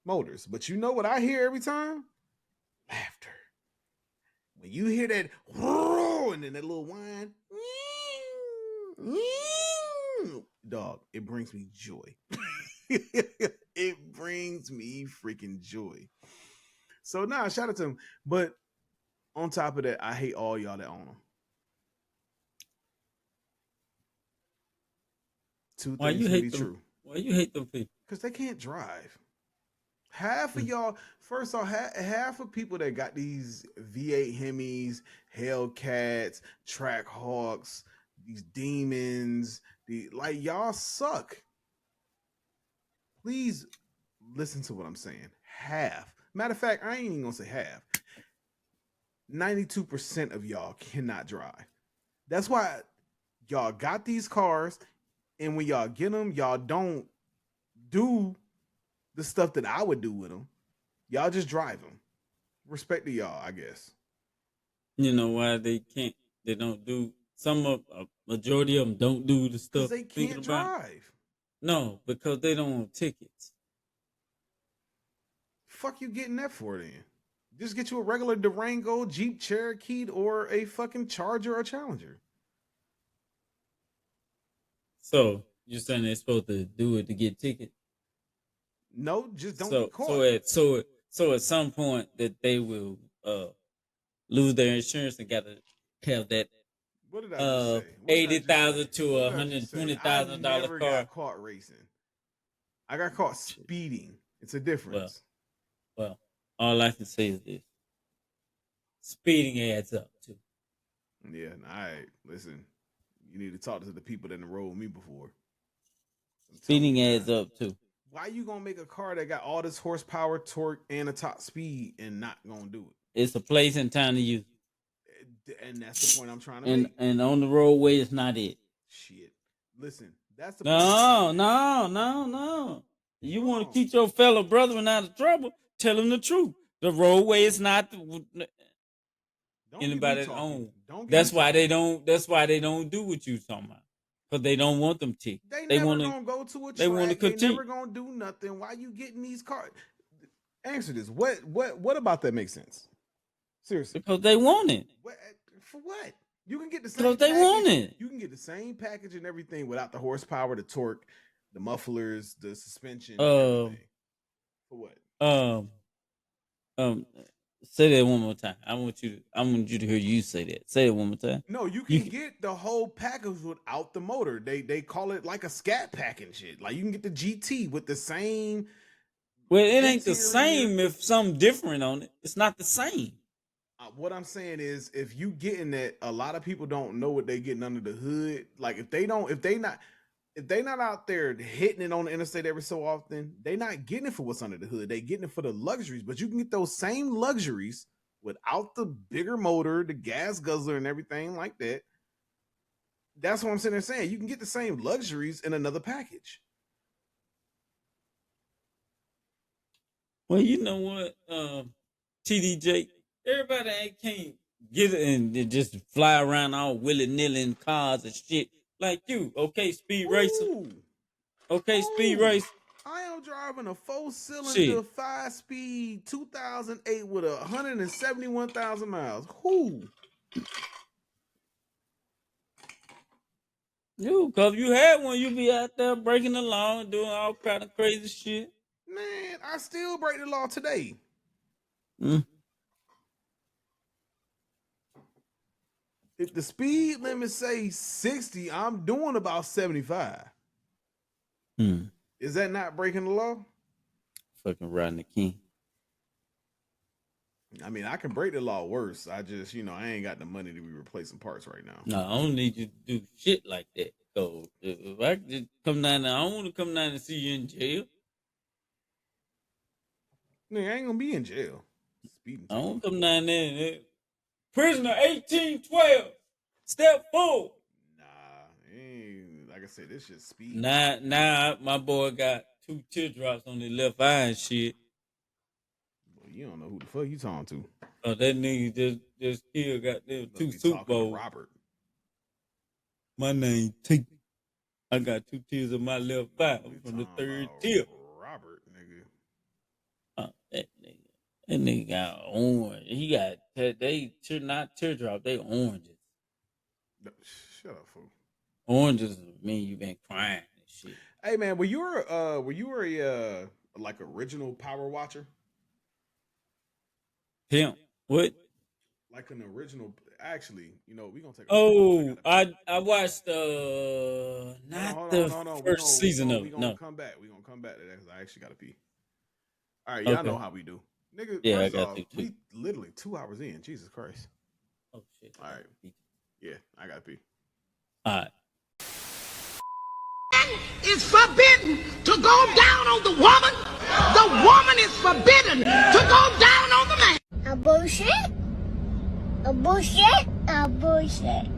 motors. But you know what I hear every time? Laughter. When you hear that and then that little whine, dog, it brings me joy. It brings me freaking joy. So shout out to him. But on top of that, I hate all y'all that own them. Two Why things you can hate be them? true. Why you hate them people? Because they can't drive. Half of y'all, first off, half of people that got these V8 Hemis, Hellcats, Trackhawks, these demons, like y'all suck. Please listen to what I'm saying. Half. Matter of fact, I ain't even gonna say half. 92% of y'all cannot drive. That's why y'all got these cars, and when y'all get them, y'all don't do the stuff that I would do with them. Y'all just drive them. Respect to y'all, I guess. You know why they can't? They don't do. A majority of them don't do the stuff They can't drive. No, because they don't want tickets. Fuck you getting that for then? Just get you a regular Durango, Jeep Cherokee, or a fucking Charger or Challenger. So you're saying they're supposed to do it to get tickets? No, just don't get caught. So at some point that they will lose their insurance and gotta have that what did I just say? $80,000 to $120,000 I never car. got caught racing. I got caught speeding. It's a difference. Well, all I can say is this: speeding adds up too. Yeah, all right. Listen, you need to talk to the people that enrolled me before. Speeding adds up too. Why you gonna make a car that got all this horsepower, torque, and a top speed and not gonna do it? It's a place and time to use it. And that's the point I'm trying to make. And on the roadway, it's not it. Shit. Listen, that's the point. No. You want to keep your fellow brethren out of trouble? Tell them the truth. The roadway is not. Don't anybody that own. Don't get That's me why they talking. don't. That's why they don't do what you talking about. Because they don't want them to. They They never want to. gonna go to a They want to track. They compete. never gonna do nothing. Why you getting these cars? Answer this. What about that makes sense? Seriously. Because they want it. For what? You can get the same Because they package. want it. You can get the same package and everything without the horsepower, the torque, the mufflers, the suspension, everything. For what? Say that one more time. I want you to hear you say that. Say it one more time. No, you can get the whole package without the motor. They call it like a scat pack and shit. Like you can get the GT with the same. Well, it ain't the same if something different on it. It's not the same. What I'm saying is, if you getting that, a lot of people don't know what they getting under the hood. Like if they not out there hitting it on the interstate every so often, they not getting it for what's under the hood. They getting it for the luxuries. But you can get those same luxuries without the bigger motor, the gas guzzler, and everything like that. That's what I'm sitting there saying. You can get the same luxuries in another package. Well, you know what, TDJ, everybody can't get it and just fly around all willy-nilly in cars and shit like you. Okay, speed racer. Okay, speed racer. I am driving a 4-cylinder, 5-speed 2008 with 171,000 miles. Who? You, cause you had one, you be out there breaking the law and doing all kind of crazy shit. Man, I still break the law today. If the speed limit say 60, I'm doing about 75. Is that not breaking the law? Fucking riding the king. I mean, I can break the law worse. I just, I ain't got the money to be replacing parts right now. No, I don't need you to do shit like that. So if I could just come down there, I don't want to come down and see you in jail. Nigga, I ain't gonna be in jail. I don't come down there and prisoner 1812, step 4. Like I said, this shit speed. Nah, my boy got 2 teardrops on his left eye and shit. Well, you don't know who the fuck you talking to. Oh, that nigga just killed goddamn 2 Super Bowls. Robert. My name T. I got 2 tears on my left eye from the 3rd tear. Robert, nigga. That nigga got orange. He got they not teardrop, they oranges. Shut up, fool. Oranges mean you been crying and shit. Hey man, were you a like original Power Watcher? Pimp. What? Like an original. Actually, we gonna take. I watched not the first season of it. We gonna come back. We gonna come back to that because I actually gotta pee. All right, y'all know how we do, nigga. Yeah, first I got off, to too. We literally 2 hours in. Jesus Christ. Oh shit. All right. Yeah, I gotta pee. All right. Is forbidden to go down on the woman. The woman is forbidden to go down on the man. A bullshit. A bullshit. A bullshit.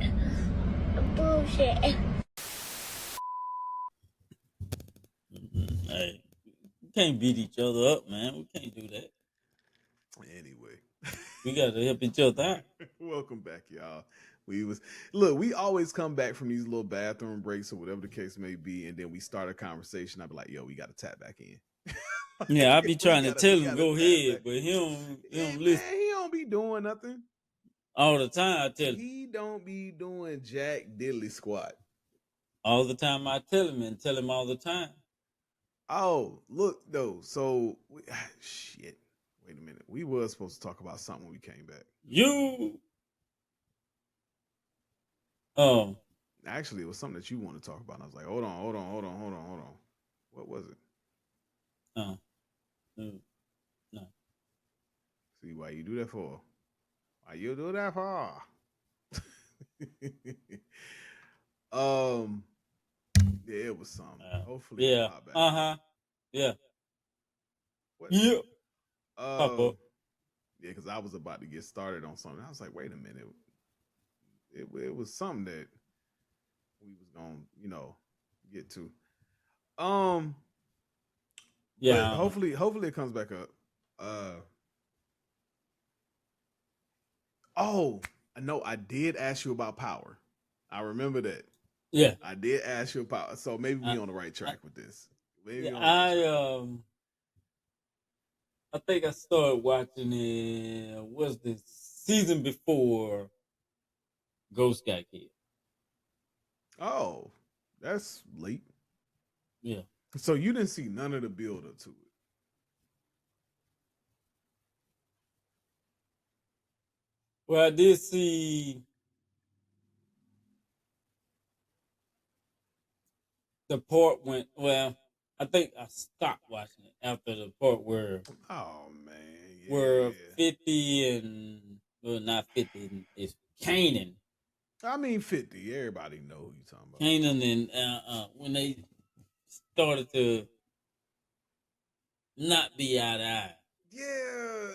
A bullshit. Hey, we can't beat each other up, man. We can't do that. Anyway, we gotta help each other out. Welcome back, y'all. We always come back from these little bathroom breaks or whatever the case may be, and then we start a conversation. I'll be like, yo, we gotta tap back in. Yeah, I be trying to tell him go ahead, but he don't listen. Man, he don't be doing nothing. All the time I tell him. He don't be doing jack diddly squat. All the time I tell him and tell him all the time. Oh, look though. So shit. Wait a minute. We was supposed to talk about something when we came back. Actually, it was something that you want to talk about. And I was like, hold on. What was it? No. See why you do that for? Why you do that for? Yeah, it was something. Hopefully, yeah. Yeah. What? Yeah. Yeah, because I was about to get started on something. I was like, wait a minute. It was something that we was gonna, get to. Yeah. Hopefully it comes back up. Oh, no, I did ask you about power. I remember that. Yeah, I did ask you about. So maybe we I, on the right track with this. Maybe yeah, we on the right track. I think I started watching it. Was the season before Ghost got killed? Oh, that's late. Yeah. So you didn't see none of the build up to it. Well, I did see the part when. Well, I think I stopped watching it after the part Oh man, where yeah. 50 and well, not 50. It's Kanan. I mean 50. Everybody know who you talking about. Kanan and when they started to not be eye to eye. Yeah.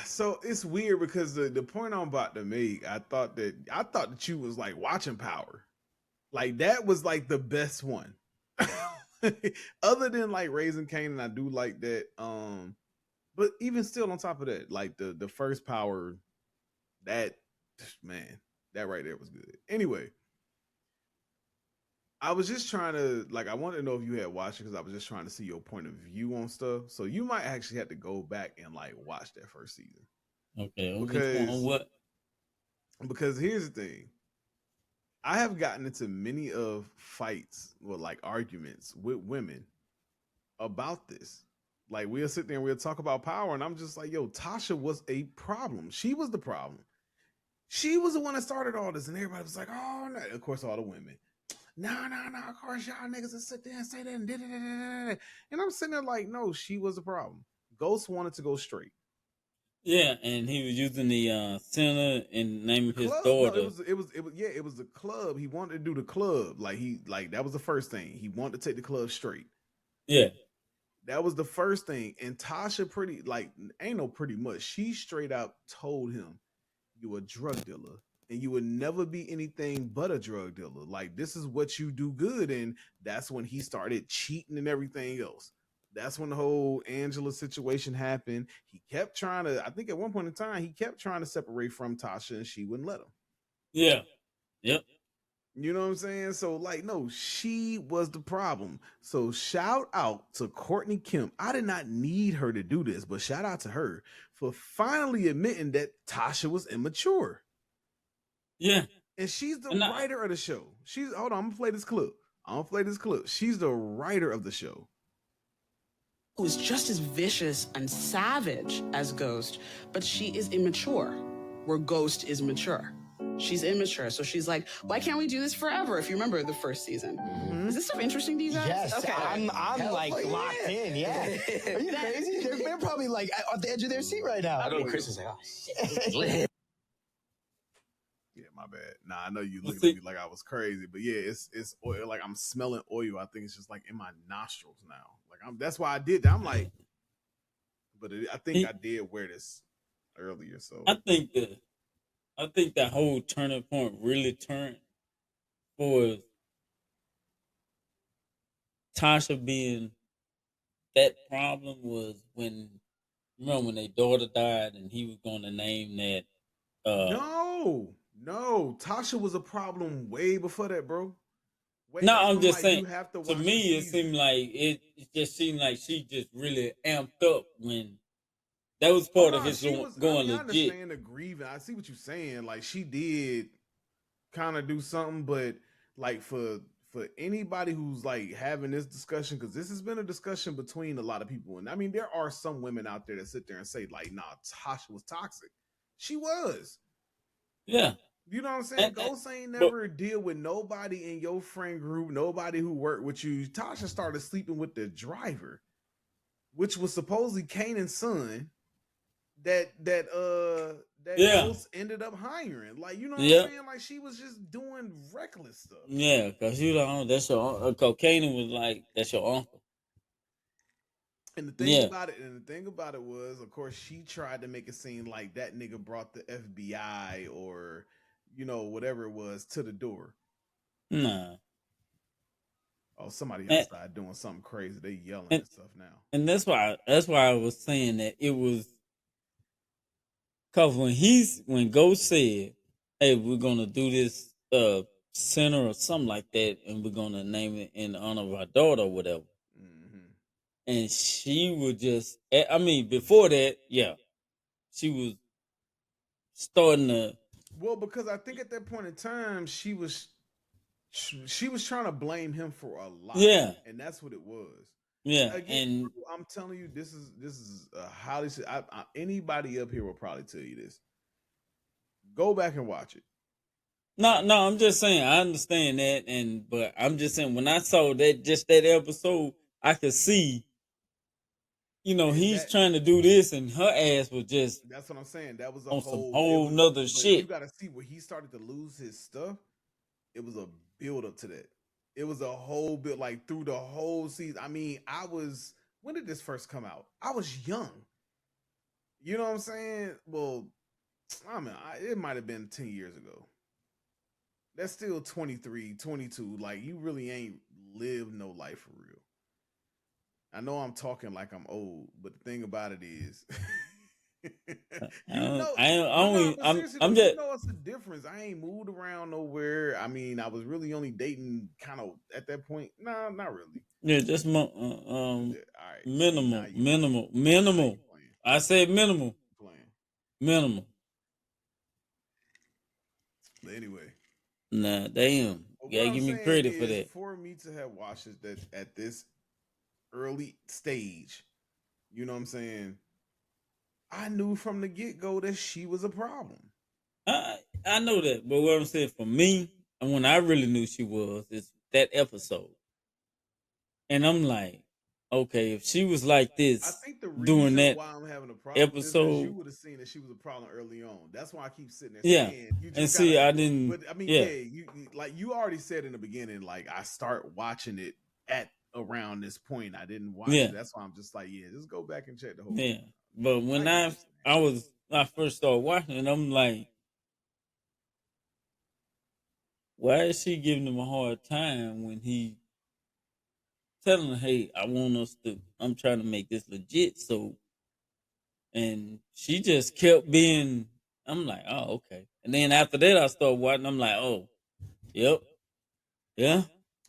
So it's weird because the point I'm about to make, I thought that you was like watching Power. Like that was like the best one. Other than like Raising Kanan, I do like that. But even still on top of that, like the first Power, that man, that right there was good. Anyway, I was just trying to like I wanted to know if you had watched it because I was just trying to see your point of view on stuff. So you might actually have to go back and like watch that first season. Okay, which one? On Because what? because here's the thing. I have gotten into many of fights or like arguments with women about this. Like we'll sit there and we'll talk about power, and I'm just like, yo, Tasha was a problem. She was the problem. She was the one that started all this, and everybody was like, oh no. Of course, all the women. No, of course, y'all niggas will sit there and say that and da, da, da, da, da. And I'm sitting there like, no, she was the problem. Ghost wanted to go straight. Yeah, and he was using the center and name of his Club? No, daughter. it was the club. He wanted to do the club. Like that was the first thing. He wanted to take the club straight. Yeah. That was the first thing. And Tasha pretty like ain't no pretty much. She straight out told him, you a drug dealer. And you would never be anything but a drug dealer. Like this is what you do good. And that's when he started cheating and everything else. That's when the whole Angela situation happened. He kept trying to, I think at one point in time, he kept trying to separate from Tasha and she wouldn't let him. Yeah. Yep. You know what I'm saying? So, like, no, she was the problem. So, shout out to Courtney Kemp. I did not need her to do this, but shout out to her for finally admitting that Tasha was immature. Yeah. And she's the writer of the show. Hold on, I'm gonna play this clip. She's the writer of the show. Who's just as vicious and savage as Ghost, but she is immature, where Ghost is mature. She's immature, so she's like, why can't we do this forever? If you remember the first season. Mm-hmm. Is this stuff interesting to you guys? Yes, okay. I'm like locked in, yeah. Are you crazy? They're probably like at the edge of their seat right now. I know Chris is like, oh shit. Yeah, my bad. Nah, I know you looking at me like I was crazy, but yeah, it's oil. Like I'm smelling oil. I think it's just like in my nostrils now. Like that's why I did that. I'm like, but I think I did wear this earlier. So I think that whole turning point really turned for Tasha being that problem was when remember when their daughter died and he was going to name that. No, Tasha was a problem way before that, bro. No, I'm just saying. To me, it seemed like it just seemed like she just really amped up when that was part of his going I legit. understand the grieving. I see what you're saying. Like she did kind of do something, but like for anybody who's like having this discussion, because this has been a discussion between a lot of people, and I mean there are some women out there that sit there and say like, "Nah, Tasha was toxic." She was. Yeah. You know what I'm saying? Ghost ain't never deal with nobody in your friend group, nobody who worked with you. Tasha started sleeping with the driver, which was supposedly Kanan's son. That Ghost ended up hiring. Like, you know what I'm saying? Like she was just doing reckless stuff. Yeah, because you know that's your cocaine was like that's your uncle. And the thing about it was, of course, she tried to make it seem like that nigga brought the FBI or you know whatever it was to the door. Nah. Oh, somebody outside doing something crazy. They yelling and stuff now. And that's why I was saying that it was Cause when Ghost said, "Hey, we're gonna do this center or something like that, and we're gonna name it in honor of our daughter or whatever," and she would just, I mean, before that, yeah, she was starting to, Well, because I think at that point in time, she was trying to blame him for a lot. Yeah. And that's what it was. yeah, Again, and bro, I'm telling you, this is a highly. Anybody up here will probably tell you this. Go back and watch it. no, I'm just saying, I understand that, but I'm just saying, when I saw that episode, I could see, he's trying to do this, and her ass was just That's what I'm saying. That was a on some whole. whole nother But shit. you got to see when he started to lose his stuff. It was a build up to that. It was a whole bit like through the whole season. I mean, when did this first come out? I was young. You know what I'm saying? Well, I mean, it might have been 10 years ago. That's still 23, 22. Like, you really ain't lived no life for real. I know I'm talking like I'm old, but the thing about it is, I'm you just know it's a difference. I ain't moved around nowhere. I mean, I was really only dating kind of at that point. No, not really. just All right, minimal. I said minimal, minimal. But anyway, Nah, damn, you gotta give me credit for that. for me to have watched it that at this early stage, you know what I'm saying? I knew from the get go that she was a problem. I know that, but what I'm saying for me, and when I really knew she was, is that episode, and I'm like, okay, if she was like this, I think the doing reason that why I'm having a problem with this is episode, you would have seen that she was a problem early on. That's why I keep sitting there yeah, saying you just and see, gotta, I didn't, But I mean, yeah, you like you already said in the beginning, like I start watching it at around this point. I didn't watch yeah, it. That's why I'm just like, yeah, just go back and check the whole yeah. thing. But when I first started watching it, I'm like, why is she giving him a hard time when he telling her, hey, I'm trying to make this legit. So, and she just kept being, I'm like, oh, okay. And then after that, I started watching, I'm like, oh, yep, yeah.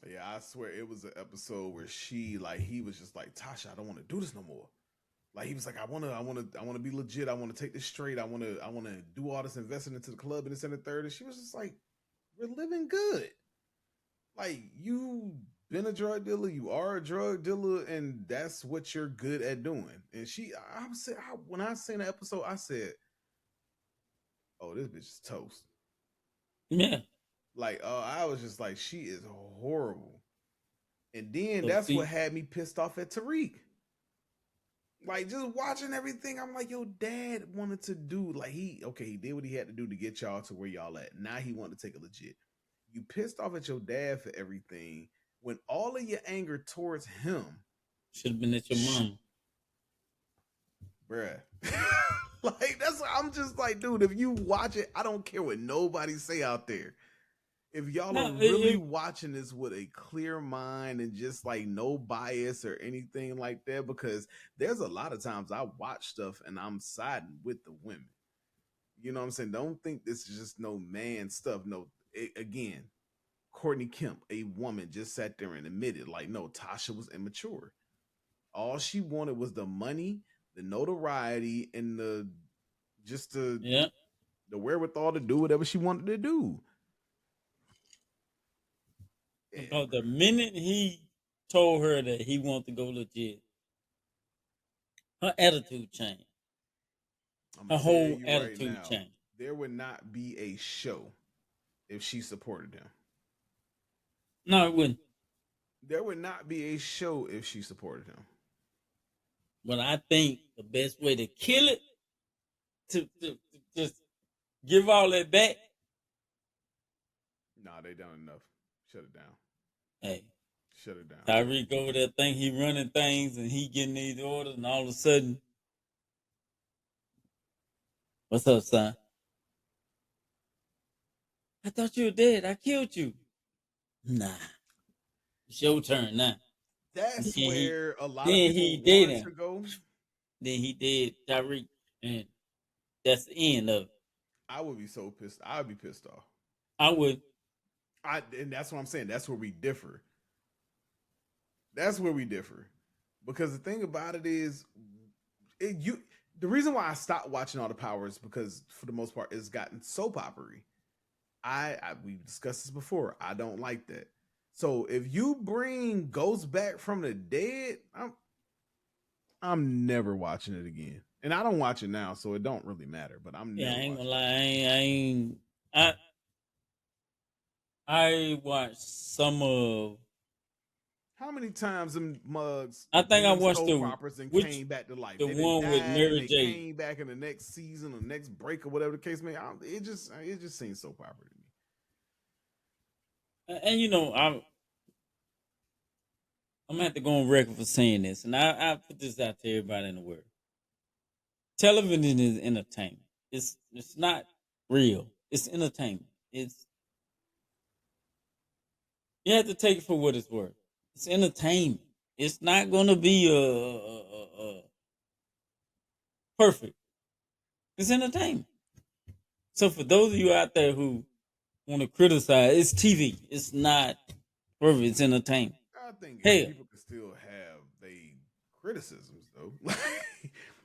Yeah, I swear it was an episode where he was just like, Tasha, I don't want to do this no more. Like he was like, I wanna be legit. I wanna take this straight. I wanna do all this investing into the club and this and the third. And she was just like, we're living good. Like you been a drug dealer, you are a drug dealer, and that's what you're good at doing. And when I seen the episode, I said, oh, this bitch is toast. Yeah. Like, I was just like, she is horrible. And then So that's see, what had me pissed off at Tariq. Like just watching everything, I'm like, yo, dad wanted to do he did what he had to do to get y'all to where y'all at. Now he wanted to take it legit. You pissed off at your dad for everything when all of your anger towards him should have been at your mom. Bruh. Like I'm just like, dude, if you watch it, I don't care what nobody say out there. If y'all are really watching this with a clear mind and just like no bias or anything like that, because there's a lot of times I watch stuff and I'm siding with the women. You know what I'm saying? Don't think this is just no man stuff. No, again, Courtney Kemp, a woman, just sat there and admitted, like, no, Tasha was immature. All she wanted was the money, the notoriety, and the wherewithal to do whatever she wanted to do. Because the minute he told her that he wanted to go legit, her attitude changed. Her whole attitude changed. There would not be a show if she supported him. No, it wouldn't. There would not be a show if she supported him. But I think the best way to kill it, to just give all that back. Nah, they done enough. Shut it down. Hey. Shut it down. Tyreek over there think he running things and he getting these orders, and all of a sudden, what's up, son? I thought you were dead. I killed you. Nah. It's your turn now. That's where a lot of then people he did want him. to go. Then he did Tyreek. And That's the end of it. I would be so pissed. I would be pissed off. I would. And that's what I'm saying. That's where we differ. That's where we differ. Because the thing about it is, the reason why I stopped watching all the Power is because for the most part it's gotten soap opery. We discussed this before. I don't like that. So if you bring Ghost back from the dead, I'm never watching it again. And I don't watch it now, so it don't really matter. But I'm Yeah, never I ain't gonna watching lie. I watched some of. How many times them mugs? I think I them watched soap operas and came back to life. the They done one with died and Mary they J. came back in the next season or next break or whatever the case may. It just seems soap opera to me. And you know, I'm gonna have to go on record for saying this, and I put this out to everybody in the world. Television is entertainment. It's not real. It's entertainment. You have to take it for what it's worth. It's entertainment. It's not gonna be perfect. It's entertainment. So for those of you out there who want to criticize, it's TV. It's not perfect. It's entertainment. I think Hell, people can still have they criticisms though.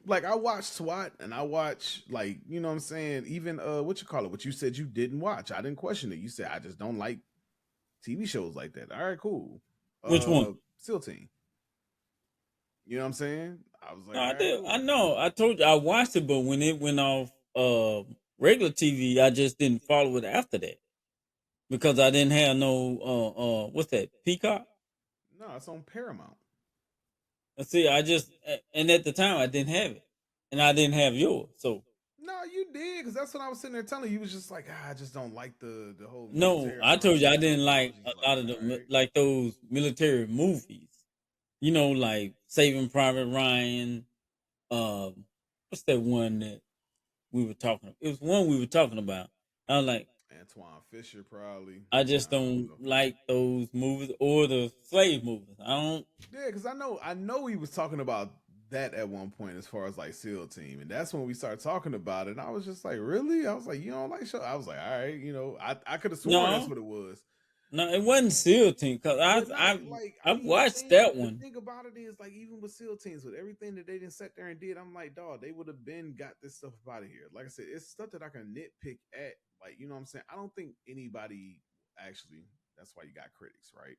Like I watch SWAT and I watch like, you know what I'm saying, even what you call it, what you said you didn't watch. I didn't question it. You said I just don't like TV shows like that. All right, cool. which one? SEAL Team. You know what I'm saying? I was like, No, all I right, did. cool. I know. I told you I watched it, but when it went off regular TV, I just didn't follow it after that because I didn't have no what's that, Peacock? No, it's on Paramount. See, and at the time I didn't have it, and I didn't have yours. So No, you did, because that's what I was sitting there telling you. You was just like, I just don't like the whole no, military. I told you I around didn't like it. a lot of the like those military movies. You know, like Saving Private Ryan. What's that one that we were talking? It was one we were talking about. I was like, Antoine Fisher, probably. I just don't like those movies or the slave movies. I don't. Yeah, because I know he was talking about that at one point as far as like SEAL Team, and that's when we started talking about it. And I was just like, really? I was like, you don't like show? I was like, all right, I could have sworn that's what it was. No, it wasn't SEAL Team because I've watched that one. The thing about it is, like, even with SEAL Teams, with everything that they didn't sit there and did, I'm like, dog, they would have been got this stuff up out of here. Like I said, it's stuff that I can nitpick at. Like, you know what I'm saying? I don't think anybody actually. That's why you got critics, right?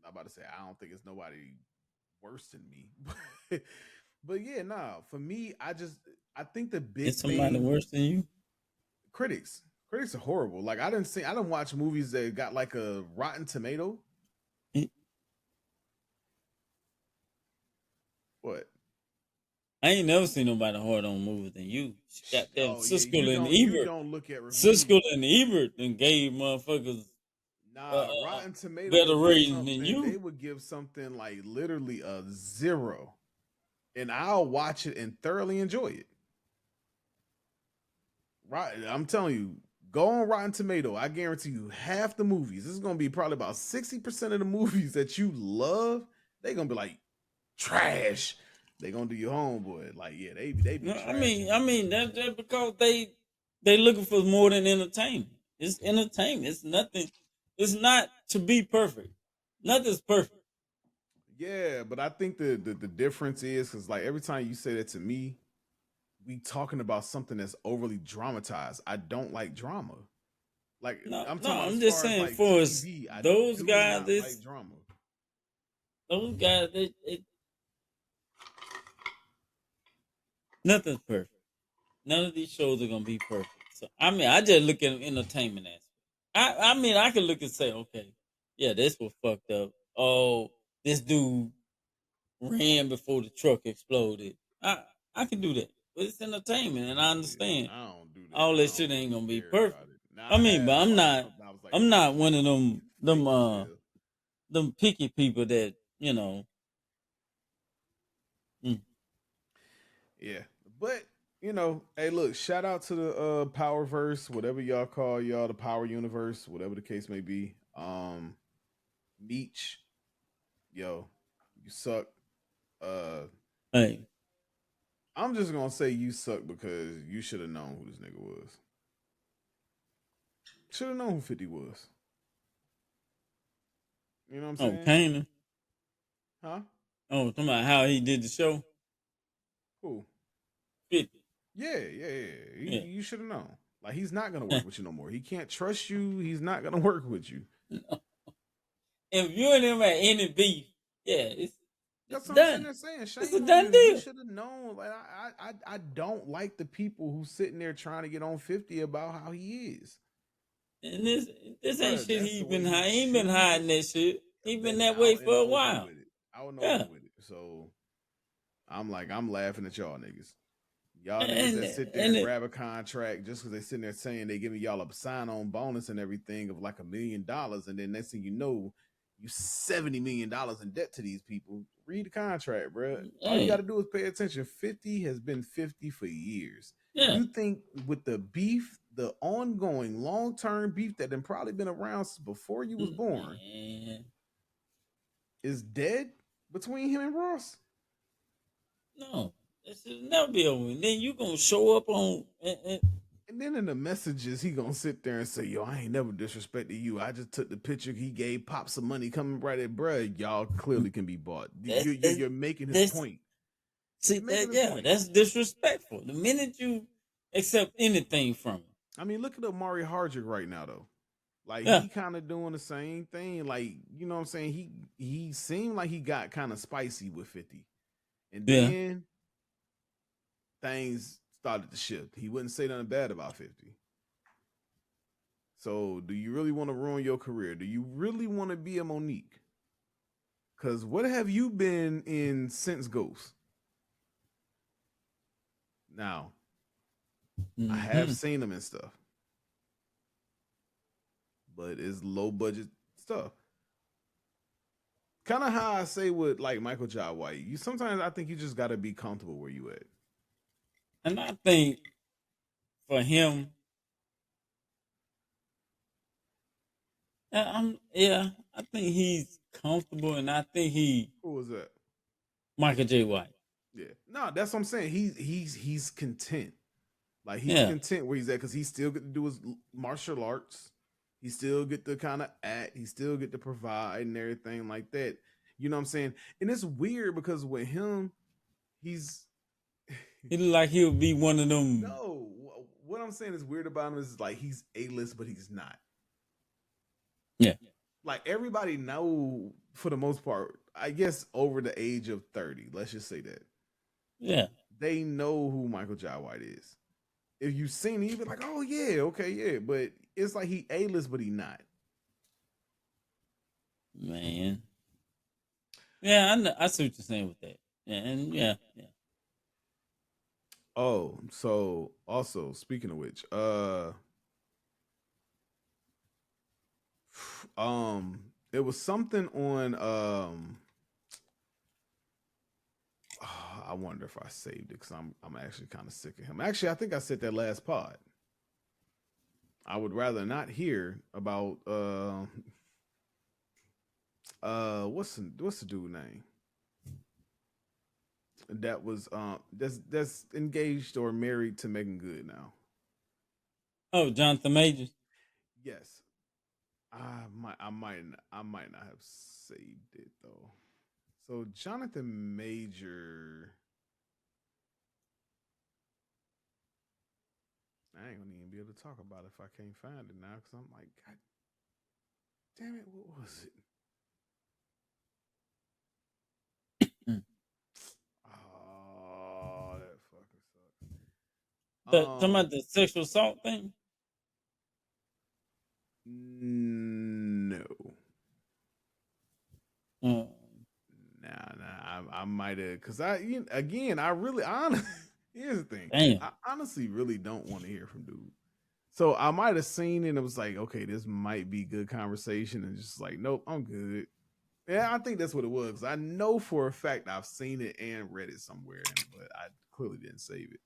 I'm about to say I don't think it's nobody worse than me, but yeah, nah. For me, I think the big Is somebody worse than you? Critics are horrible. Like I don't watch movies that got like a Rotten Tomato. What? I ain't never seen nobody harder on movies than you. Got them Siskel and You Ebert. don't look at reviews. Siskel and Ebert and gave motherfuckers Rotten Tomatoes better rating than you. They would give something like literally a 0, and I'll watch it and thoroughly enjoy it. Right, I'm telling you, go on Rotten Tomato. I guarantee you, half the movies. This is gonna be probably about 60% of the movies that you love. They're gonna be like trash. They gonna do your homeboy like, yeah, they be. No, I mean that's because they looking for more than entertainment. It's entertainment. It's nothing. It's not to be perfect. Nothing's perfect. Yeah, but I think the difference is because like every time you say that to me, we talking about something that's overly dramatized. I don't like drama. Like I'm just saying like for TV, those guys, like drama. Those guys, nothing's perfect. None of these shows are gonna be perfect. So I mean, I just look at entertainment aspect. I mean, I can look and say, okay, yeah, this was fucked up. Oh, this dude ran before the truck exploded. I can do that, but it's entertainment, and I understand. I don't do that. All that shit ain't gonna be perfect. I mean, but I'm not one of them picky people that you know. Yeah, but hey, look, shout out to the Powerverse, whatever y'all call y'all, the Power Universe, whatever the case may be. Meech, yo, you suck. Hey, I'm just gonna say you suck because you should have known who this nigga was. Should have known who 50 was. You know what I'm Oh, saying? Kanan. Huh? Oh, talking about how he did the show. Who? 50. Yeah. Yeah. You should have known. Like he's not gonna work with you no more. He can't trust you. He's not gonna work with you. If you and him at any beef, yeah, it's That's what done. I'm saying. It's a Shame on done you. You deal. should have known. Like I don't like the people who sitting there trying to get on 50 about how he is. And this ain't Bruh, shit that's he the way been he hiding. He ain't been hiding that chooses. shit. He been Been that way out in for the a open while. with it. Out in the Yeah. open with it. So I'm laughing at y'all niggas. Y'all niggas And that sit there and grab a contract just because they sitting there saying they giving y'all a sign-on bonus and everything of like $1 million, and then next thing you know, you $70 million in debt to these people. Read the contract, bro. All you got to do is pay attention. 50 has been 50 for years. Yeah. You think with the beef, the ongoing long-term beef that then probably been around since before you was born, is dead between him and Ross? No, it should never be over. And then you gonna show up on. And then in the messages, he gonna sit there and say, "Yo, I ain't never disrespected you. I just took the picture he gave Pop some money coming right at bruh. Y'all clearly can be bought. You're making his point. See that? That's disrespectful. The minute you accept anything from him. I mean, look at Amari Hardrick right now, though. Like Yeah. he kind of doing the same thing. Like you know what I'm saying. He seemed like he got kind of spicy with 50, and then things started to shift. He wouldn't say nothing bad about 50. So, do you really want to ruin your career? Do you really want to be a Monique? Because what have you been in since Ghost? Now, I have seen him and stuff, but it's low budget stuff. Kind of how I say with like Michael Jai White. You sometimes I think you just got to be comfortable where you at. And I think for him, I think he's comfortable, and I think Who was that? Michael J. White. Yeah, no, that's what I'm saying. He's content. Like he's Yeah. content where he's at because he still get to do his martial arts. He still get to kind of act. He still get to provide and everything like that. You know what I'm saying? And it's weird because with him, he's He look like he'll be one of them. no. What I'm saying is weird about him is like he's A-list, but he's not. Yeah. Like everybody know for the most part, I guess over the age of 30. Let's just say that. Yeah. They know who Michael Jai White is. If you've seen him, you be like, oh yeah, okay, yeah. But it's like he A-list, but he not. Man. Yeah, I see what you're saying with that. Yeah, and yeah. Oh, so also speaking of which, there was something on I wonder if I saved it because I'm actually kind of sick of him. Actually, I think I said that last pod. I would rather not hear about what's the dude name that was that's engaged or married to Megan Good now. Oh, Jonathan Majors. Yes. I might not have saved it though. So Jonathan Major, I ain't gonna even be able to talk about it if I can't find it now because I'm like, God damn it, what was it? Oh, that fucking sucks. Talking about the sexual assault thing? No. Nah, I might have, cause I really honestly, here's the thing. Damn. I honestly really don't want to hear from dude. So I might have seen it and it was like, okay, this might be good conversation, and just like, nope, I'm good. Yeah, I think that's what it was. 'Cause I know for a fact I've seen it and read it somewhere, but I clearly didn't save it.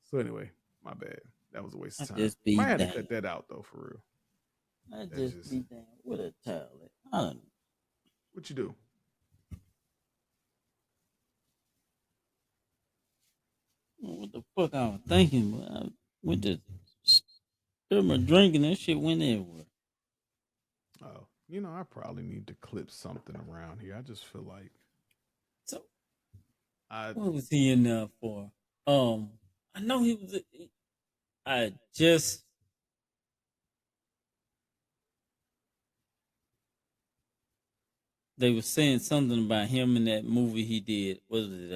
So anyway, my bad. That was a waste of time. Might have to cut that out though, for real. I just be damn with a towel. I don't know. What you do? fuck I was thinking, but I went to stir my drink and that shit went everywhere. Oh, I probably need to clip something around here. I just feel like So I what was he in there for? I know he was. I just they were saying something about him in that movie he did. Was it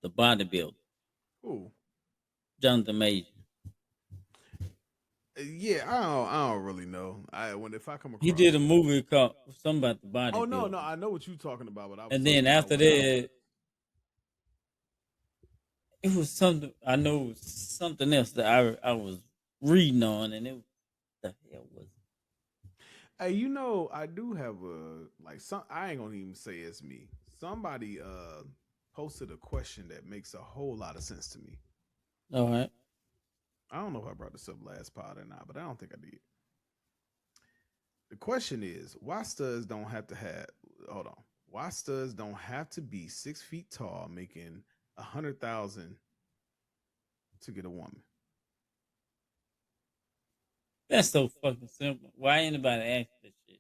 the bodybuilder? Ooh. Jonathan Major. Yeah, I don't really know. If I come He across did a it. movie called something about the Oh no, bodybuilder. I know what you're talking about, but I was And talking then about after what else. that, it was something I know it was something else that I was reading on, and it the hell was it? Hey, I do have some. I ain't gonna even say it's me. Somebody posted a question that makes a whole lot of sense to me. All right. I don't know if I brought this up last pod or not, but I don't think I did. The question is, why studs don't have to have? Hold on. Why studs don't have to be 6 feet tall, making 100,000 to get a woman? That's so fucking simple. Why anybody ask that shit?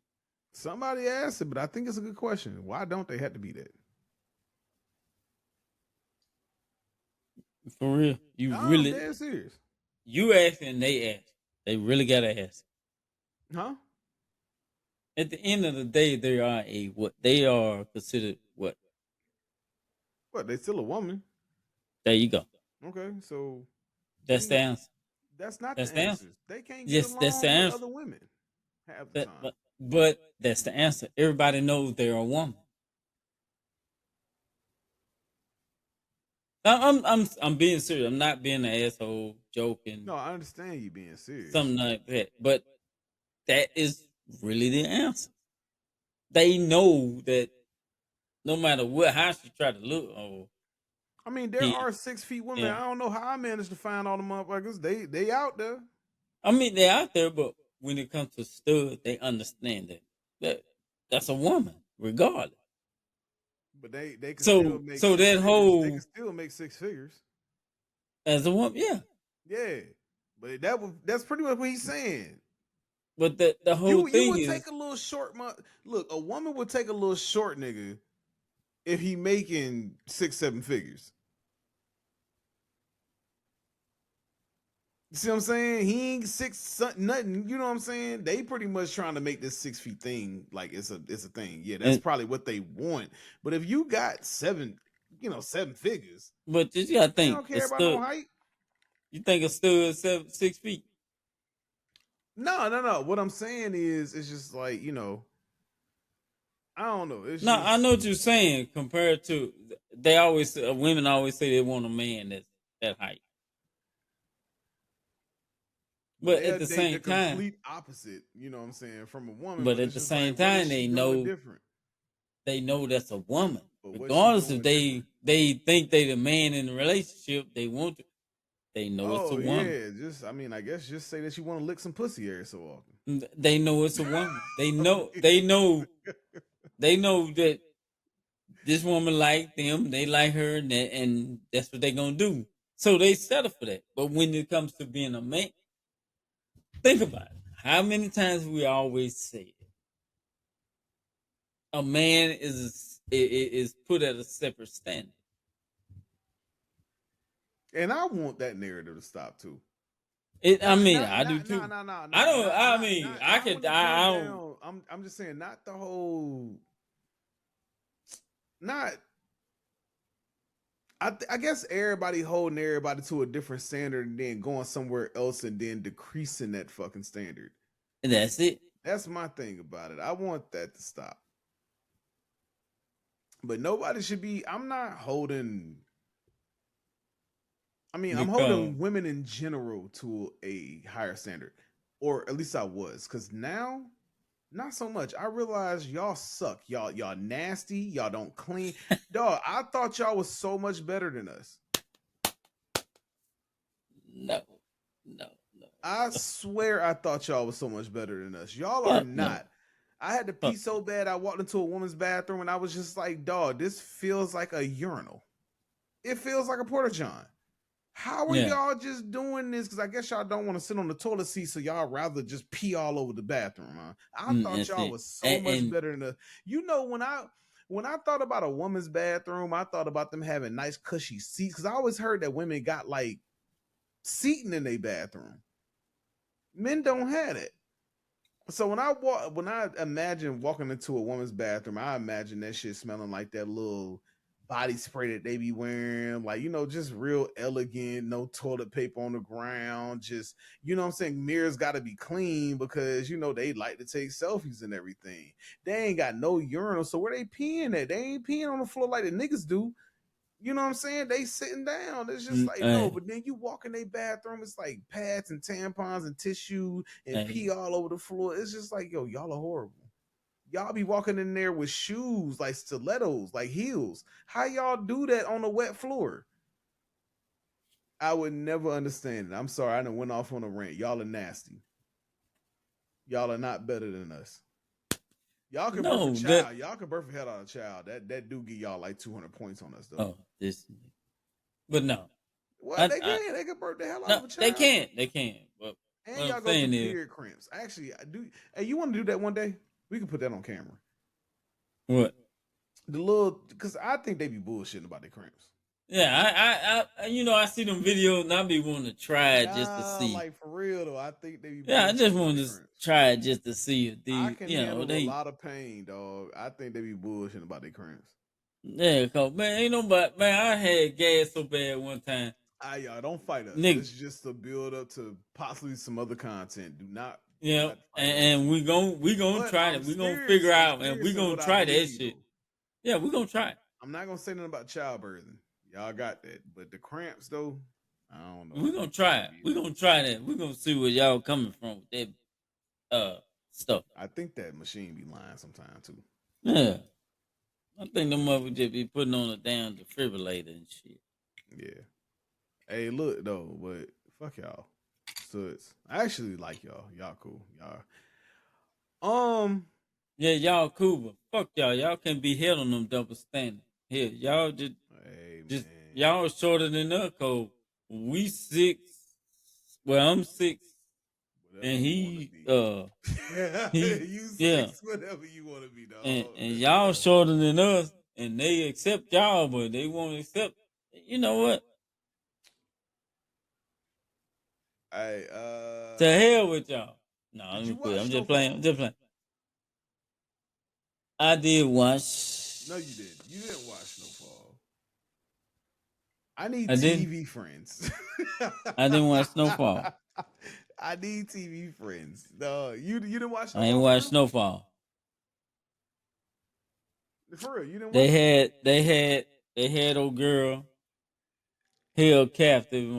Somebody asked it, but I think it's a good question. Why don't they have to be that? For real, you I'm really dead serious. you ask and they ask. They really gotta ask. Huh? At the end of the day, they are they are considered what? What? They still a woman. There you go. Okay, so That's the answer. that's not That's the the answer. answer. They can't get Yes, that's the along with answer. other women half the time. But that's the answer. Everybody knows they're a woman. I'm being serious. I'm not being an asshole joking. No, I understand you being serious. Something like that. But that is really the answer. They know that no matter how she try to look or I mean, there are 6 feet women. yeah. I don't know how I managed to find all the motherfuckers. They out there. I mean they're out there, but when it comes to stud, they understand that's a woman, regardless. But they can So still make so six that figures. whole They can still make 6 figures. as a woman, yeah. Yeah. But that's pretty much what he's saying. But the whole You thing would is take a little short look, a woman would take a little short nigga if he making 6-7 figures. You see what I'm saying? He ain't nothing. You know what I'm saying? They pretty much trying to make this 6 feet thing like it's a thing. Yeah, that's probably what they want. But if you got 7 figures, but you gotta they think don't care about no height. You think a stud 6 feet? No. What I'm saying is, it's just like I don't know. It's No, just, I know what you're saying. Compared to women always say they want a man that's that height. But at the same time, complete opposite. You know what I'm saying, from a woman. but at it's the just same like, what is time, she they doing know different. They know that's a woman. But what she Regardless if doing they think they the man in the relationship, they want to. They know it's a woman. Yeah, I guess just say that you want to lick some pussy every so often. They know it's a woman. They know that this woman like them, they like her, and that's what they gonna do. So they settle for that. But when it comes to being a man, think about it. How many times we always say it? A man is put at a separate standard. And I want that narrative to stop too. I do too. No. I don't. I mean, I could. I don't. Down, I'm just saying, not the whole. Not. I guess everybody holding everybody to a different standard and then going somewhere else and then decreasing that fucking standard. And that's it. That's my thing about it. I want that to stop. But nobody should be. I'm not holding. I mean, I'm holding women in general to a higher standard, or at least I was, because now, not so much. I realize y'all suck. Y'all nasty. Y'all don't clean. Dog, I thought y'all was so much better than us. No. I swear I thought y'all was so much better than us. Y'all are not. No. I had to pee so bad. I walked into a woman's bathroom and I was just like, dog, this feels like a urinal. It feels like a porta john. How are Yeah. y'all just doing this? Because I guess y'all don't want to sit on the toilet seat, so y'all rather just pee all over the bathroom, huh? I thought That's y'all it. was so much better than the. You know, when I thought about a woman's bathroom, I thought about them having nice cushy seats. Because I always heard that women got like seating in their bathroom. Men don't have it. So when I imagine walking into a woman's bathroom, I imagine that shit smelling like that little body spray that they be wearing, like, you know, just real elegant, no toilet paper on the ground, just, you know what I'm saying, mirrors got to be clean because, you know, they like to take selfies and everything. They ain't got no urinal, so where they peeing at? They ain't peeing on the floor like the niggas do. You know what I'm saying? They sitting down. It's just like, no, but then you walk in their bathroom, it's like pads and tampons and tissue and pee all over the floor. It's just like, yo, y'all are horrible. Y'all be walking in there with shoes like stilettos, like heels. How y'all do that on a wet floor? I would never understand it. I'm sorry, I done went off on a rant. Y'all are nasty. Y'all are not better than us. Y'all can birth a child. Y'all can birth a head out of a child. That do give y'all like 200 points on us though. Oh, this, but no. Well, they can birth the hell out of a child. They can't. But and what y'all I'm go through saying is, period cramps. Actually, I do. Hey, you want to do that one day? We can put that on camera. What? The little, because I think they be bullshitting about the cramps. Yeah, I you know, I see them videos and I be wanting to try it just to see. Like for real though, I think they be. Yeah, I just want to try it just to see if I can handle a lot of pain, dog. I think they be bullshitting about their cramps. Yeah, cause man, ain't nobody, man. I had gas so bad one time. Y'all don't fight us. Nigga. It's just a build up to possibly some other content. Do not. Yeah, and we gonna try it. We gonna figure out, and we gonna try that shit. Yeah, we gonna try it. I'm not gonna say nothing about childbirthing. Y'all got that, but the cramps though, I don't know. We gonna try it. We gonna try that. We gonna see where y'all coming from with that stuff. I think that machine be lying sometime too. Yeah, I think them mother just be putting on a damn defibrillator and shit. Yeah. Hey, look though, but fuck y'all. Suds. I actually like y'all. Y'all cool. Y'all. Yeah, y'all cool, but fuck y'all. Y'all can't be held on them double standards. Here, y'all just y'all shorter than us, cause we 6. Well, I'm 6. And he you 6, whatever you want to be, dog. And y'all shorter than us, and they accept y'all, but they won't accept. You know what? Hey, to hell with y'all. No, let me quit. I'm just playing. I did watch. No, you didn't. You didn't watch Snowfall. I need TV friends. I didn't watch Snowfall. I need TV friends. No, you didn't watch Snowfall? I ain't watched Snowfall. For real, you didn't watch They had old girl held captive,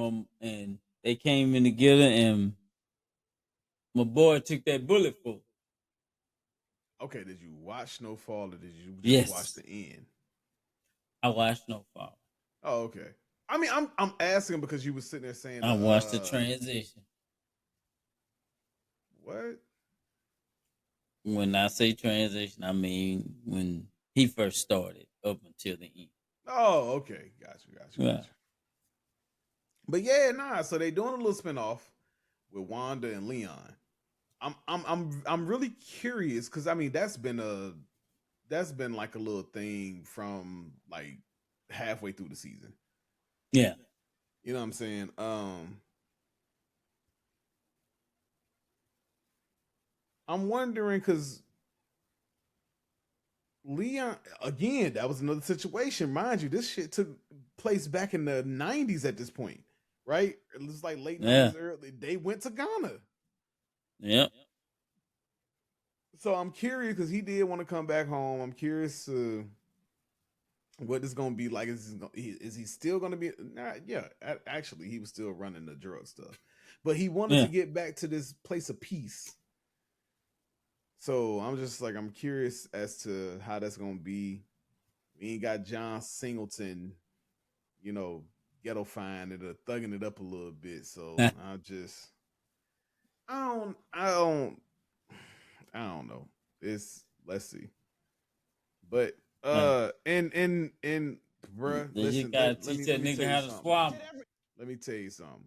and they came in together, and my boy took that bullet for. Okay, did you watch Snowfall or did you just watch the end? I watched Snowfall. Oh, okay. I mean, I'm asking because you were sitting there saying I watched the transition. What? When I say transition, I mean when he first started up until the end. Oh, okay. Gotcha. But yeah, nah. So they doing a little spinoff with Wanda and Leon. I'm really curious because I mean that's been like a little thing from like halfway through the season. Yeah. You know what I'm saying? I'm wondering because Leon, again, that was another situation. Mind you, this shit took place back in the 90s at this point, right? It was like late 90s, early. They went to Ghana. Yep. So I'm curious because he did want to come back home. I'm curious what it's going to be like. Is he still going to be? Nah, yeah, actually, he was still running the drug stuff. But he wanted to get back to this place of peace. So I'm just like, I'm curious as to how that's gonna be. We ain't got John Singleton, you know, ghetto fine it or thugging it up a little bit. So I don't know. Let's see. But and bruh, you gotta teach that nigga how to swallow. Let me tell you something.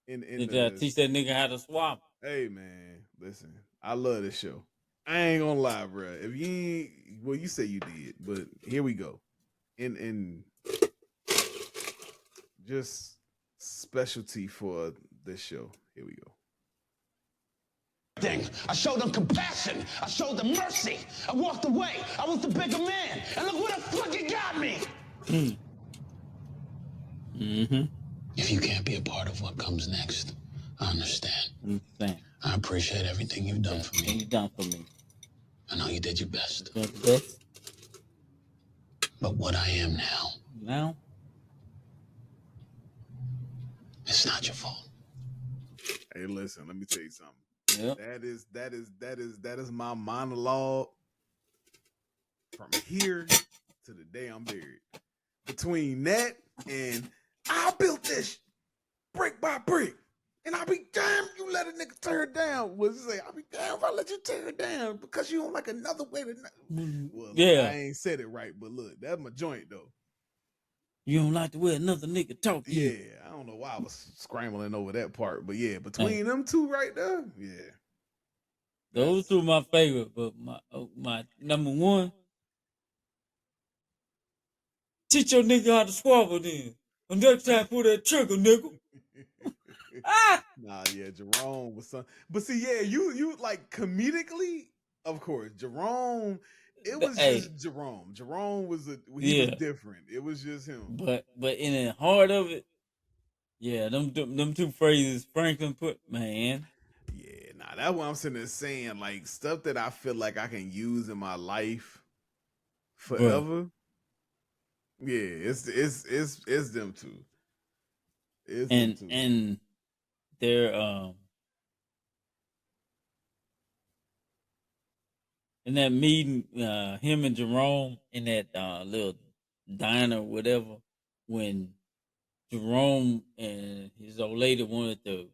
In Did y'all teach that nigga how to swap? Hey man, listen. I love this show. I ain't gonna lie, bro. If you ain't, well, you say you did, but here we go. In just specialty for this show. Here we go. I showed them compassion. I showed them mercy. I walked away. I was the bigger man. And look where the fuck it got me. If you can't be a part of what comes next, I understand. I appreciate everything you've done for me. You've done for me. I know you did your best. Best. But what I am now, it's not your fault. Hey, listen, let me tell you something. Yep. That is my monologue from here to the day I'm buried. Between that and I built this brick by brick, and I'll be damned you let a nigga tear it down. Was say I'll be damned if I let you tear it down because you don't like another way to. Well, yeah, I ain't said it right, but look, that's my joint though. You don't like the way another nigga talk to you. Yeah, I don't know why I was scrambling over that part, but yeah, between them two right there, yeah. Those two my favorite, but my number one, teach your nigga how to swabble then. And next time pull that trigger, nigga. Nah, yeah, Jerome was some, but see, yeah, you like comedically, of course, Jerome. It was just Jerome. Jerome was was different. It was just him. But in the heart of it, yeah, them two phrases Franklin put, man. Yeah, nah, that's what I'm sitting there saying. Like stuff that I feel like I can use in my life forever. Bruh. Yeah, it's them two. It's them two. And they're in that meeting, him and Jerome in that little diner or whatever, when Jerome and his old lady wanted to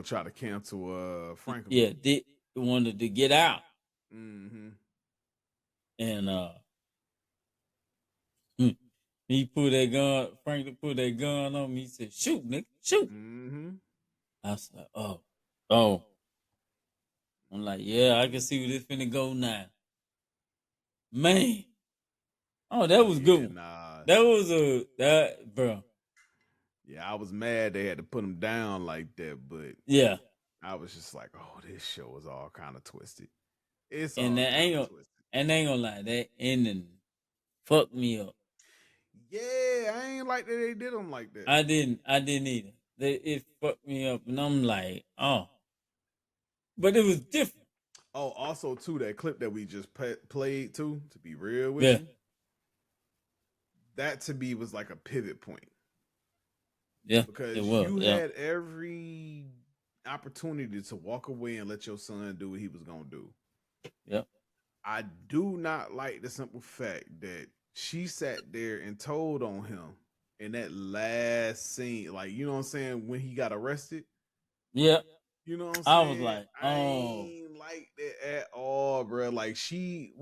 try to cancel Franklin. Yeah, they wanted to get out. Mm-hmm. And he put that gun, Franklin put that gun on me. He said, shoot, nigga, shoot. Mm-hmm. I was like, oh. I'm like, yeah, I can see where this finna go now. Man. Oh, that was good. Nah. That was bro. Yeah, I was mad they had to put him down like that, but yeah, I was just like, oh, this show is all kind of twisted. It's and all that ain't gonna, twisted. And they ain't gonna lie, that ending fucked me up. Yeah, I ain't like that they did them like that. I didn't either. It fucked me up, and I'm like, oh, but it was different. Oh, also too, that clip that we just played too. To be real with you, that to me was like a pivot point. Yeah, because you had every opportunity to walk away and let your son do what he was gonna do. Yep. I do not like the simple fact that she sat there and told on him in that last scene, like, you know what I'm saying, when he got arrested. Yeah. You know what I'm saying? I was like, oh. I ain't like that at all, bro. Like she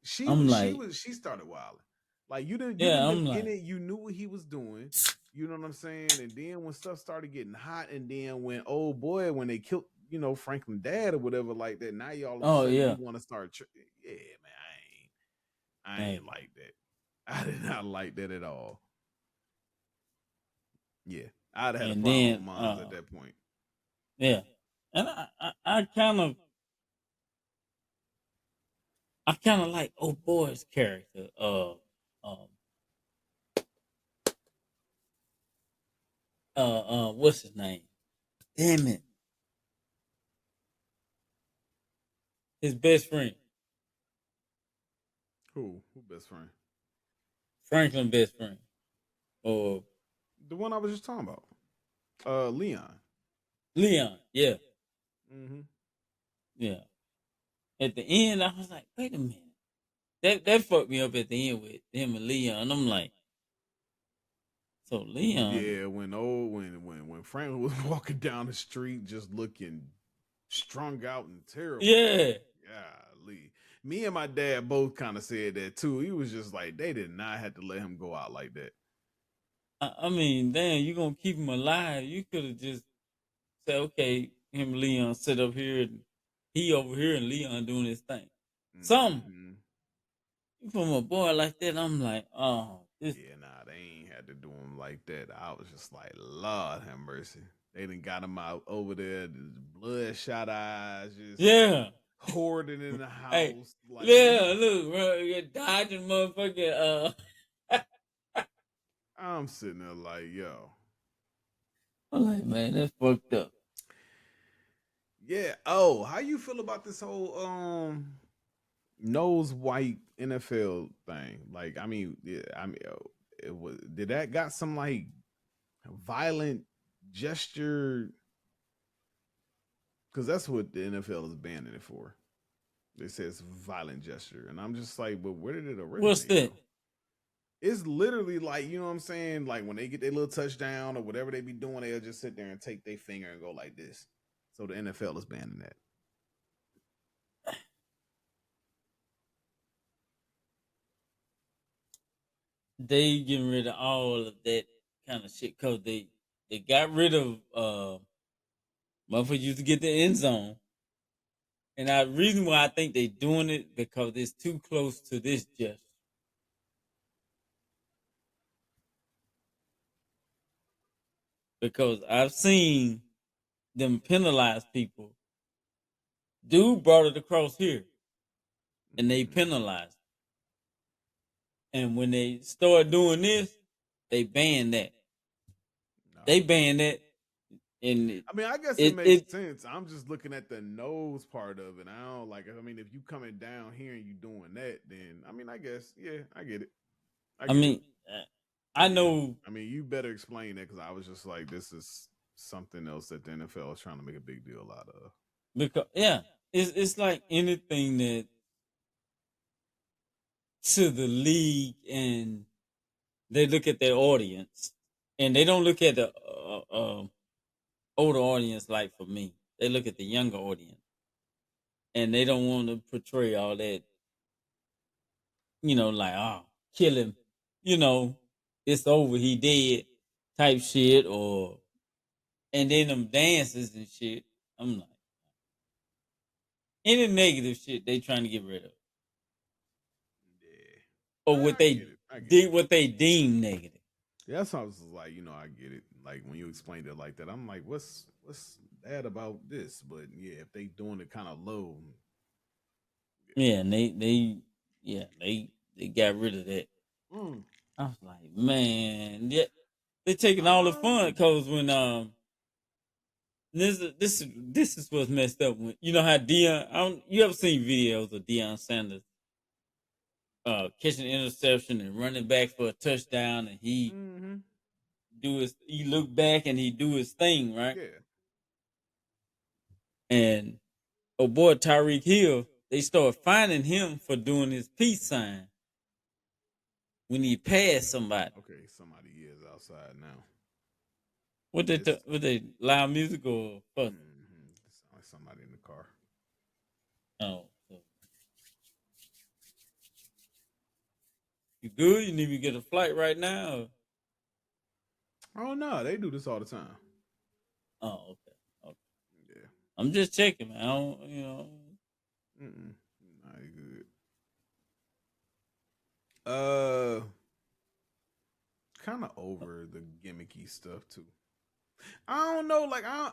started wilding. Like you didn't get it, you knew what he was doing. You know what I'm saying? And then when stuff started getting hot, and then when when they killed, Franklin dad or whatever like that, now y'all you want to start man, I ain't like that. I did not like that at all. Yeah. I'd have had a problem with mine at that point. Yeah. And I kind of like old boy's character. What's his name? Damn it. His best friend. Who best friend? Franklin best friend. Or the one I was just talking about. Leon, yeah. Mm-hmm. Yeah. At the end, I was like, wait a minute. That fucked me up at the end with him and Leon. I'm like, so Leon. Yeah, when Franklin was walking down the street just looking strung out and terrible. Yeah. Golly. Me and my dad both kind of said that too. He was just like, they did not have to let him go out like that. I mean, damn, you gonna keep him alive? You could have just said, okay, him and Leon sit up here, and he over here, and Leon doing his thing. Some from a boy like that, I'm like, oh, this. Yeah, nah, they ain't had to do him like that. I was just like, Lord have mercy. They done got him out over there, bloodshot eyes, just hoarding in the house. Hey, like, yeah, look, bro, you're dodging motherfucking. I'm sitting there like, yo. I'm like, man, that's fucked up. Yeah. Oh, how you feel about this whole nose white NFL thing? Like, I mean, it was did that got some like violent gesture? Because that's what the NFL is banning it for. They say it's violent gesture, and I'm just like, but where did it originate? What's that? It's literally like, you know what I'm saying? Like when they get their little touchdown or whatever they be doing, they'll just sit there and take their finger and go like this. So the NFL is banning that. They getting rid of all of that kind of shit because they got rid of motherfuckers used to get the end zone. And the reason why I think they doing it because it's too close to this gesture. Because I've seen them penalize people. Dude brought it across here, and they penalized. And when they start doing this, they ban that. They ban that. And I mean, I guess it makes sense. I'm just looking at the nose part of it. I don't like. I mean, if you coming down here and you doing that, then I mean, I guess I get it. I know. I mean, you better explain that because I was just like, this is something else that the NFL is trying to make a big deal out of. Because it's like anything that to the league, and they look at their audience, and they don't look at the older audience like for me. They look at the younger audience, and they don't want to portray all that. Like, oh, kill him. It's over. He dead. Type shit, and then them dances and shit. I'm like, any negative shit they trying to get rid of, or what what they deem negative. Yeah, that's how I was like, I get it. Like when you explained it like that, I'm like, what's bad about this? But yeah, if they doing it kind of low. Yeah, and they got rid of that. I was like, man, yeah, they taking all the fun because when this is what's messed up. When you know how you ever seen videos of Deion Sanders catching an interception and running back for a touchdown, and he look back and he do his thing, right? Yeah. And boy, Tyreek Hill, they start finding him for doing his peace sign when he passed somebody. Okay, somebody is outside now. What they loud music or fuck? Sound like somebody in the car. Oh. You good? You need me to get a flight right now? Oh no, they do this all the time. Oh, okay. Yeah. I'm just checking, man. I don't, Nah, you good. Kind of over the gimmicky stuff too. I don't know, like I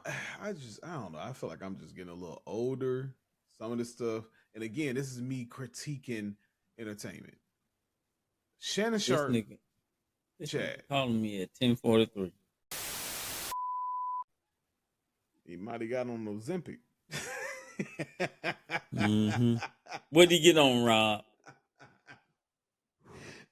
don't know. I feel like I'm just getting a little older. Some of this stuff, and again, this is me critiquing entertainment. Shannon Sharp, Chad calling me at 10:43. He might have got on Ozempic. What did he get on, Rob?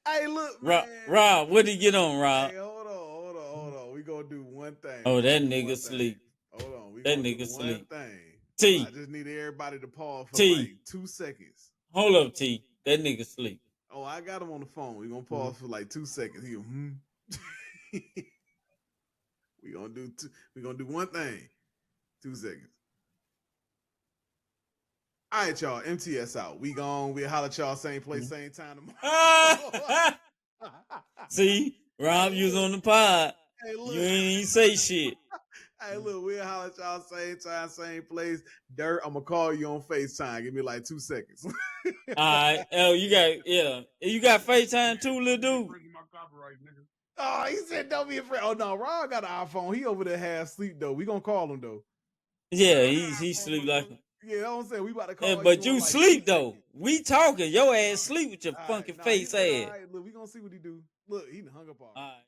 Hey, look, Rob, what did he get on, Rob? Hey, hold on. We gonna do one thing. Oh, that nigga sleep. Hold on, we that gonna nigga do sleep. One thing. T. I just need everybody to pause for like 2 seconds. Hold up, T. That nigga sleep. Oh, I got him on the phone. We gonna pause for like 2 seconds. He we gonna do one thing. 2 seconds. All right, y'all. MTS out. We gone. We'll holler at y'all same place, same time tomorrow. See, Rob, you was on the pod. Hey, look. You ain't even say shit. Hey, look, we'll holler at y'all same time, same place. Dirt, I'm gonna call you on FaceTime. Give me like 2 seconds. All right. Oh, you got FaceTime too, little dude. Oh, he said don't be afraid. Oh no, Rob got an iPhone. He over there half asleep though. We gonna call him though. Yeah, he sleep like. Yeah, that's what I'm saying. We about to call. Yeah, but you sleep though. We talking. Your ass sleep with your funky face ass. All right, look, we gonna see what he do. Look, he hung up on. All right.